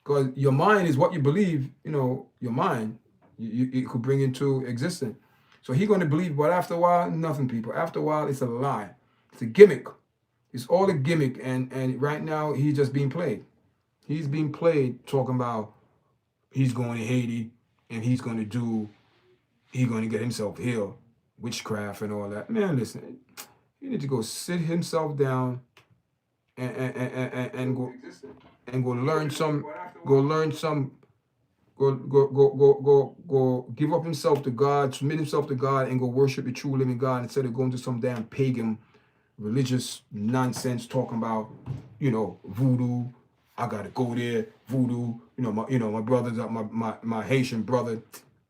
Because your mind is what you believe, you know, your mind, it could bring into existence. So he's going to believe, but after a while, nothing, people. After a while, it's a lie. It's a gimmick. It's all a gimmick, and right now he's just being played. He's being played talking about he's going to Haiti and he's going to get himself healed, witchcraft and all that. Man, listen, he need to go sit himself down and go learn some, go learn some, go give up himself to God, submit himself to God, and go worship the true living God instead of going to some damn pagan religious nonsense talking about, voodoo. I gotta go there, voodoo. My brothers, my Haitian brother.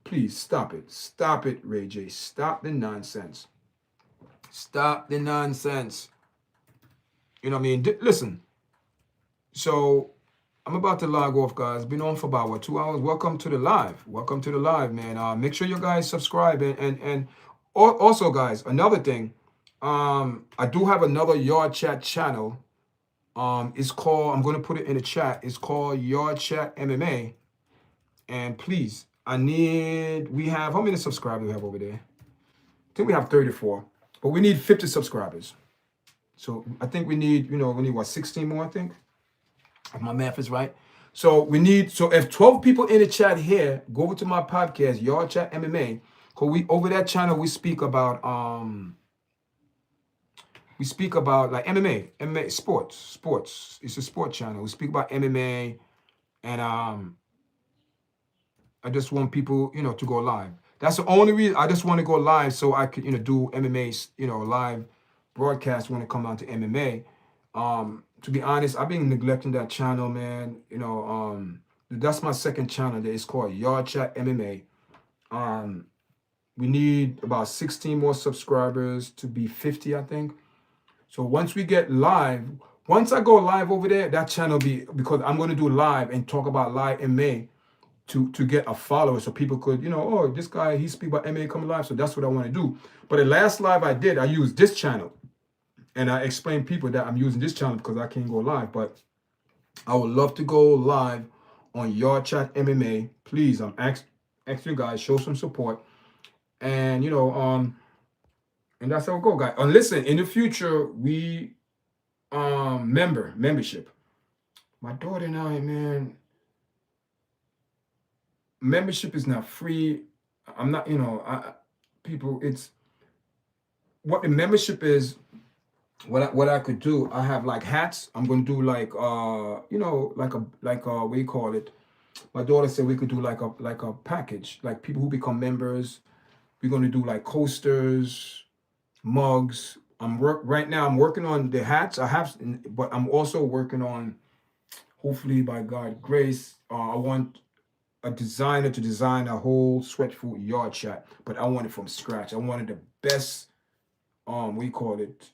Please stop it. Stop it, Ray J. Stop the nonsense. Stop the nonsense. You know what I mean? Listen. So I'm about to log off, guys. Been on for about 2 hours. Welcome to the live. Welcome to the live, man. Make sure you guys subscribe and also, guys, another thing. I do have another Yard Chat channel. It's called, I'm gonna put it in the chat. It's called Yard Chat MMA. And please, we have, how many subscribers we have over there? I think we have 34, but we need 50 subscribers. So I think we need what, 16 more, I think, if my math is right. So if 12 people in the chat here, go over to my podcast, Yard Chat MMA, because over that channel, we speak about like MMA sports. It's a sport channel. We speak about MMA, and I just want people, to go live. That's the only reason. I just want to go live so I could, do MMA, live broadcast when it come down to MMA. To be honest, I've been neglecting that channel, man. That's my second channel. That is called Yard Chat MMA. We need about 16 more subscribers to be 50, I think. So once we get live, once I go live over there, that channel because I'm going to do live and talk about live MMA to get a follower so people could, oh, this guy, he speak about MMA coming live. So that's what I want to do. But the last live I did, I used this channel. And I explained people that I'm using this channel because I can't go live. But I would love to go live on Yard Chat MMA. Please, I'm asking you guys, show some support. And, and that's how we go, guys. And listen, in the future, we membership. My daughter and I, man, membership is not free. I'm not, people, it's what the membership is. What I could do, I have like hats. I'm gonna do like like what do you call it? My daughter said we could do like a package, like people who become members. We're gonna do like coasters, mugs. Right now. I'm working on the hats. But I'm also working on, hopefully by God's grace, I want a designer to design a whole Sweatfoot Yard Chat, but I want it from scratch. I wanted the best, what do you call it?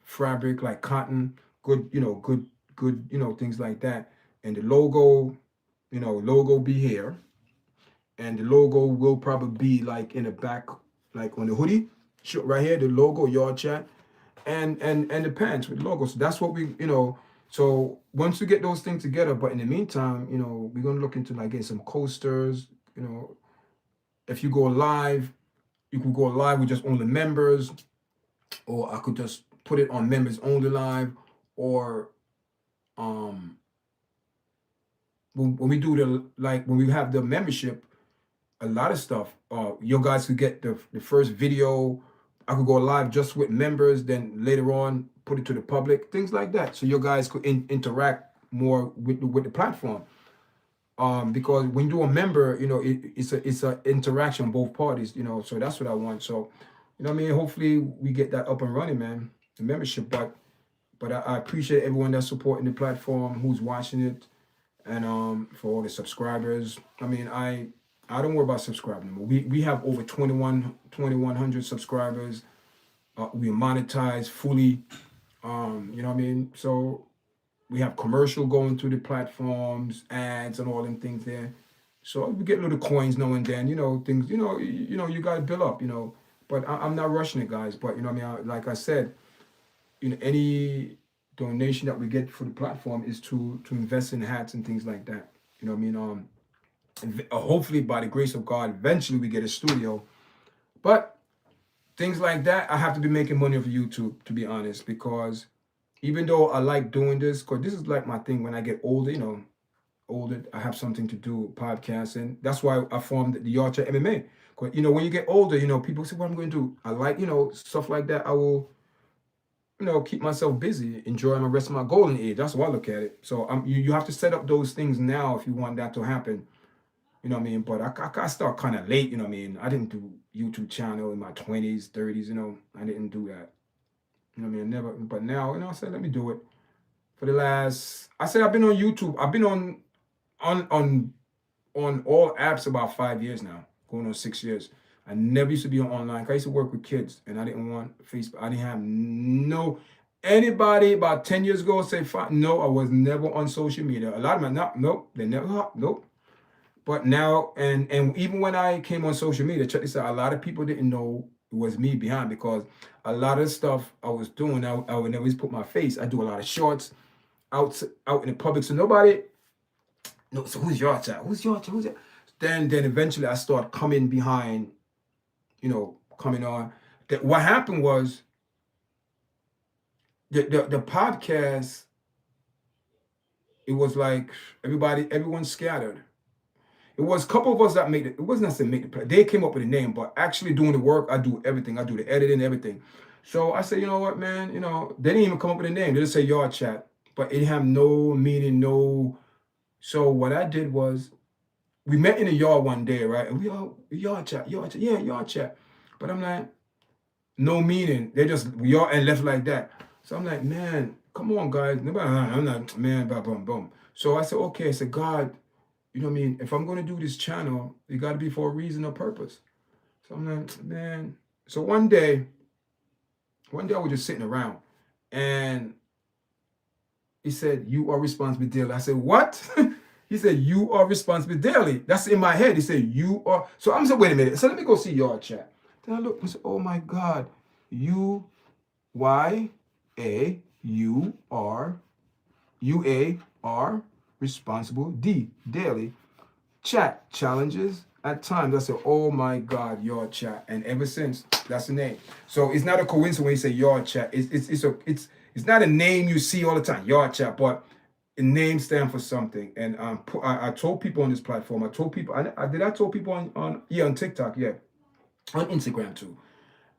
Fabric, like cotton, good, things like that. And the logo, logo be here. And the logo will probably be like in the back, like on the hoodie, right here, the logo, Yard Chat, and the pants with logos. So that's what we, so once we get those things together, but in the meantime, we're gonna look into like getting some coasters. If you go live, you could go live with just only members, or I could just put it on members only live, or when we do when we have the membership, a lot of stuff. You guys could get the first video. I could go live just with members, then later on put it to the public, things like that. So you guys could interact more with the platform. Because when you do a member, it's a interaction on both parties, so that's what I want. So, what I mean, hopefully we get that up and running, man, the membership. But I appreciate everyone that's supporting the platform, who's watching it, and for all the subscribers. I mean, I don't worry about subscribing anymore. We have over 2,100 subscribers. We monetize fully. You know what I mean? So we have commercial going through the platforms, ads, and all them things there. So we get little coins now and then, things, you got to build up, But I'm not rushing it, guys. But, what I mean? Like I said, any donation that we get for the platform is to invest in hats and things like that. You know what I mean? Hopefully, by the grace of God, eventually we get a studio. But things like that, I have to be making money off YouTube, to be honest, because even though I like doing this, because this is like my thing when I get older, older, I have something to do, podcasting. That's why I formed the YARDCHAT MMA. Because, when you get older, people say, what I'm going to do? I like, stuff like that. I will, keep myself busy, enjoy my rest of my golden age. That's how I look at it. So you have to set up those things now if you want that to happen. You know what I mean? But I start kind of late, you know what I mean? I didn't do YouTube channel in my 20s, 30s, I didn't do that. You know what I mean? Never, but now, I said, let me do it. For the last, I said I've been on YouTube. I've been on all apps about 5 years now, going on 6 years. I never used to be on online. I used to work with kids, and I didn't want Facebook. I didn't have no anybody about 10 years ago say no. I was never on social media. A lot of them, nope, they never, nope. But now, and even when I came on social media, check this out. A lot of people didn't know it was me behind, because a lot of stuff I was doing, I would never put my face. I do a lot of shorts out in the public, so nobody. No, so who's YARDCHAT? Who's YARDCHAT? Who's that? Then eventually I start coming behind, coming on. What happened was the podcast, it was like everyone scattered. It was a couple of us that made it. It wasn't necessarily make the. They came up with a name, but actually doing the work, I do everything. I do the editing, everything. So I said, you know what, man? They didn't even come up with a name. They just say YARDCHAT, but it had no meaning, no. So what I did was, we met in the yard one day, right? And we all YARDCHAT, yeah, YARDCHAT. But I'm like, no meaning. They just we all and left like that. So I'm like, man, come on, guys. Nobody, I'm not, man, boom, boom, boom. So I said, okay. I said, God, you know what I mean? If I'm going to do this channel, it got to be for a reason or purpose. So I'm like, man. So one day I was just sitting around, and he said, you are responsible daily. I said, what? He said, you are responsible daily. That's in my head. He said, you are. So I'm saying, wait a minute. So let me go see YARDCHAT. Then I look and said, oh my God. YAUR, responsible, daily. Chat, challenges at times. I said, oh my God, YARDCHAT. And ever since, that's the name. So it's not a coincidence when you say YARDCHAT. It's not a name you see all the time, YARDCHAT, but a name stands for something. And I told people on this platform, I told people, I told people on TikTok, yeah, on Instagram too.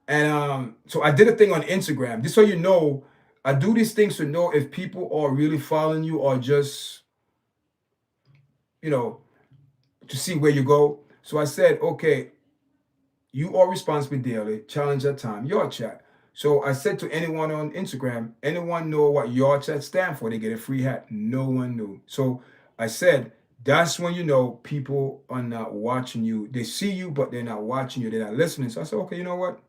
And so I did a thing on Instagram, just so you know. I do these things to know if people are really following you, or just, to see where you go. So I said, okay, you are responsible daily, challenge at time, YARDCHAT. So I said to anyone on Instagram, anyone know what YARDCHAT stand for? They get a free hat. No one knew. So I said, that's when you know people are not watching you. They see you, but they're not watching you. They're not listening. So I said, okay, you know what?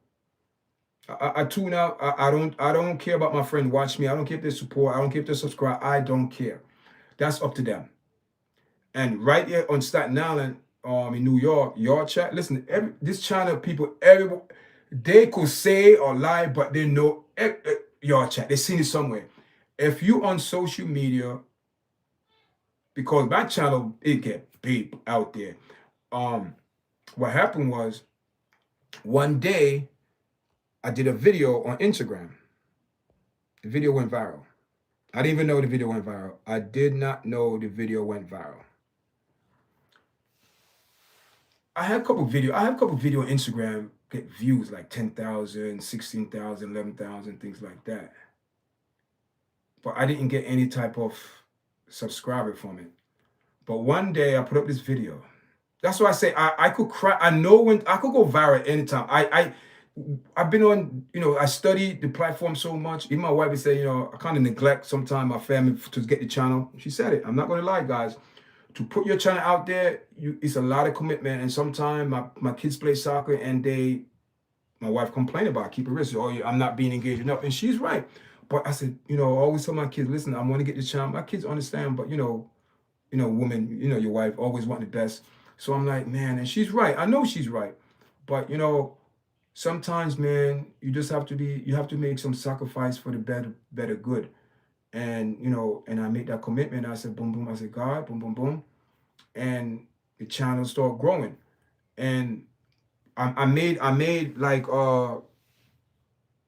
I tune out. I don't care about my friend watch me. I don't care if they support. I don't care if they subscribe. I don't care. That's up to them. And right here on Staten Island, in New York, YARDCHAT. Listen, this channel people, everyone, they could say or lie, but they know YARDCHAT. They seen it somewhere. If you on social media, because my channel, it get big out there. What happened was, one day I did a video on Instagram. The video went viral. I didn't even know the video went viral. I did not know the video went viral. I have a couple video on Instagram get views like 10,000, 16,000, 11,000, things like that. But I didn't get any type of subscriber from it. But one day I put up this video. That's why I say I could cry. I know when I could go viral anytime. I've been on, I study the platform so much. Even my wife would say, I kind of neglect sometimes my family to get the channel. She said it. I'm not going to lie, guys. To put your channel out there, it's a lot of commitment. And sometimes my kids play soccer, and my wife complained about keep it real. So, I'm not being engaged enough. And she's right. But I said, I always tell my kids, listen, I want to get this channel. My kids understand, but woman, your wife always want the best. So I'm like, man, and she's right. I know she's right. But sometimes, man, you just have to make some sacrifice for the better good. And and I made that commitment. I said, boom, boom. I said, God, boom, boom, boom. And the channel started growing. And I made like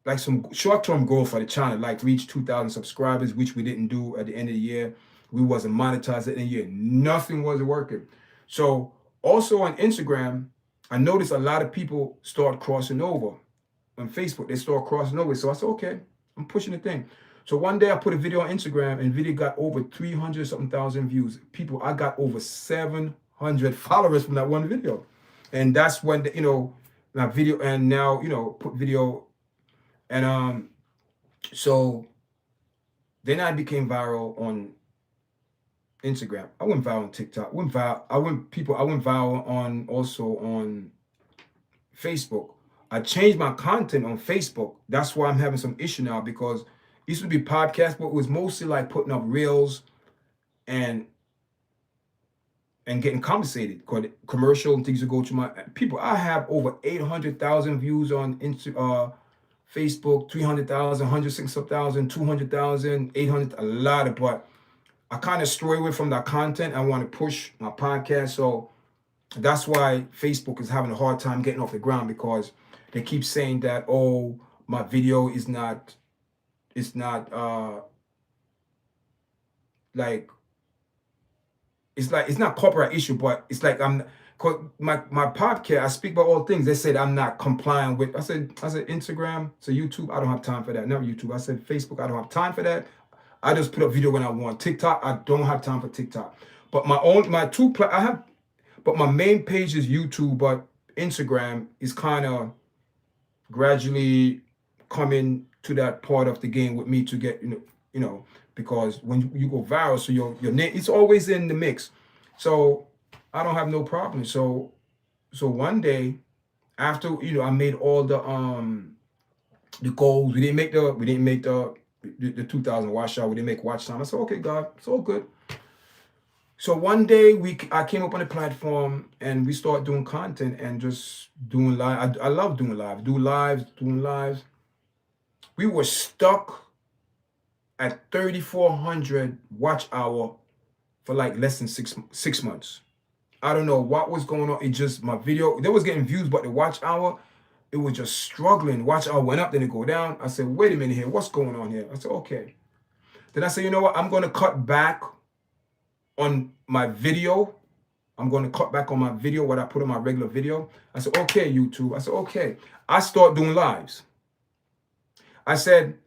like some short-term goal for the channel, like reach 2,000 subscribers, which we didn't do at the end of the year. We wasn't monetized at the end of the year. Nothing was working. So also on Instagram, I noticed a lot of people start crossing over. On Facebook, they start crossing over. So I said, okay, I'm pushing the thing. So one day I put a video on Instagram and video got over 300 something thousand views. People, I got over 700 followers from that one video. And that's when, my video, and now, put video. And so then I became viral on Instagram. I went viral on TikTok. I went viral on also on Facebook. I changed my content on Facebook. That's why I'm having some issue now, because it used to be podcast, but it was mostly like putting up reels and getting compensated. Commercial and things to go to my people. I have over 800,000 views on Facebook, 300,000, 106,000, 200,000, 800, a lot of, but I kind of stray away from that content. I want to push my podcast. So that's why Facebook is having a hard time getting off the ground, because they keep saying that, oh, my video is not, like, it's not copyright issue, but it's like my podcast, I speak about all things. They said I'm not complying with. I said Instagram, so YouTube, I don't have time for that. Not YouTube. I said Facebook, I don't have time for that. I just put up video when I want. TikTok, I don't have time for TikTok. But but my main page is YouTube, but Instagram is kind of gradually coming to that part of the game with me to get, because when you go viral, so your name, it's always in the mix. So I don't have no problem. So one day after, I made all the goals. We didn't make the 2,000 watch hour. We didn't make watch time. I said, okay, God, it's all good. So one day I came up on the platform and we started doing content and just doing live. I love doing live. Doing lives. We were stuck at 3,400 watch hour for like less than 6 months. I don't know what was going on. It just, my video, they was getting views, but the watch hour, it was just struggling. Watch hour went up, then it go down. I said, wait a minute here. What's going on here? I said, okay. Then I said, you know what? I'm going to cut back on my video. I'm going to cut back on my video, what I put on my regular video. I said, okay, YouTube. I said, okay. I start doing lives. I said,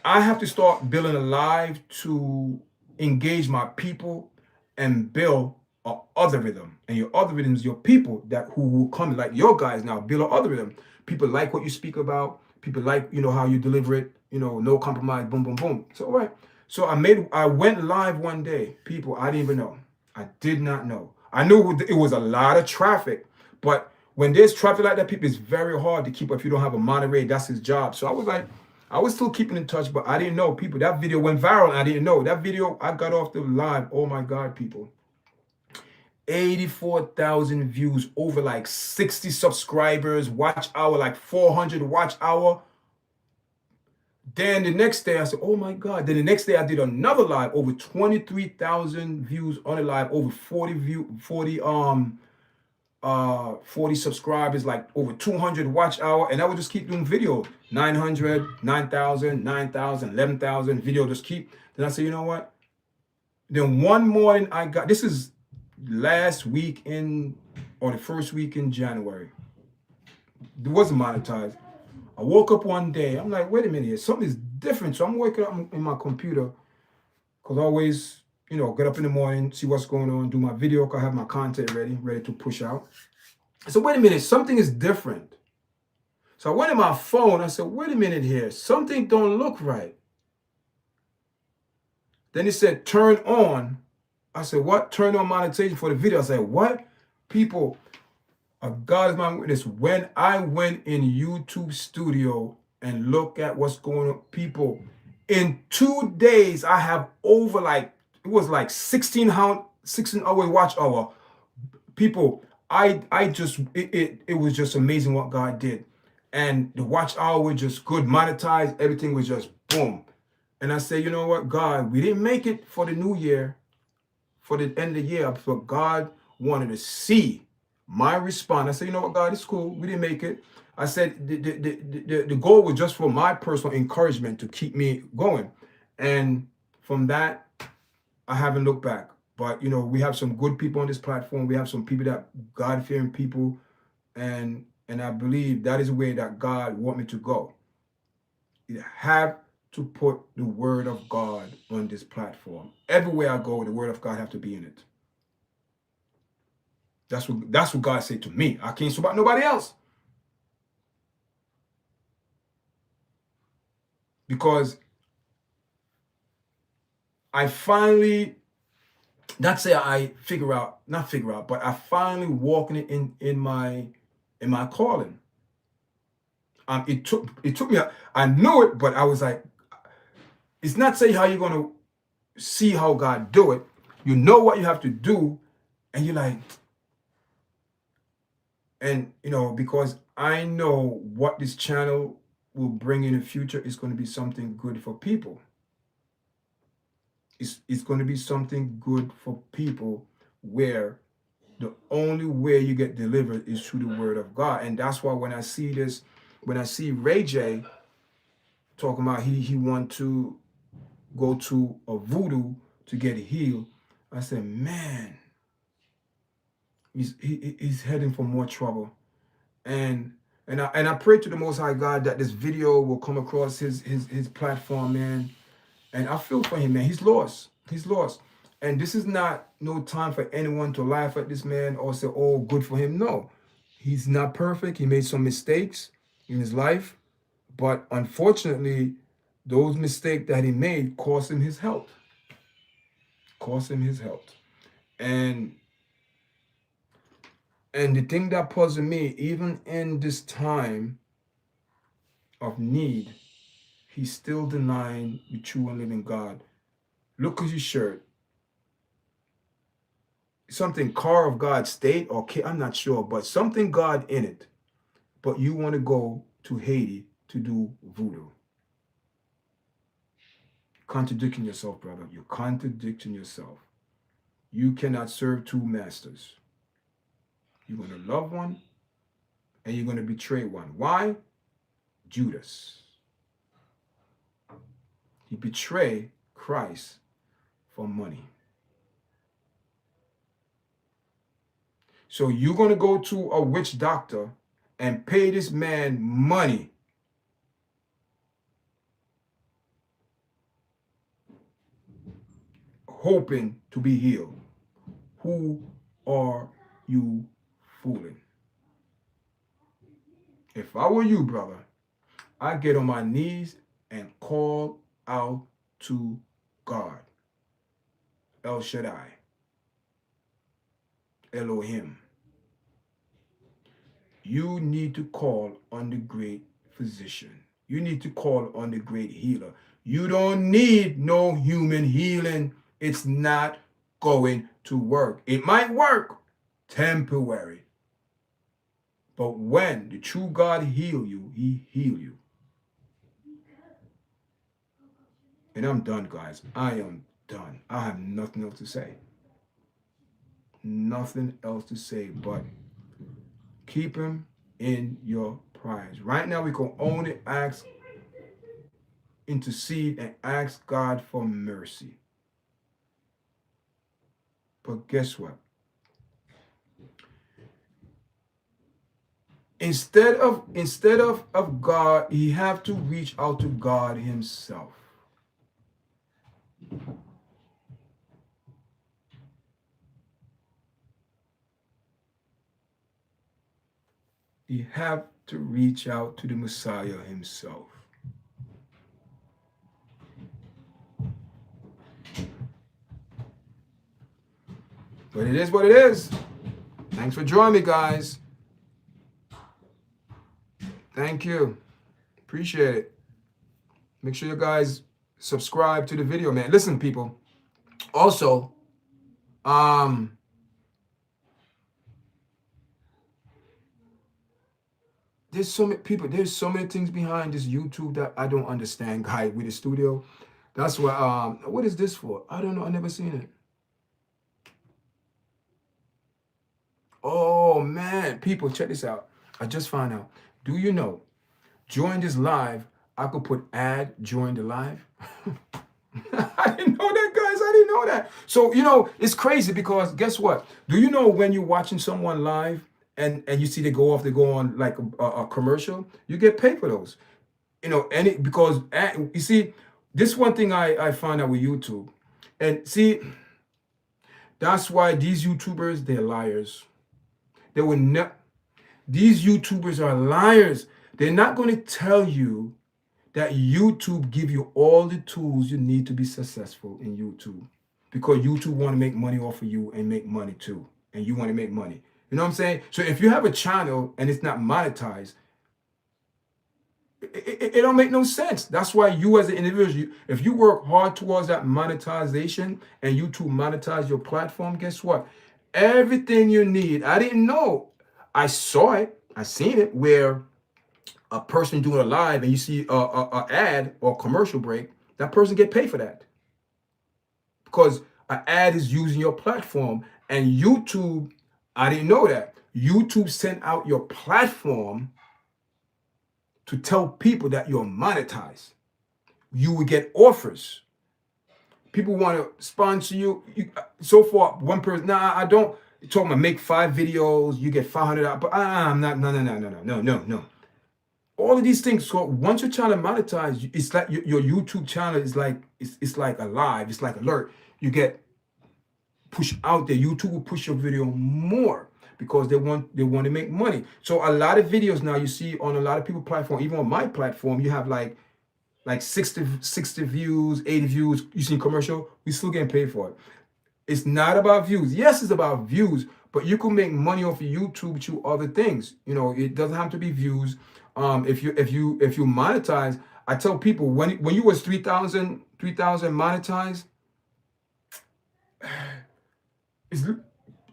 I have to start building a live to engage my people and build a other rhythm. And your other rhythm is your people who will come, like your guys now, build a other rhythm. People like what you speak about. People like, how you deliver it, no compromise, boom, boom, boom. So, all right. So I went live one day. People, I didn't even know. I did not know. I knew it was a lot of traffic, but when there's traffic like that, people, it's very hard to keep up if you don't have a moderator. That's his job. So I was like, I was still keeping in touch, but I didn't know, people. That video went viral and I didn't know. That video, I got off the live. Oh my God, people. 84,000 views, over like 60 subscribers, watch hour, like 400 watch hour. Then the next day I said, oh my God. Then the next day I did another live, over 23,000 views on a live, over 40 subscribers, like over 200 watch hour. And I would just keep doing video, 900, 9,000, 9,000, 11,000 video, just keep. Then I said, you know what? Then one morning this is last week or the first week in January. It wasn't monetized. I woke up one day. I'm like, wait a minute here. Something is different. So I'm waking up in my computer, because I always, get up in the morning, see what's going on, do my video, because I have my content ready to push out. I said, wait a minute, something is different. So I went in my phone. I said, wait a minute here. Something don't look right. Then it said, turn on. I said, what? Turn on monetization for the video. I said, what? People, God is my witness. When I went in YouTube studio and look at what's going on, people, in 2 days, I have over it was like 16 hour watch hour. People, it was just amazing what God did. And the watch hour was just good, monetized. Everything was just boom. And I said, you know what, God, we didn't make it for the new year, for the end of the year, but God wanted to see My response, I said, you know what, God, it's cool. We didn't make it. I said the goal was just for my personal encouragement to keep me going. And from that, I haven't looked back. But, we have some good people on this platform. We have some people that God-fearing people. And I believe that is the way that God want me to go. You have to put the word of God on this platform. Everywhere I go, the word of God have to be in it. That's what God said to me. I can't say about nobody else. Because I finally, not say I not figure out, but I finally walking in my calling. It took me. I knew it, but I was like, it's not say how you're gonna see how God do it. You know what you have to do, and you're like, and because I know what this channel will bring in the future is going to be something good for people. It's going to be something good for people where the only way you get delivered is through the word of God. And that's why when I see Ray J talking about he want to go to a voodoo to get healed, I said, man, he's heading for more trouble. And I pray to the Most High God that this video will come across his platform, man. And I feel for him, man. He's lost. He's lost. And this is not no time for anyone to laugh at this man or say, oh, good for him. No, he's not perfect. He made some mistakes in his life. But unfortunately, those mistakes that he made cost him his health. Cost him his health. And the thing that puzzled me, even in this time of need, he's still denying the true and living God. Look at his shirt. Something car of God state or I'm not sure, but something God in it. But you want to go to Haiti to do voodoo. Contradicting yourself, brother. You're contradicting yourself. You cannot serve two masters. You're going to love one and you're going to betray one. Why? Judas. He betrayed Christ for money. So you're going to go to a witch doctor and pay this man money hoping to be healed. Who are you fooling? If I were you, brother, I'd get on my knees and call out to God. El Shaddai. Elohim. You need to call on the great physician. You need to call on the great healer. You don't need no human healing. It's not going to work. It might work temporary. But when the true God heal you, he heal you. And I'm done, guys. I am done. I have nothing else to say. Nothing else to say but keep him in your prayers. Right now, we can only intercede and ask God for mercy. But guess what? Instead of God, he have to reach out to God himself. He have to reach out to the Messiah himself. But it is what it is. Thanks for joining me, guys. Thank you. Appreciate it. Make sure you guys subscribe to the video, man. Listen, people. Also, there's so many people, there's so many things behind this YouTube that I don't understand, guys, with the studio. That's why, what is this for? I don't know. I never seen it. Oh, Oh man, people, check this out. I just found out. Do you know? During this live, I could put ad during the live. I didn't know that, guys. I didn't know that. So it's crazy because guess what? Do you know when you're watching someone live and you see they go off, they go on like a commercial, you get paid for those. Any because you see, this one thing I found out with YouTube, and see, that's why these YouTubers, they're liars. They will not. These YouTubers are liars. They're not going to tell you that YouTube give you all the tools you need to be successful in YouTube, because YouTube want to make money off of you and make money too, and you want to make money. You know what I'm saying? So if you have a channel and it's not monetized, it don't make no sense. That's why you as an individual, if you work hard towards that monetization and YouTube monetize your platform, guess what? Everything you need. I didn't know. I saw it. I seen it where a person doing a live and you see a ad or commercial break, that person get paid for that because an ad is using your platform. And YouTube, I didn't know that. YouTube sent out your platform to tell people that you're monetized. You will get offers. People want to sponsor you. So far, one person, nah, I don't. You're talking about make 5 videos, you get $500. But I'm not, no. All of these things. So once you're trying to monetize, it's like your YouTube channel is like, it's like alive. It's like alert. You get pushed out there. YouTube will push your video more because they want to make money. So a lot of videos now you see on a lot of people's platform, even on my platform, you have like 60 views, 80 views. You see commercial, we still getting paid for it. It's not about views. Yes, it's about views, but you can make money off of YouTube through other things. It doesn't have to be views. If you monetize, I tell people when you was 3,000 monetized,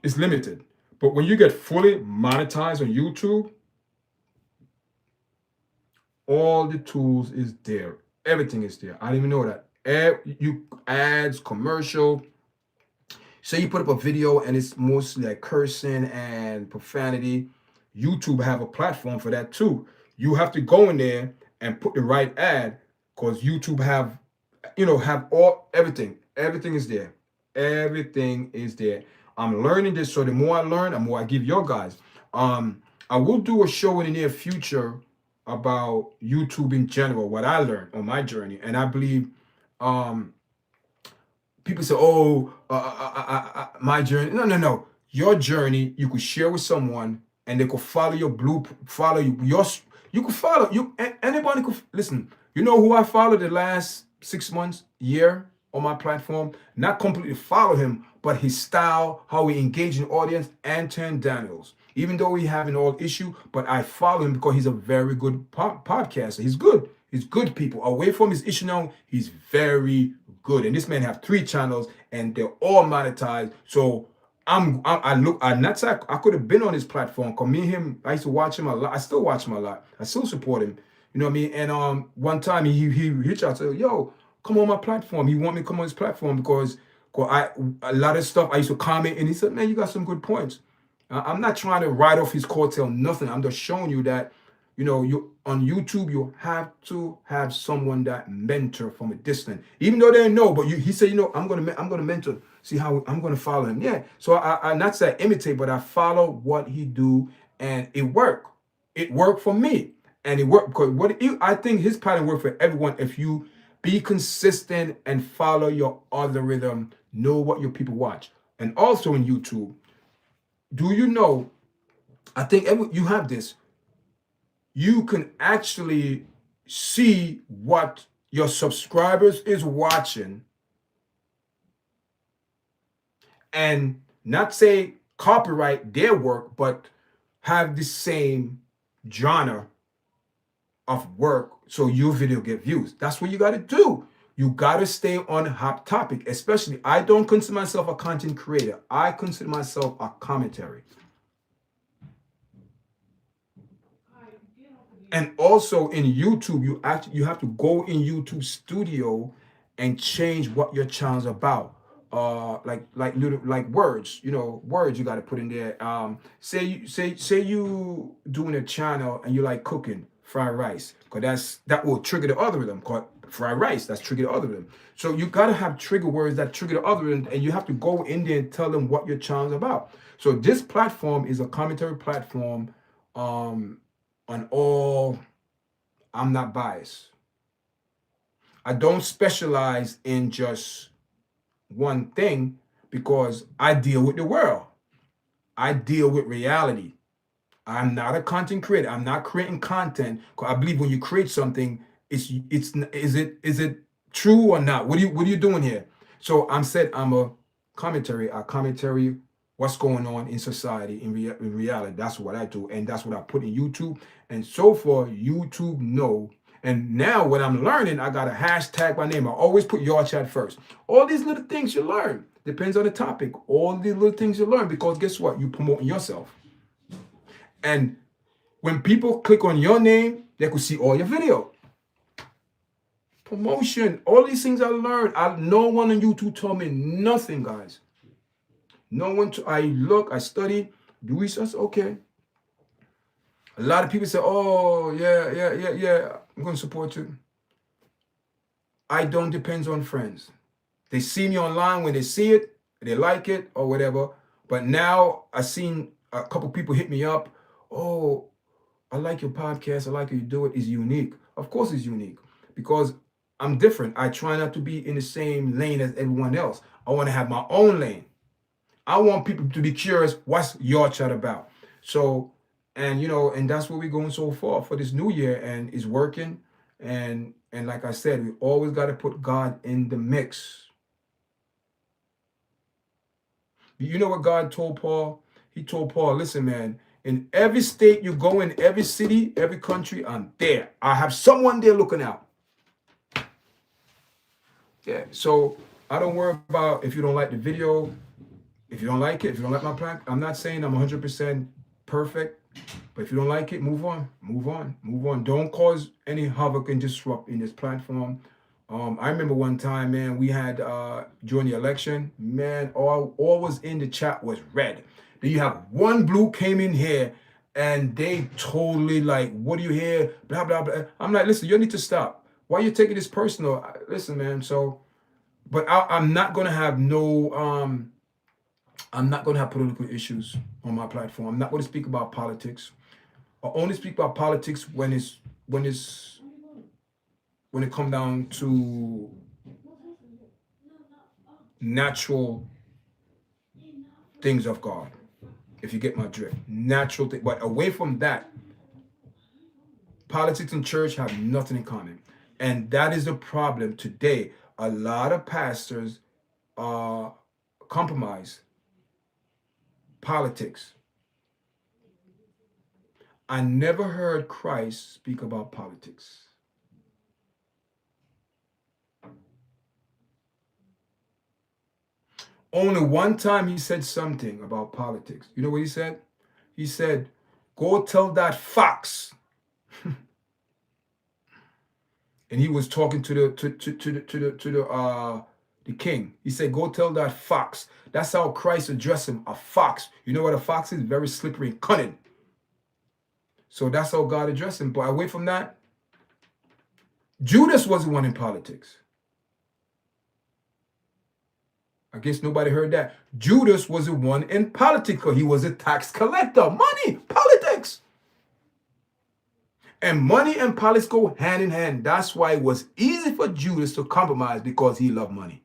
it's limited. But when you get fully monetized on YouTube, all the tools is there. Everything is there. I didn't even know that. You ads, commercial. Say you put up a video and it's mostly like cursing and profanity. YouTube have a platform for that too. You have to go in there and put the right ad because YouTube have everything. Everything is there. Everything is there. I'm learning this, so the more I learn, the more I give your guys. I will do a show in the near future about YouTube in general, what I learned on my journey, and I believe people say, "Oh, my journey." No. Your journey, you could share with someone, and they could follow your follow you. You could follow you. Anybody could listen. You know who I followed the last 6 months, year on my platform? Not completely follow him, but his style, how he engage in audience. Anton Daniels. Even though we have an old issue, but I follow him because he's a very good podcaster. He's good. He's good people. Away from his issue now, he's very good. And this man have 3 channels and they're all monetized. So I look, I'm not saying I could have been on his platform. Cause me and him, I used to watch him a lot. I still watch him a lot. I still support him. You know what I mean? And one time he reached out, said, "Yo, come on my platform." He want me to come on his platform because a lot of stuff I used to comment, and he said, "Man, you got some good points." I'm not trying to ride off his coattail, nothing. I'm just showing you that, you on YouTube, you have to have someone that mentor from a distance, even though they don't know. But he said, I'm gonna mentor. See how I'm gonna follow him. Yeah. So I not say I imitate, but I follow what he do, and it worked. It worked for me, and it worked because I think his pattern worked for everyone. If you be consistent and follow your algorithm, know what your people watch, and also in YouTube. Do you know? I think you have this. You can actually see what your subscribers is watching and not say copyright their work, but have the same genre of work so your video get views. That's what you got to do. You got to stay on hot topic. Especially, I don't consider myself a content creator. I consider myself a commentary. And also in YouTube, you have to go in YouTube Studio and change what your channel's about. like little like words, words you got to put in there. Say you doing a channel and you like cooking fried rice, because that will trigger the algorithm. Called fried rice, that's trigger the algorithm. So you got to have trigger words that trigger the algorithm, and you have to go in there and tell them what your channel is about. So this platform is a commentary platform, on all. I'm not biased. I don't specialize in just one thing, because I deal with the world. I deal with reality. I'm not a content creator. I'm not creating content. 'Cause I believe when you create something, it's is it true or not? What are you doing here? So I'm a commentary. I commentary what's going on in society in reality. That's what I do, and that's what I put in YouTube. And so far, YouTube know. And now what I'm learning, I got a hashtag my name. I always put YARDCHAT first. All these little things you learn depends on the topic. All these little things you learn, because guess what? You promoting yourself. And when people click on your name, they could see all your video. Promotion, all these things I learned. No one on YouTube told me nothing, guys. No one. I study, do research. Okay. A lot of people say, "Oh, yeah, yeah, yeah, yeah. I'm going to support you." I don't depend on friends. They see me online. When they see it, they like it or whatever. But now I seen a couple people hit me up. Oh, I like your podcast. I like how you do it. It's unique. Of course, it's unique, because I'm different. I try not to be in the same lane as everyone else. I want to have my own lane. I want people to be curious. What's your chat about? So, and that's where we're going so far for this new year, and it's working. And like I said, we always got to put God in the mix. You know what God told Paul? He told Paul, listen, man, in every state you go in, every city, every country, I'm there. I have someone there looking out. Yeah. So I don't worry about if you don't like the video, if you don't like it, if you don't like my plan. I'm not saying I'm 100% perfect, but if you don't like it, move on, move on, move on. Don't cause any havoc and disrupt in this platform. I remember one time, man, we had during the election, man, all was in the chat was red. Then you have one blue came in here, and they totally like, what do you hear? Blah blah blah. I'm like, listen, you need to stop. Why are you taking this personal? Listen, man. So, but I'm not gonna have no I'm not gonna have political issues on my platform. I'm not gonna speak about politics. I only speak about politics when it's when it come down to natural things of God. If you get my drift, natural thing. But away from that, politics and church have nothing in common, and that is the problem today. A lot of pastors compromise politics. I never heard Christ speak about politics. Only one time he said something about politics. You know what he said? He said, "Go tell that fox." And he was talking to the king. He said, "Go tell that fox." That's how Christ addressed him, a fox. You know what a fox is? Very slippery and cunning. So that's how God addressed him. But away from that, Judas was the one in politics. I guess nobody heard that. Judas was the one in politics because he was a tax collector. Money, politics. And money and politics go hand in hand. That's why it was easy for Judas to compromise, because he loved money.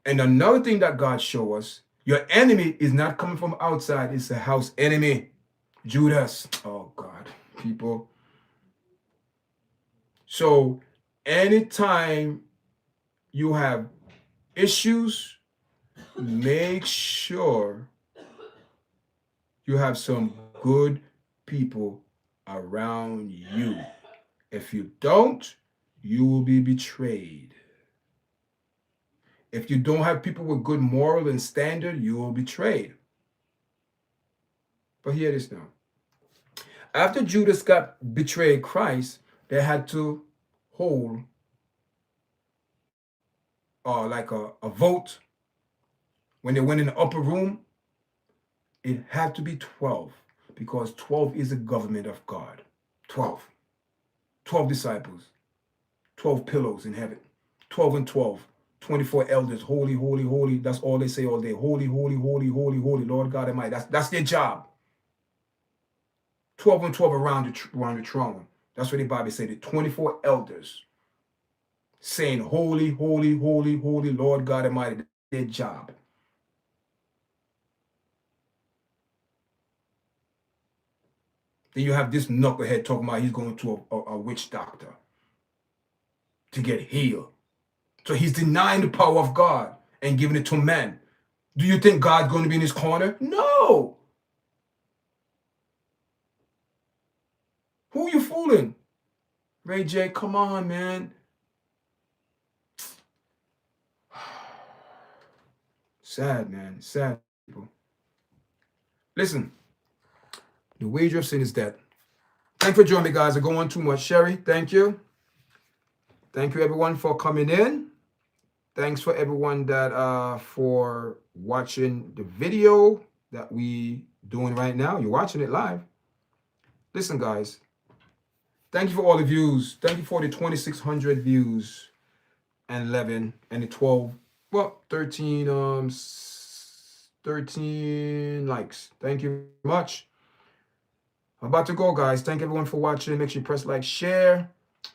And another thing that God showed us, your enemy is not coming from outside, it's a house enemy. Judas. Oh God, people. So anytime you have issues, make sure you have some good people around you. If you don't, you will be betrayed. If you don't have people with good moral and standard, you will be betrayed. But hear this now. After Judas got betrayed Christ, they had to hold like a vote, when they went in the upper room, it had to be 12 because 12 is the government of God. 12. 12 disciples, 12 pillows in heaven, 12 and 12. 24 elders, holy, holy, holy. That's all they say all day. Holy, holy, holy, holy, holy, Lord God Almighty. That's their job. 12 and 12 around the throne. That's what the Bible said. The 24 elders saying, holy, holy, holy, holy, Lord God Almighty. That's their job. Then you have this knucklehead talking about he's going to a witch doctor to get healed. So he's denying the power of God and giving it to men. Do you think God's going to be in his corner? No. Who are you fooling? Ray J, come on, man. Sad, man. Sad, people. Listen, the wager of sin is death. Thanks for joining me, guys. I go on too much. Sherry, thank you. Thank you, everyone, for coming in. Thanks for everyone that for watching the video that we doing right now. You're watching it live. Listen, guys. Thank you for all the views. Thank you for the 2,600 views and 11 and the 12, well, 13 likes. Thank you very much. I'm about to go, guys. Thank everyone for watching. Make sure you press like, share,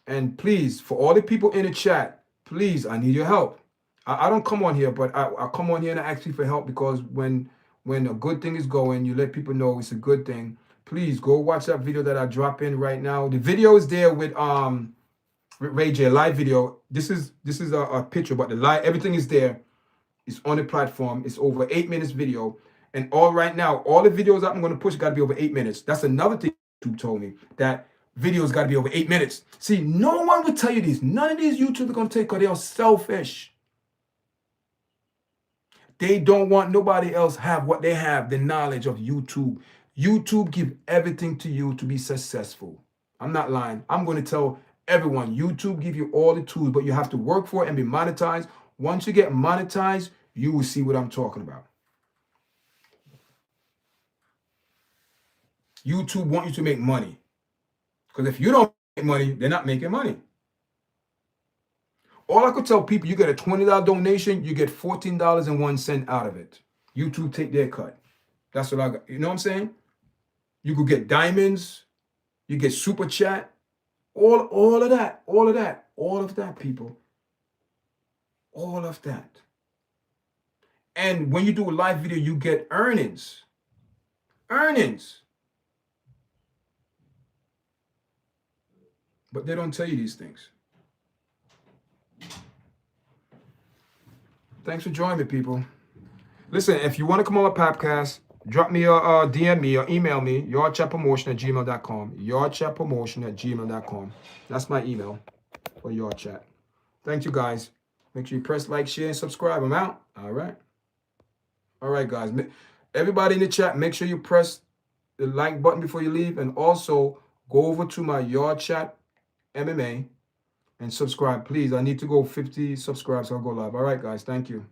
and please, for all the people in the chat, please, I need your help. I don't come on here, but I come on here and I ask you for help because when a good thing is going, you let people know it's a good thing. Please go watch that video that I drop in right now. The video is there with Ray J, live video. This is a picture, but the live, everything is there. It's on the platform. It's over 8 minutes video. And all right now, all the videos I'm going to push got to be over 8 minutes. That's another thing YouTube told me, that videos got to be over 8 minutes. See, no one will tell you this. None of these YouTubers are going to take because they are selfish. They don't want nobody else have what they have, the knowledge of YouTube. YouTube give everything to you to be successful. I'm not lying. I'm going to tell everyone, YouTube give you all the tools, but you have to work for it and be monetized. Once you get monetized, you will see what I'm talking about. YouTube want you to make money. Because if you don't make money, they're not making money. All I could tell people, you get a $20 donation, you get $14.01 out of it. YouTube take their cut. That's what I got. You know what I'm saying? You could get diamonds, you get super chat, all of that, people. All of that. And when you do a live video, you get earnings. Earnings. But they don't tell you these things. Thanks for joining me, people. Listen, if you want to come on a podcast, drop me a DM me or email me, yardchatpromotion@gmail.com. Yardchatpromotion@gmail.com. That's my email for YARDCHAT. Thank you, guys. Make sure you press like, share, and subscribe. I'm out. All right. All right, guys. Everybody in the chat, make sure you press the like button before you leave. And also go over to my YARDCHAT MMA and subscribe, please. I need to go 50 subscribers so I'll go live. All right, guys. Thank you.